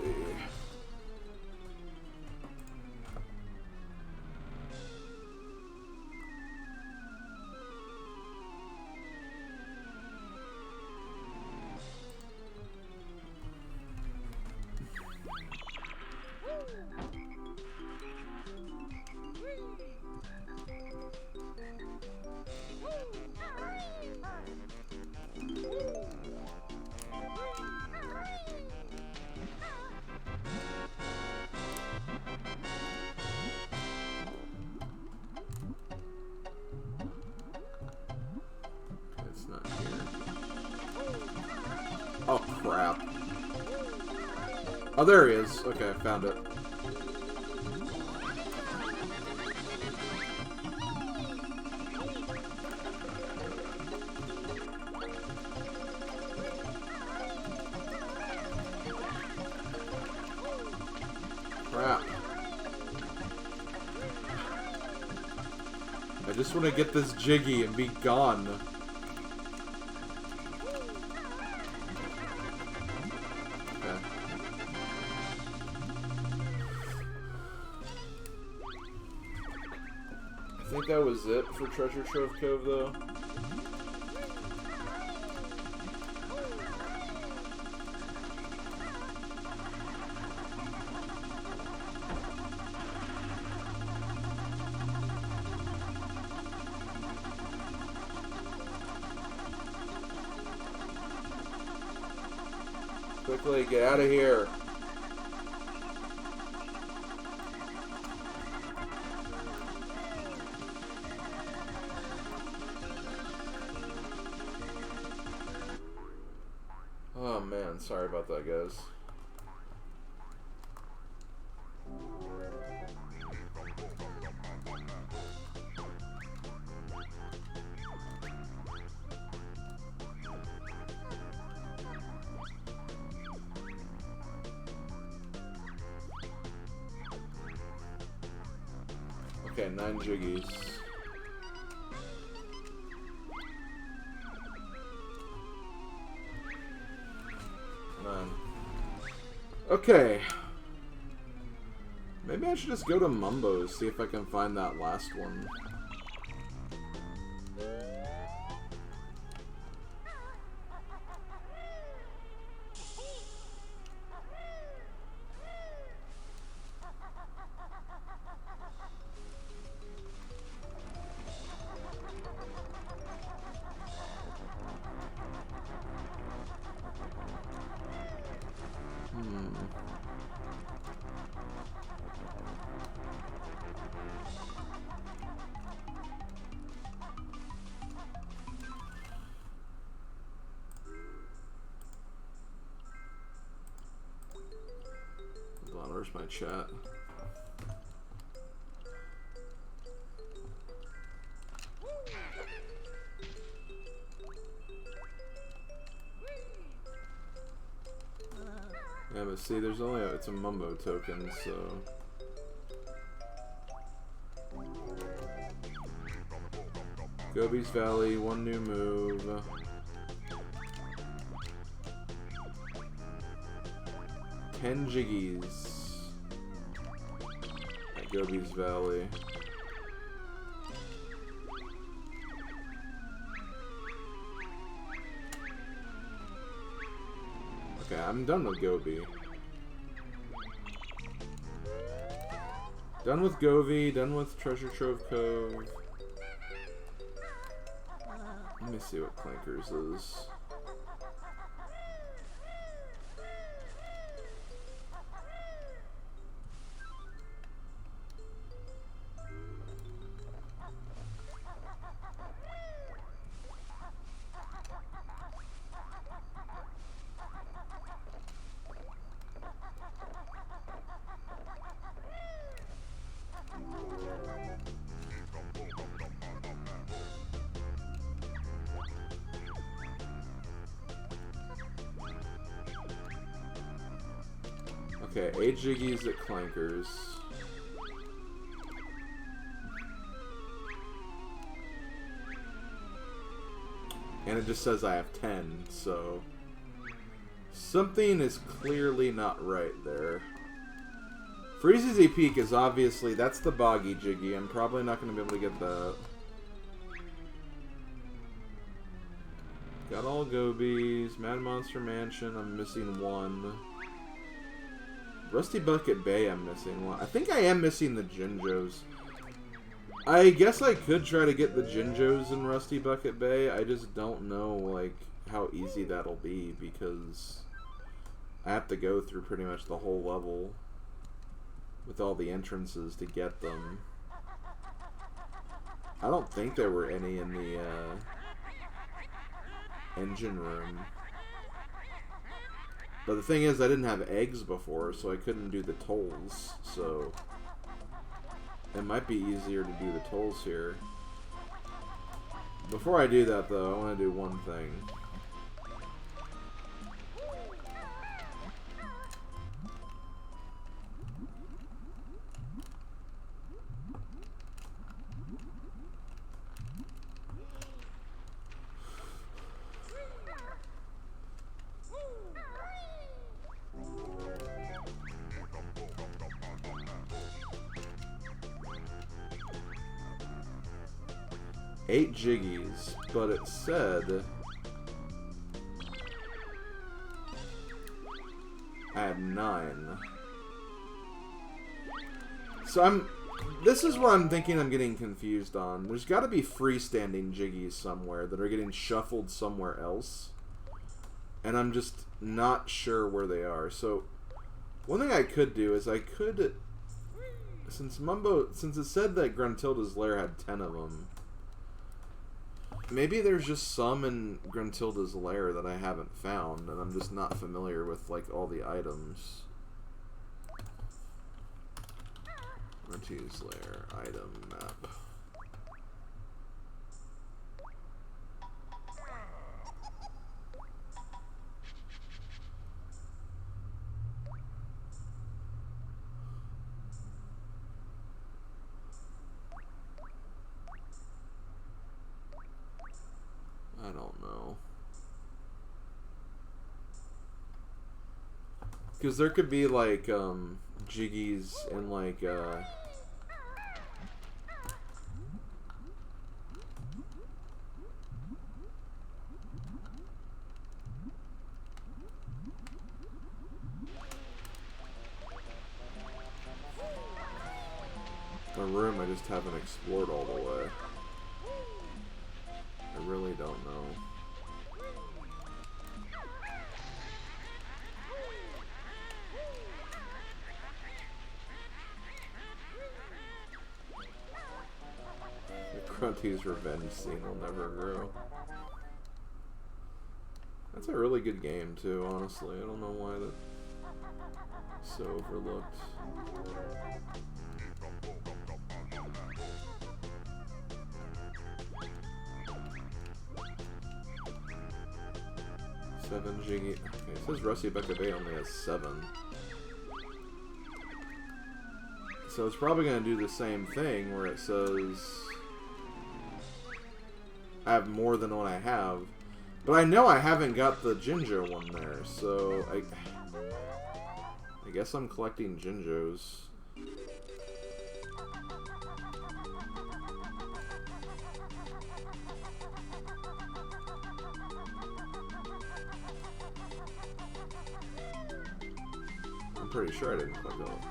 A: It's not here. Oh, crap. Oh, there he is. Okay, I found it. Crap. I just want to get this Jiggy and be gone. Okay. I think that was it for Treasure Trove Cove, though. Quickly, get out of here. Oh man, sorry about that, guys. Okay, 9 Jiggies. Okay. Maybe I should just go to Mumbo's, see if I can find that last one. Hold on, where's my chat? Yeah, but see, there's only it's a Mumbo token, so... Gobi's Valley, one new move. 10 Jiggies at Gobi's Valley. Okay, I'm done with Gobi. Done with Gobi, done with Treasure Trove Cove. Let me see what Clankers is. Okay, 8 Jiggies at Clankers. And it just says I have 10, so... something is clearly not right there. Freezy Peak is obviously... that's the Boggy Jiggy. I'm probably not going to be able to get that. Got all Gobies. Mad Monster Mansion, I'm missing one. Rusty Bucket Bay, I'm missing one. I think I am missing the Jinjos. I guess I could try to get the Jinjos in Rusty Bucket Bay. I just don't know, like, how easy that'll be, because I have to go through pretty much the whole level with all the entrances to get them. I don't think there were any in the engine room. But the thing is, I didn't have eggs before, so I couldn't do the tolls, so it might be easier to do the tolls here. Before I do that, though, I want to do one thing. Eight Jiggies, but it said I had 9. So this is what I'm thinking I'm getting confused on. There's got to be freestanding Jiggies somewhere that are getting shuffled somewhere else, and I'm just not sure where they are. So one thing I could do is I could, since it said that Gruntilda's lair had 10 of them, maybe there's just some in Gruntilda's lair that I haven't found, and I'm just not familiar with, like, all the items. Gruntilda's lair item map. I don't know. Because there could be, like, Jiggies in, like, a room I just haven't explored all the way. I really don't know. The Grunty's revenge scene will never grow. That's a really good game too, honestly. I don't know why that's so overlooked. Seven Jiggy. Okay, it says Rusty Bucket Bay only has 7. So it's probably going to do the same thing where it says I have more than what I have. But I know I haven't got the Jinjo one there, so I guess I'm collecting Jinjos. I'm pretty sure I didn't collect all.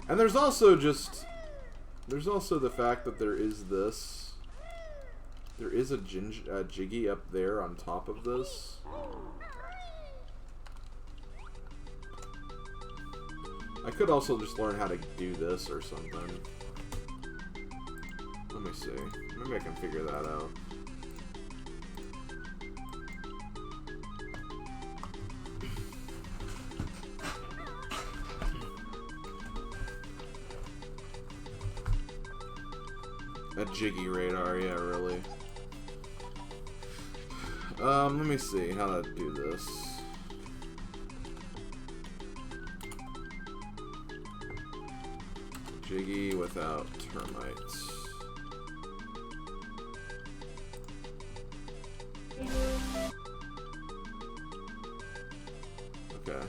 A: And there's also the fact that there is this. There is a Jiggy up there on top of this. I could also just learn how to do this or something. Let me see. Maybe I can figure that out. A Jiggy radar, yeah, really. Let me see how to do this. Jiggy without termites. Okay.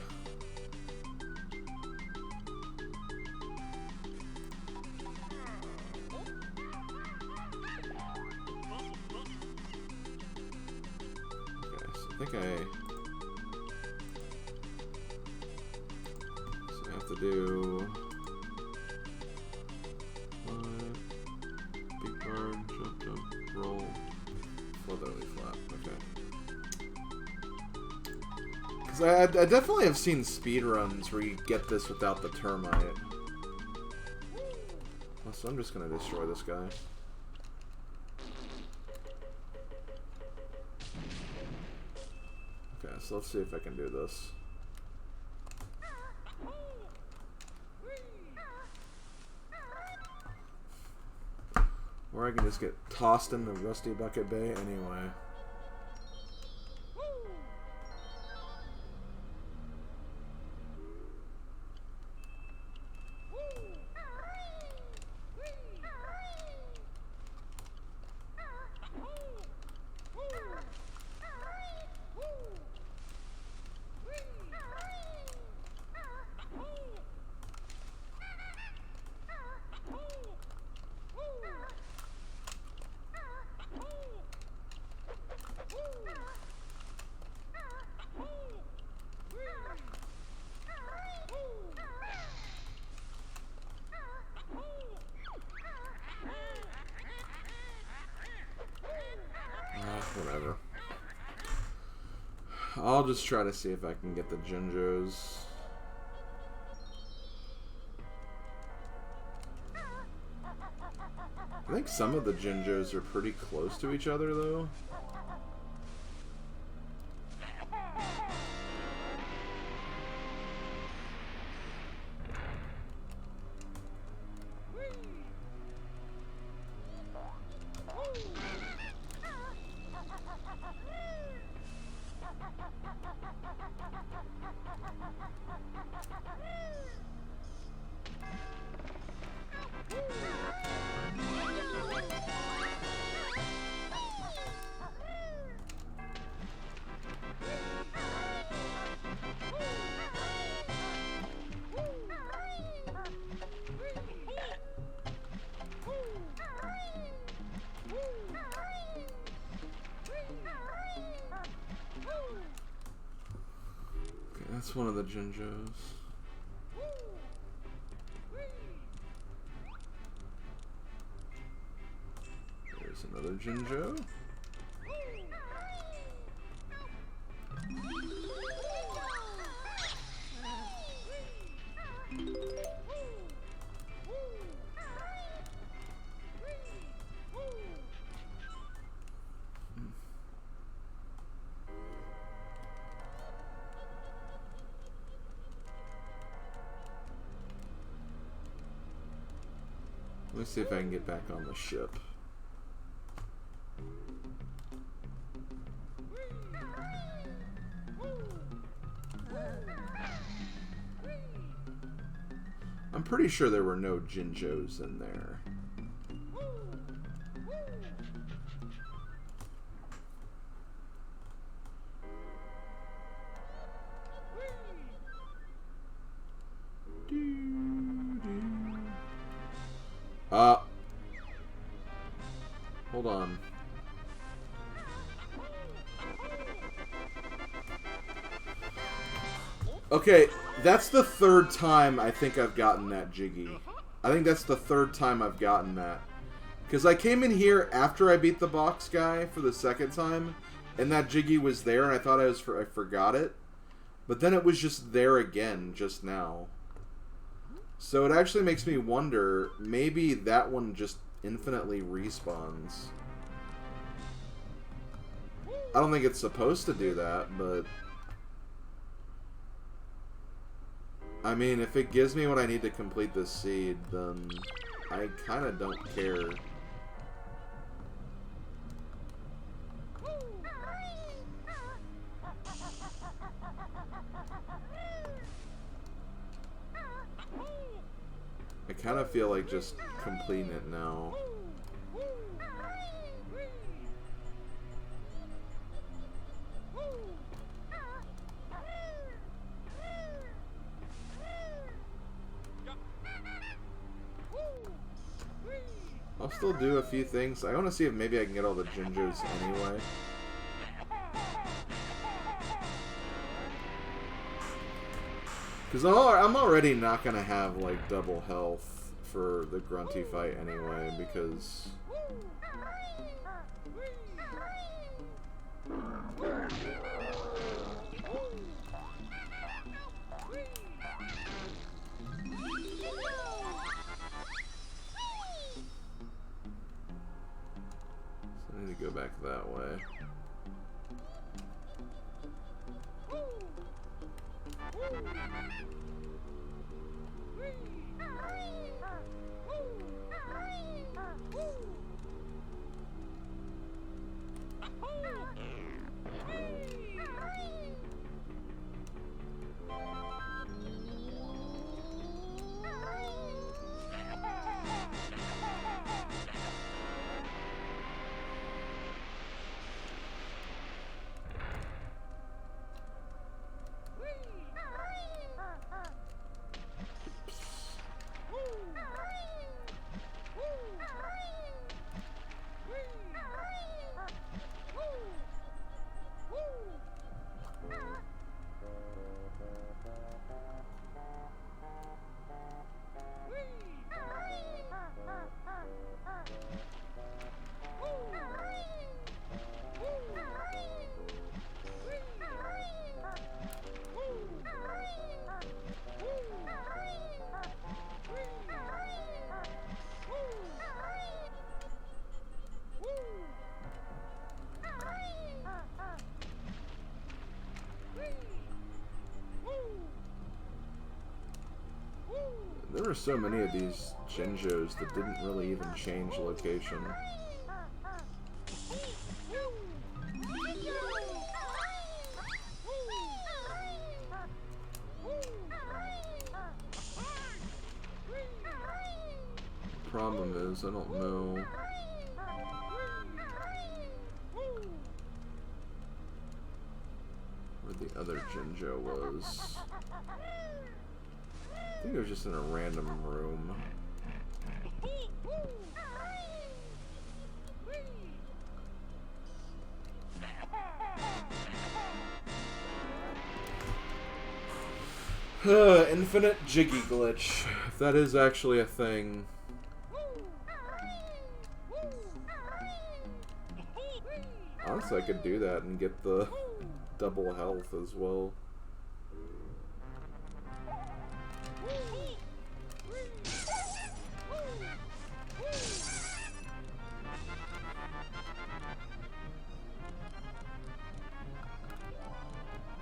A: I think so I have to do big bar, jump, roll, featherly flap. Okay. Because I definitely have seen speedruns where you get this without the termite. So I'm just gonna destroy this guy. Okay, so let's see if I can do this. Or I can just get tossed into Rusty Bucket Bay anyway. Whatever. I'll just try to see if I can get the Jinjos. I think some of the Jinjos are pretty close to each other, though. That's one of the Jinjos. There's another Jinjo. Let's see if I can get back on the ship. I'm pretty sure there were no Jinjos in there. Hold on. Okay, that's the third time I think I've gotten that Jiggy. I think that's the third time I've gotten that. Because I came in here after I beat the box guy for the second time, and that Jiggy was there, and I thought I forgot it. But then it was just there again, just now. So it actually makes me wonder, maybe that one just infinitely respawns. I don't think it's supposed to do that, but... I mean, if it gives me what I need to complete this seed, then I kind of don't care. I kind of feel like just completing it now. I'll still do a few things. I want to see if maybe I can get all the Jinjos anyway. Because I'm already not going to have, like, double health for the Grunty fight anyway, because... I need to go back that way. There were so many of these Jinjos that didn't really even change location. Problem is, I don't know. Where the other Jinjo was. I think it was just in a random room. Infinite Jiggy glitch, if that is actually a thing. Honestly, I could do that and get the double health as well.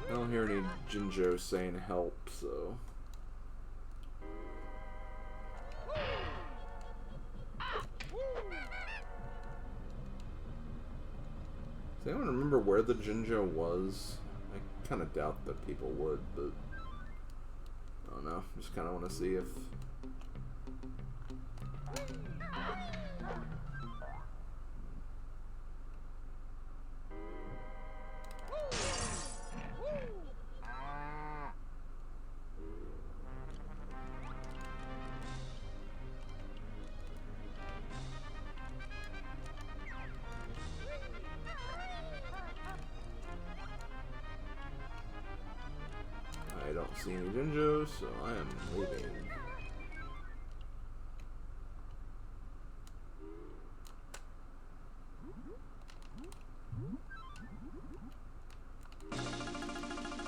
A: I don't hear any Jinjo saying help, so... Does anyone remember where the Jinjo was? I kind of doubt that people would, but... I don't know. Just kind of want to see if... See any Jinjos, so I am leaving.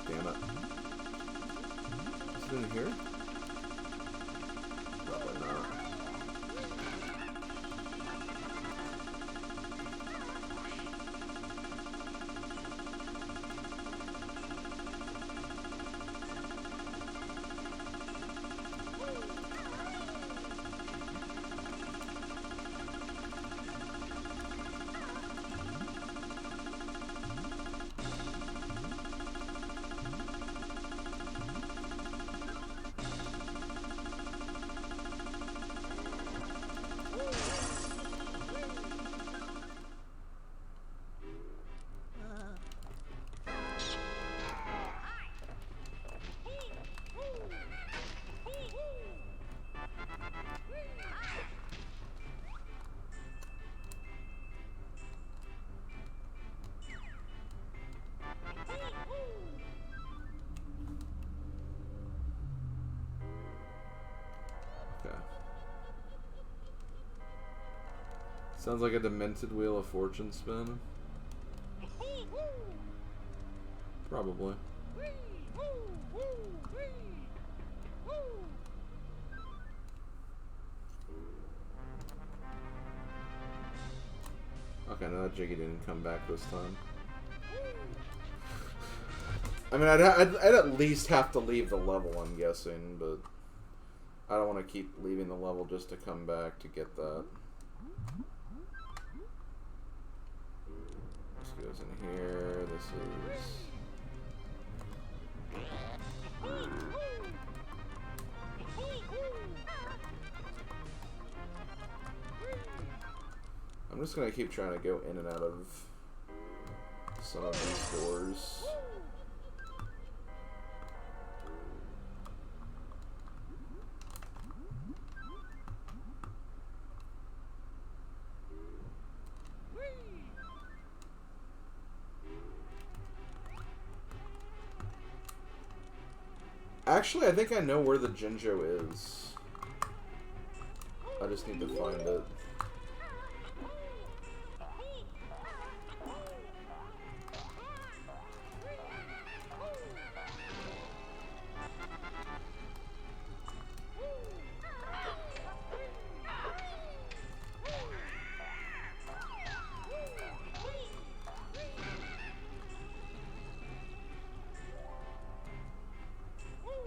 A: Damn it. Is it in here? Probably not. Sounds like a demented Wheel of Fortune spin. Probably. Okay, no, that Jiggy didn't come back this time. I mean, I'd at least have to leave the level, I'm guessing, but I don't want to keep leaving the level just to come back to get that. This goes in here. This is... I'm just gonna keep trying to go in and out of some of these doors. Actually, I think I know where the Jinjo is. I just need to find it.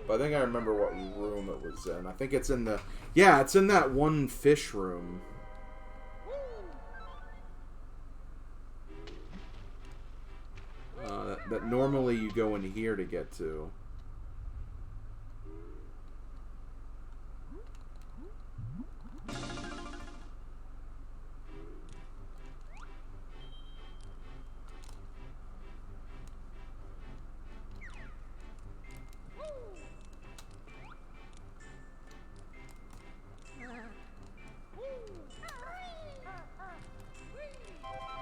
A: I think I remember what room it was in. I think it's in the... Yeah, it's in that one fish room. That normally you go in here to get to.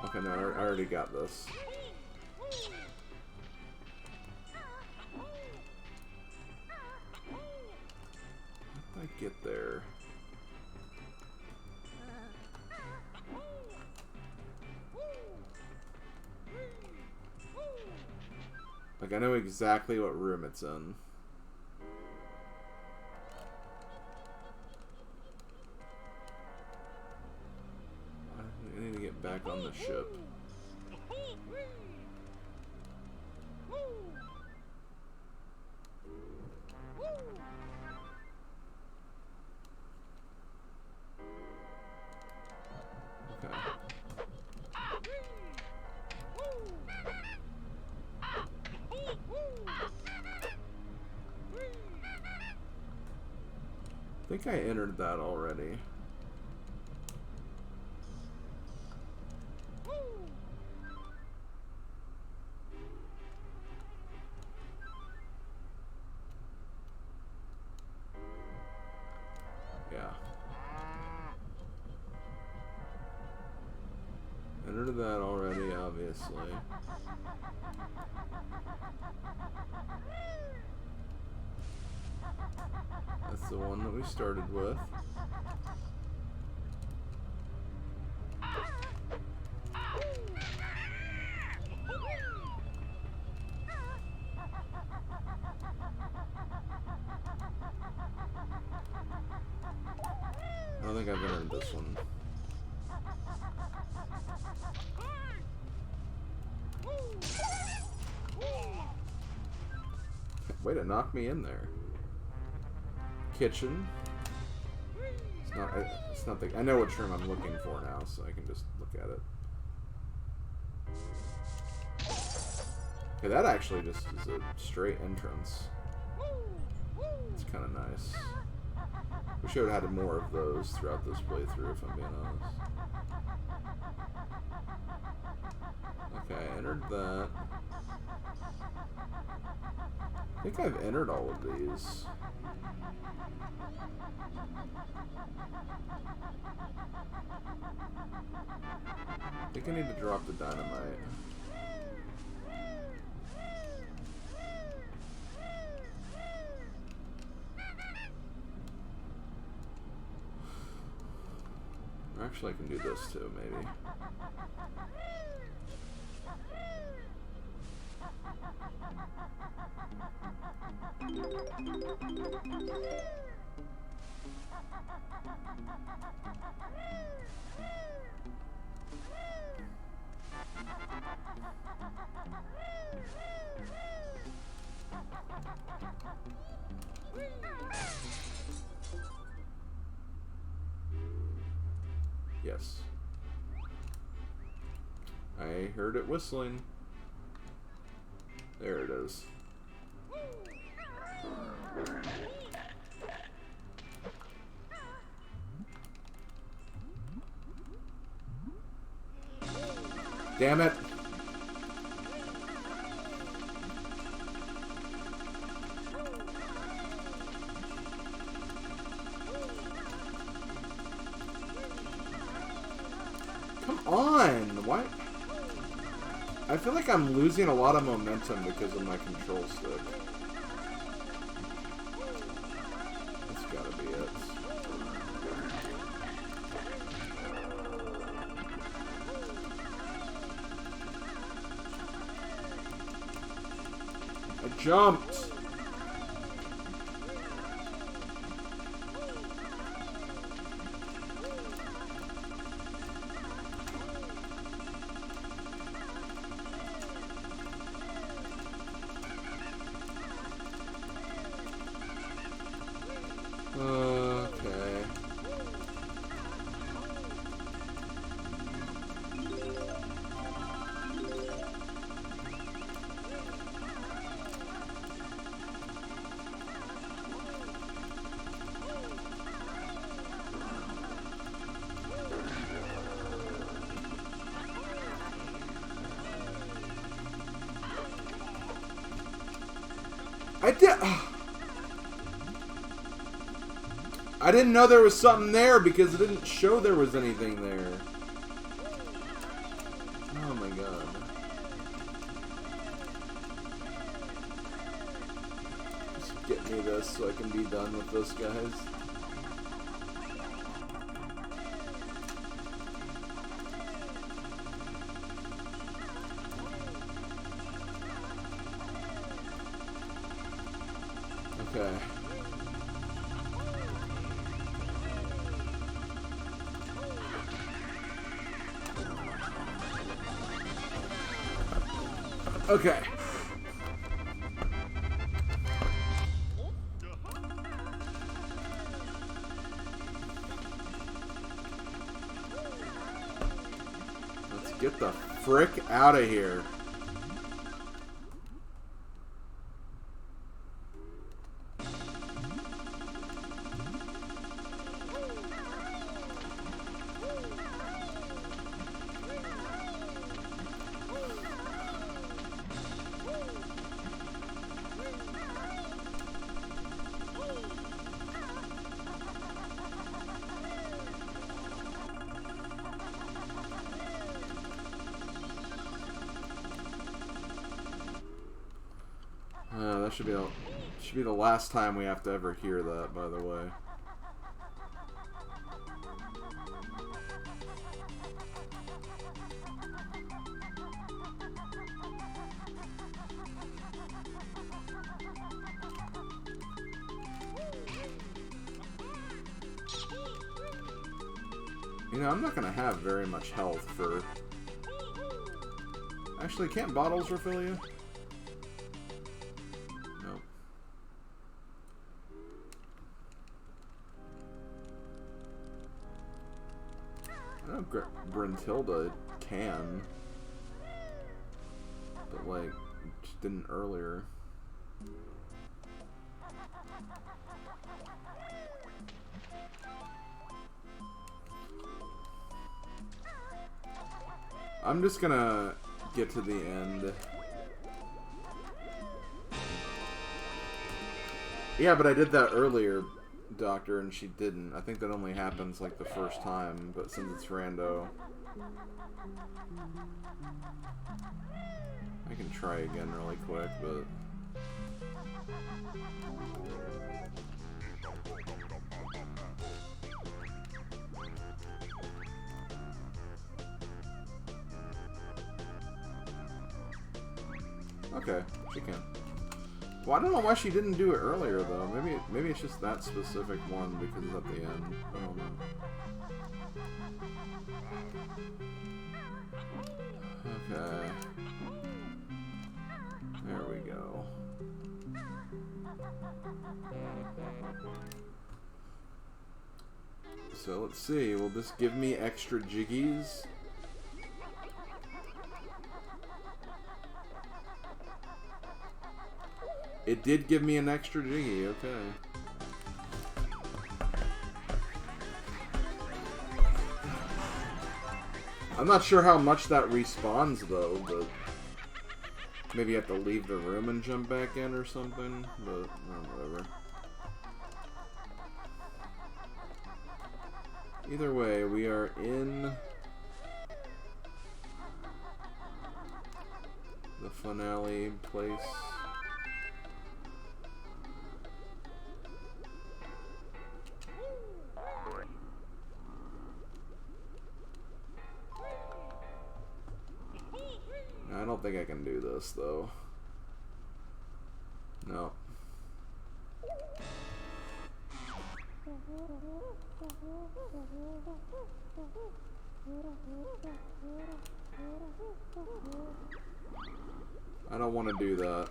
A: Okay, no, I already got this. How did I get there? Like, I know exactly what room it's in. I need to get back on the ship. Okay. I think I entered that already. Entered that already, obviously. That's the one that we started with. I don't think I've entered this one. Way to knock me in there. Kitchen. It's not the. I know which room I'm looking for now, so I can just look at it. Okay, that actually just is a straight entrance. It's kind of nice. Wish I would have had more of those throughout this playthrough, if I'm being honest. Okay, I entered that. I think I've entered all of these. I think I need to drop the dynamite. Actually, I can do this too, maybe. Yes. I heard it whistling. There it is. Damn it. Come on. Why? I feel like I'm losing a lot of momentum because of my control stick. That's gotta be it. I jumped! Okay. I didn't know there was something there because it didn't show there was anything there. Oh my god. Just get me this so I can be done with this, guys. Okay. Okay. Let's get the frick out of here. That should be all. Should be the last time we have to ever hear that, by the way. You know, I'm not gonna have very much health for... Actually, can't bottles refill you? Nope. I know Brentilda can. But, like, just didn't earlier. I'm just gonna get to the end. Yeah, but I did that earlier, Doctor, and she didn't. I think that only happens like the first time, but since it's rando, I can try again really quick, but... Okay, she can. Well, I don't know why she didn't do it earlier, though. Maybe it's just that specific one because it's at the end. I don't know. Okay. There we go. So, let's see. Will this give me extra jiggies? It did give me an extra jiggy, okay. I'm not sure how much that respawns though, but maybe you have to leave the room and jump back in or something, but whatever. Either way, we are in the finale place. I don't think I can do this, though. No. I don't want to do that.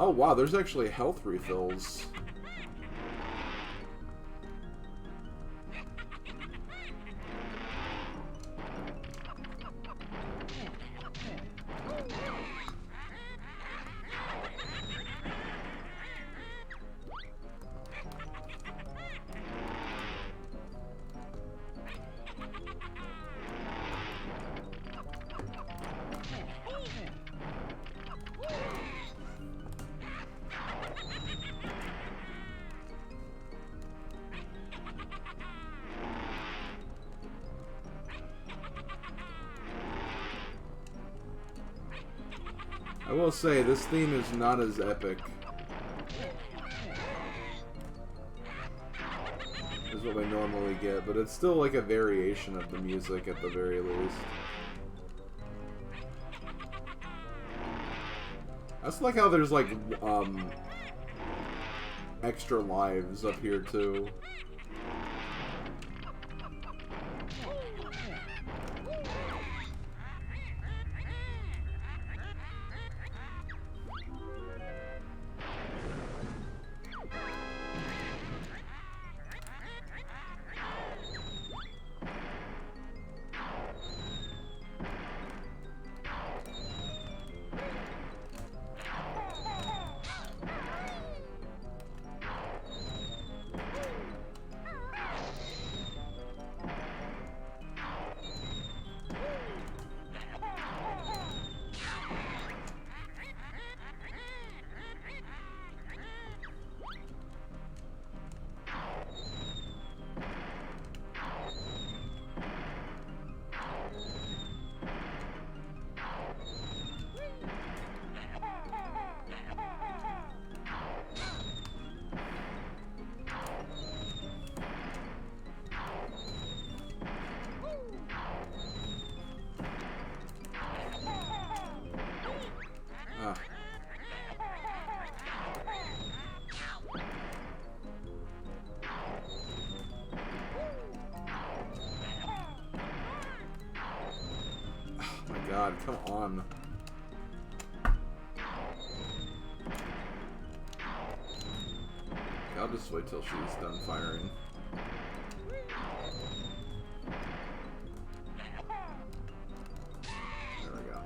A: Oh wow, there's actually health refills. I will say, this theme is not as epic as what we normally get, but it's still like a variation of the music at the very least. I just like how there's like extra lives up here too. God, come on. I'll just wait till she's done firing. There we go.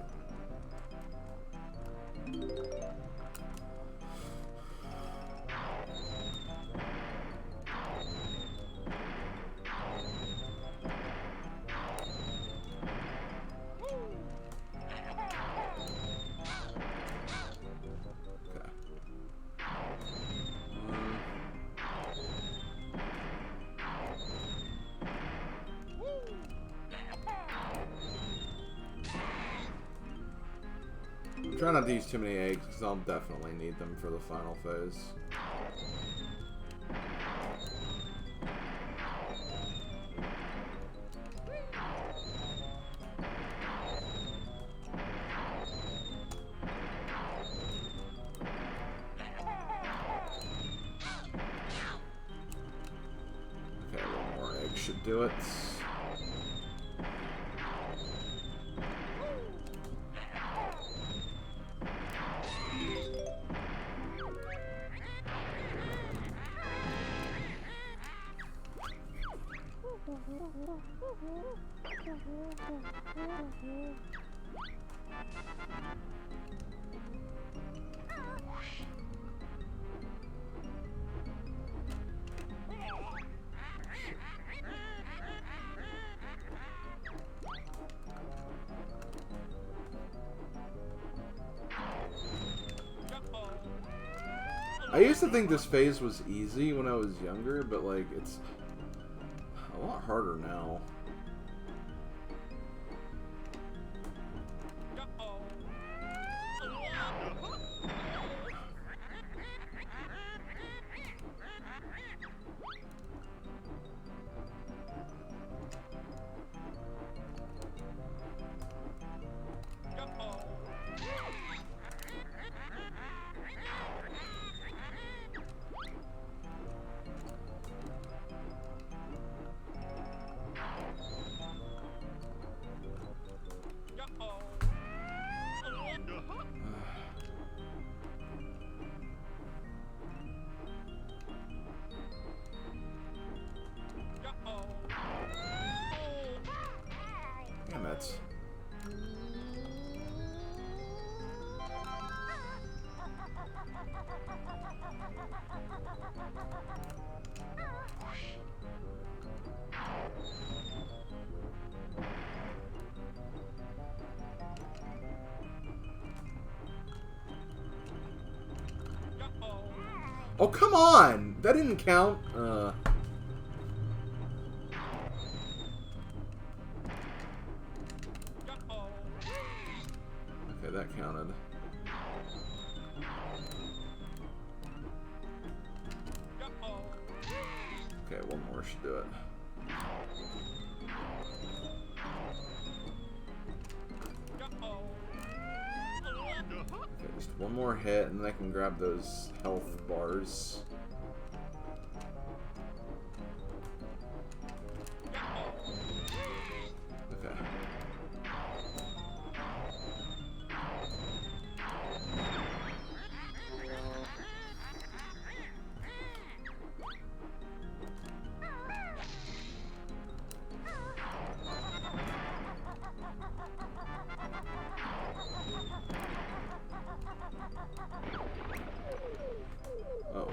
A: Try not to use too many eggs, because I'll definitely need them for the final phase. Okay, one more egg should do it. I used to think this phase was easy when I was younger, but like it's a lot harder now. Damn it. Oh, come on! That didn't count. Okay, that counted. Okay, one more should do it. Okay, just one more hit, and then I can grab those health bars. Okay. Oh.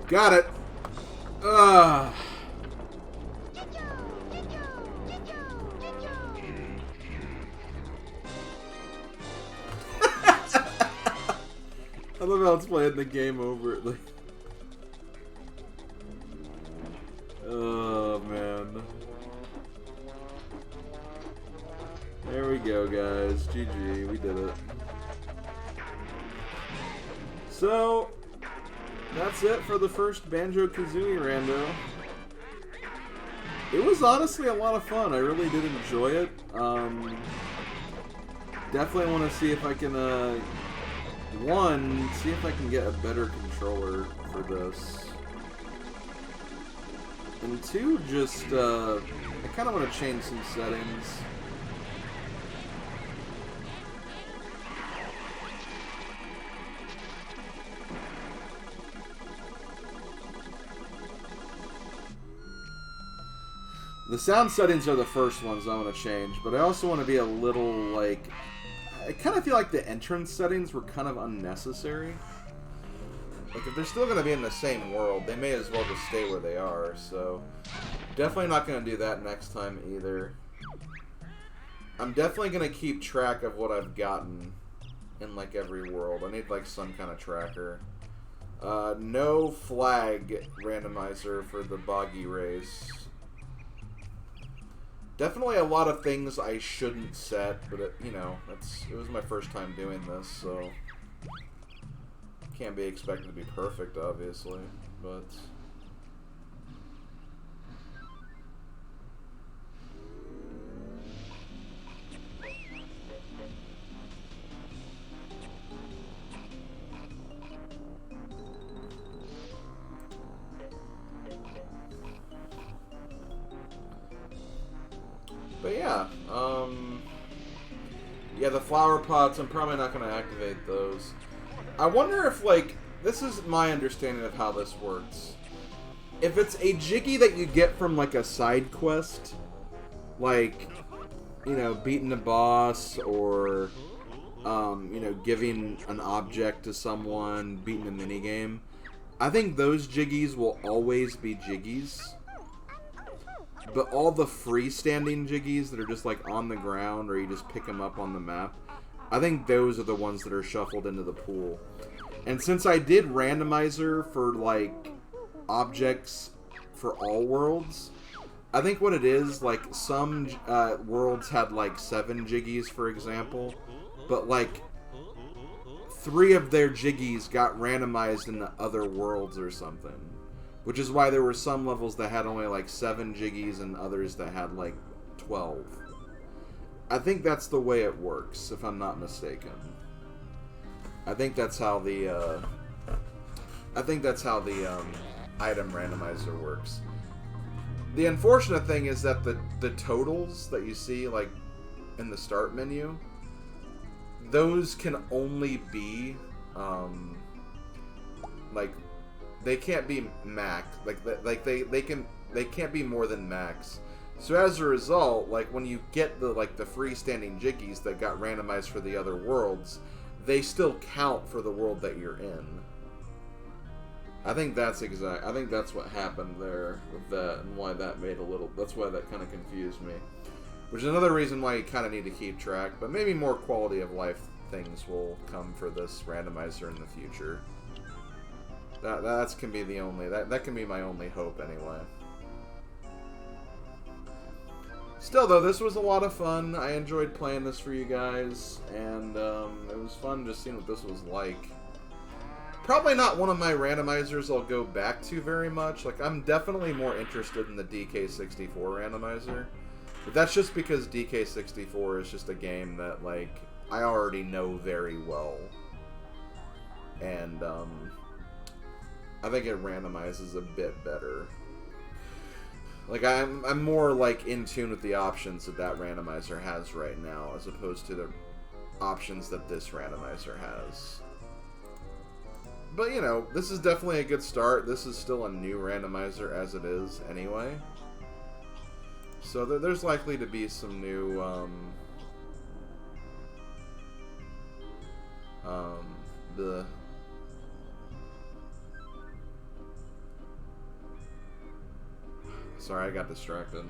A: Got it. I love how it's playing the game over. Like, oh man. There we go, guys. GG, we did it. So that's it for the first Banjo-Kazooie Rando. It was honestly a lot of fun. I really did enjoy it. Definitely want to see if I can, see if I can get a better controller for this. And two, just, I kind of want to change some settings. The sound settings are the first ones I want to change, but I also want to be a little, like... I kind of feel like the entrance settings were kind of unnecessary. Like, if they're still going to be in the same world, they may as well just stay where they are, so... Definitely not going to do that next time either. I'm definitely going to keep track of what I've gotten in, like, every world. I need, like, some kind of tracker. No flag randomizer for the boggy race. Definitely a lot of things I shouldn't set, but it, you know, it was my first time doing this, so can't be expected to be perfect, obviously, but But yeah, yeah, the flower pots, I'm probably not going to activate those. I wonder if, like, this is my understanding of how this works. If it's a Jiggy that you get from, like, a side quest, like, you know, beating a boss, or, you know, giving an object to someone, beating a minigame, I think those Jiggies will always be Jiggies. But all the freestanding Jiggies that are just like on the ground or you just pick them up on the map, I think those are the ones that are shuffled into the pool. And since I did Randomizer for like objects for all worlds, I think what it is, like some worlds had like 7 Jiggies, for example, but like 3 of their Jiggies got randomized into other worlds or something. Which is why there were some levels that had only like 7 Jiggies and others that had like 12. I think that's the way it works, if I'm not mistaken. I think that's how the item randomizer works. The unfortunate thing is that the totals that you see like in the start menu, those can only be like, they can't be max. They can't be more than max. So as a result, like when you get the freestanding Jiggies that got randomized for the other worlds, they still count for the world that you're in. I think that's what happened there with that, and why that made that's why that kind of confused me. Which is another reason why you kind of need to keep track, but maybe more quality of life things will come for this randomizer in the future. That can be the only, that can be my only hope anyway. Still though, this was a lot of fun. I enjoyed playing this for you guys, and it was fun just seeing what this was like. Probably not one of my randomizers I'll go back to very much. Like, I'm definitely more interested in the DK64 randomizer. But that's just because DK64 is just a game that, like, I already know very well. And, I think it randomizes a bit better. Like, I'm more, like, in tune with the options that randomizer has right now, as opposed to the options that this randomizer has. But, you know, this is definitely a good start. This is still a new randomizer as it is anyway. So there's likely to be some new, Sorry, I got distracted.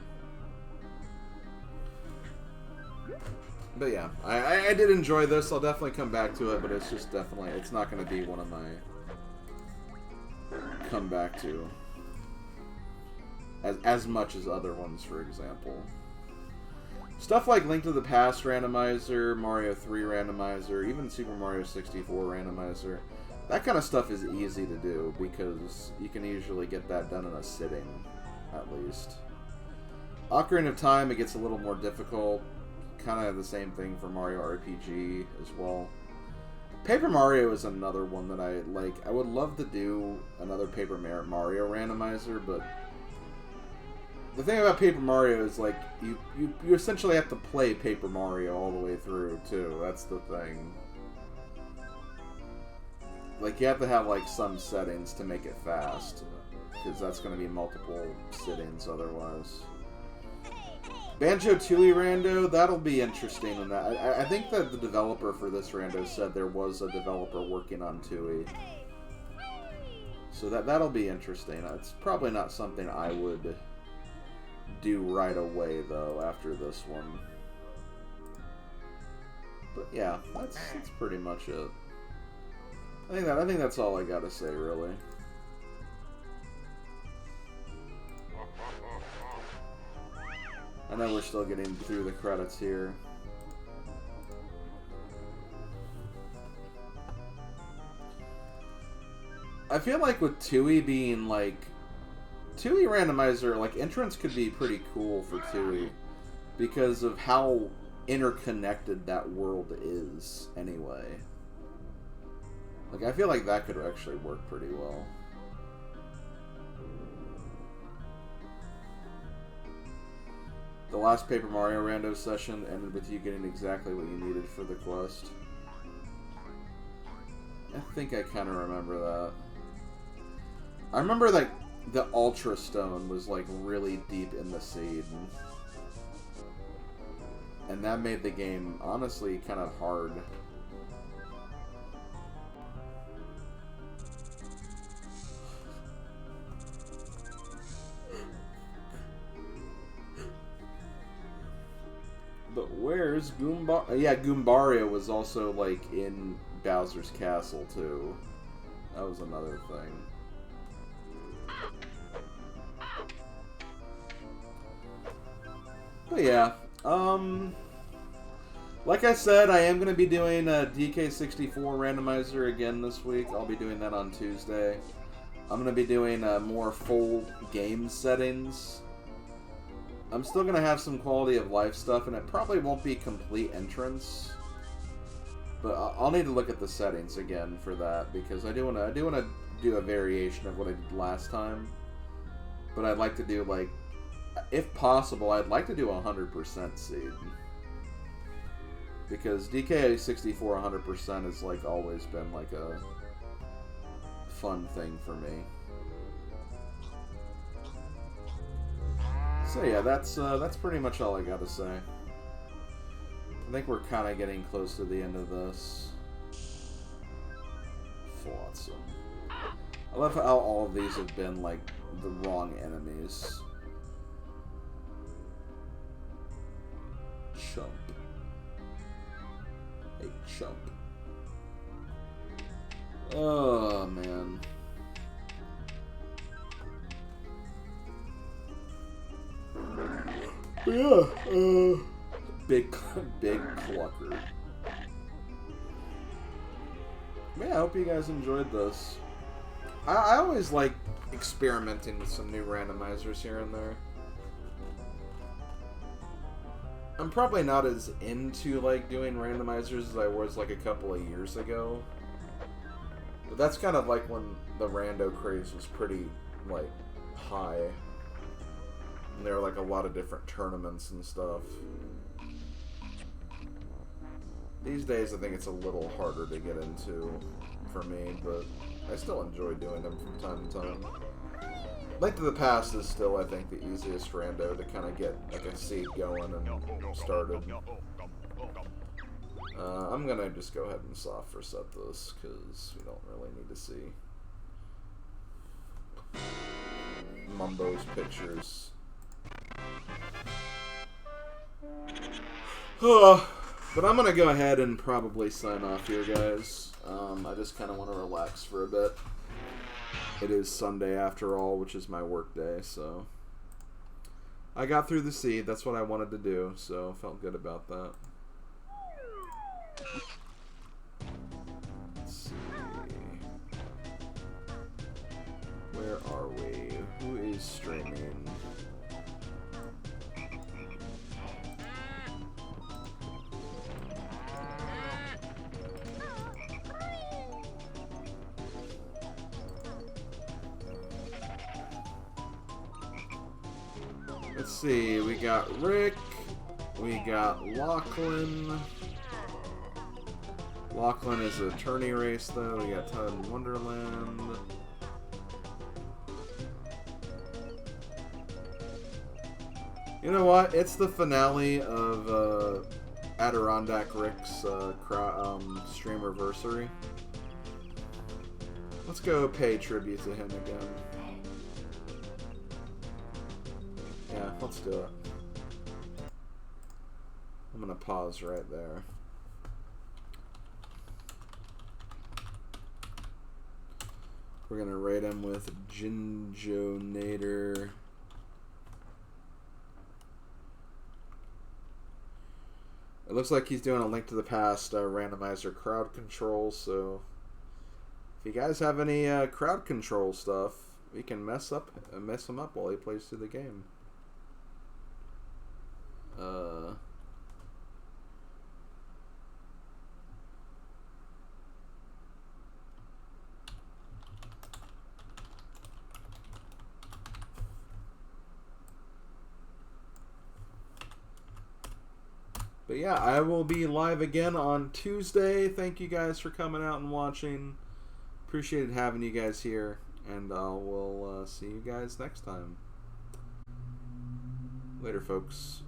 A: But yeah, I did enjoy this. I'll definitely come back to it, but it's just definitely, it's not going to be one of my come back to as much as other ones, for example. Stuff like Link to the Past randomizer, Mario 3 randomizer, even Super Mario 64 randomizer, that kind of stuff is easy to do because you can usually get that done in a sitting, at least. Ocarina of Time, it gets a little more difficult. Kind of the same thing for Mario RPG as well. Paper Mario is another one that I like. I would love to do another Paper Mario randomizer, but the thing about Paper Mario is, like, you essentially have to play Paper Mario all the way through, too. That's the thing. Like, you have to have, like, some settings to make it fast, because that's going to be multiple sittings otherwise. Banjo-Tooie Rando, that'll be interesting. And I think that the developer for this Rando said there was a developer working on Tooie. So that'll be interesting. It's probably not something I would do right away, though, after this one. But yeah, that's pretty much it. I think that's all I gotta say, really. I know we're still getting through the credits here. I feel like with Tooie being, like, Tooie Randomizer, like, entrance could be pretty cool for Tooie because of how interconnected that world is, anyway. Like, I feel like that could actually work pretty well. The last Paper Mario Rando session ended with you getting exactly what you needed for the quest. I think I kind of remember that. I remember that the Ultra Stone was like really deep in the seed. And that made the game honestly kind of hard. But where's Goomba? Yeah, Goombaria was also like in Bowser's Castle too. That was another thing. But yeah, like I said, I am going to be doing a DK64 randomizer again this week. I'll be doing that on Tuesday. I'm going to be doing more full game settings. I'm still going to have some quality of life stuff, and it probably won't be complete entrance. But I'll need to look at the settings again for that, because I do want to do a variation of what I did last time. But I'd like to do, like, if possible, I'd like to do 100% seed. Because DK64 100% has, like, always been, like, a fun thing for me. So yeah, that's pretty much all I gotta say. I think we're kind of getting close to the end of this. Flotsam. I love how all of these have been, like, the wrong enemies. Chump. Hey, chump. Oh, man. Yeah, big clucker. Yeah, I hope you guys enjoyed this. I always like experimenting with some new randomizers here and there. I'm probably not as into like doing randomizers as I was like a couple of years ago. But that's kind of like when the rando craze was pretty like high. And there were like a lot of different tournaments and stuff. These days I think it's a little harder to get into for me, but I still enjoy doing them from time to time. Link to the Past is still, I think, the easiest rando to kind of get like a seed going and started. I'm gonna just go ahead and soft reset this because we don't really need to see Mumbo's pictures. But I'm gonna go ahead and probably sign off here, guys. I just kind of want to relax for a bit. It is Sunday after all, which is my work day, so I got through the seed. That's what I wanted to do, so felt good about that. Let's see. Where are we? Who is streaming? Let's see, we got Rick, we got Lachlan. Lachlan is a tourney race though, we got Todd Wonderland. You know what, it's the finale of Adirondack Rick's streamerversary. Let's go pay tribute to him again. Yeah, let's do it. I'm gonna pause right there. We're gonna rate him with Jinjonator. It looks like he's doing a Link to the Past randomizer crowd control, so if you guys have any crowd control stuff, we can mess him up while he plays through the game. But yeah, I will be live again on Tuesday. Thank you guys for coming out and watching. Appreciated having you guys here. And we'll see you guys next time. Later, folks.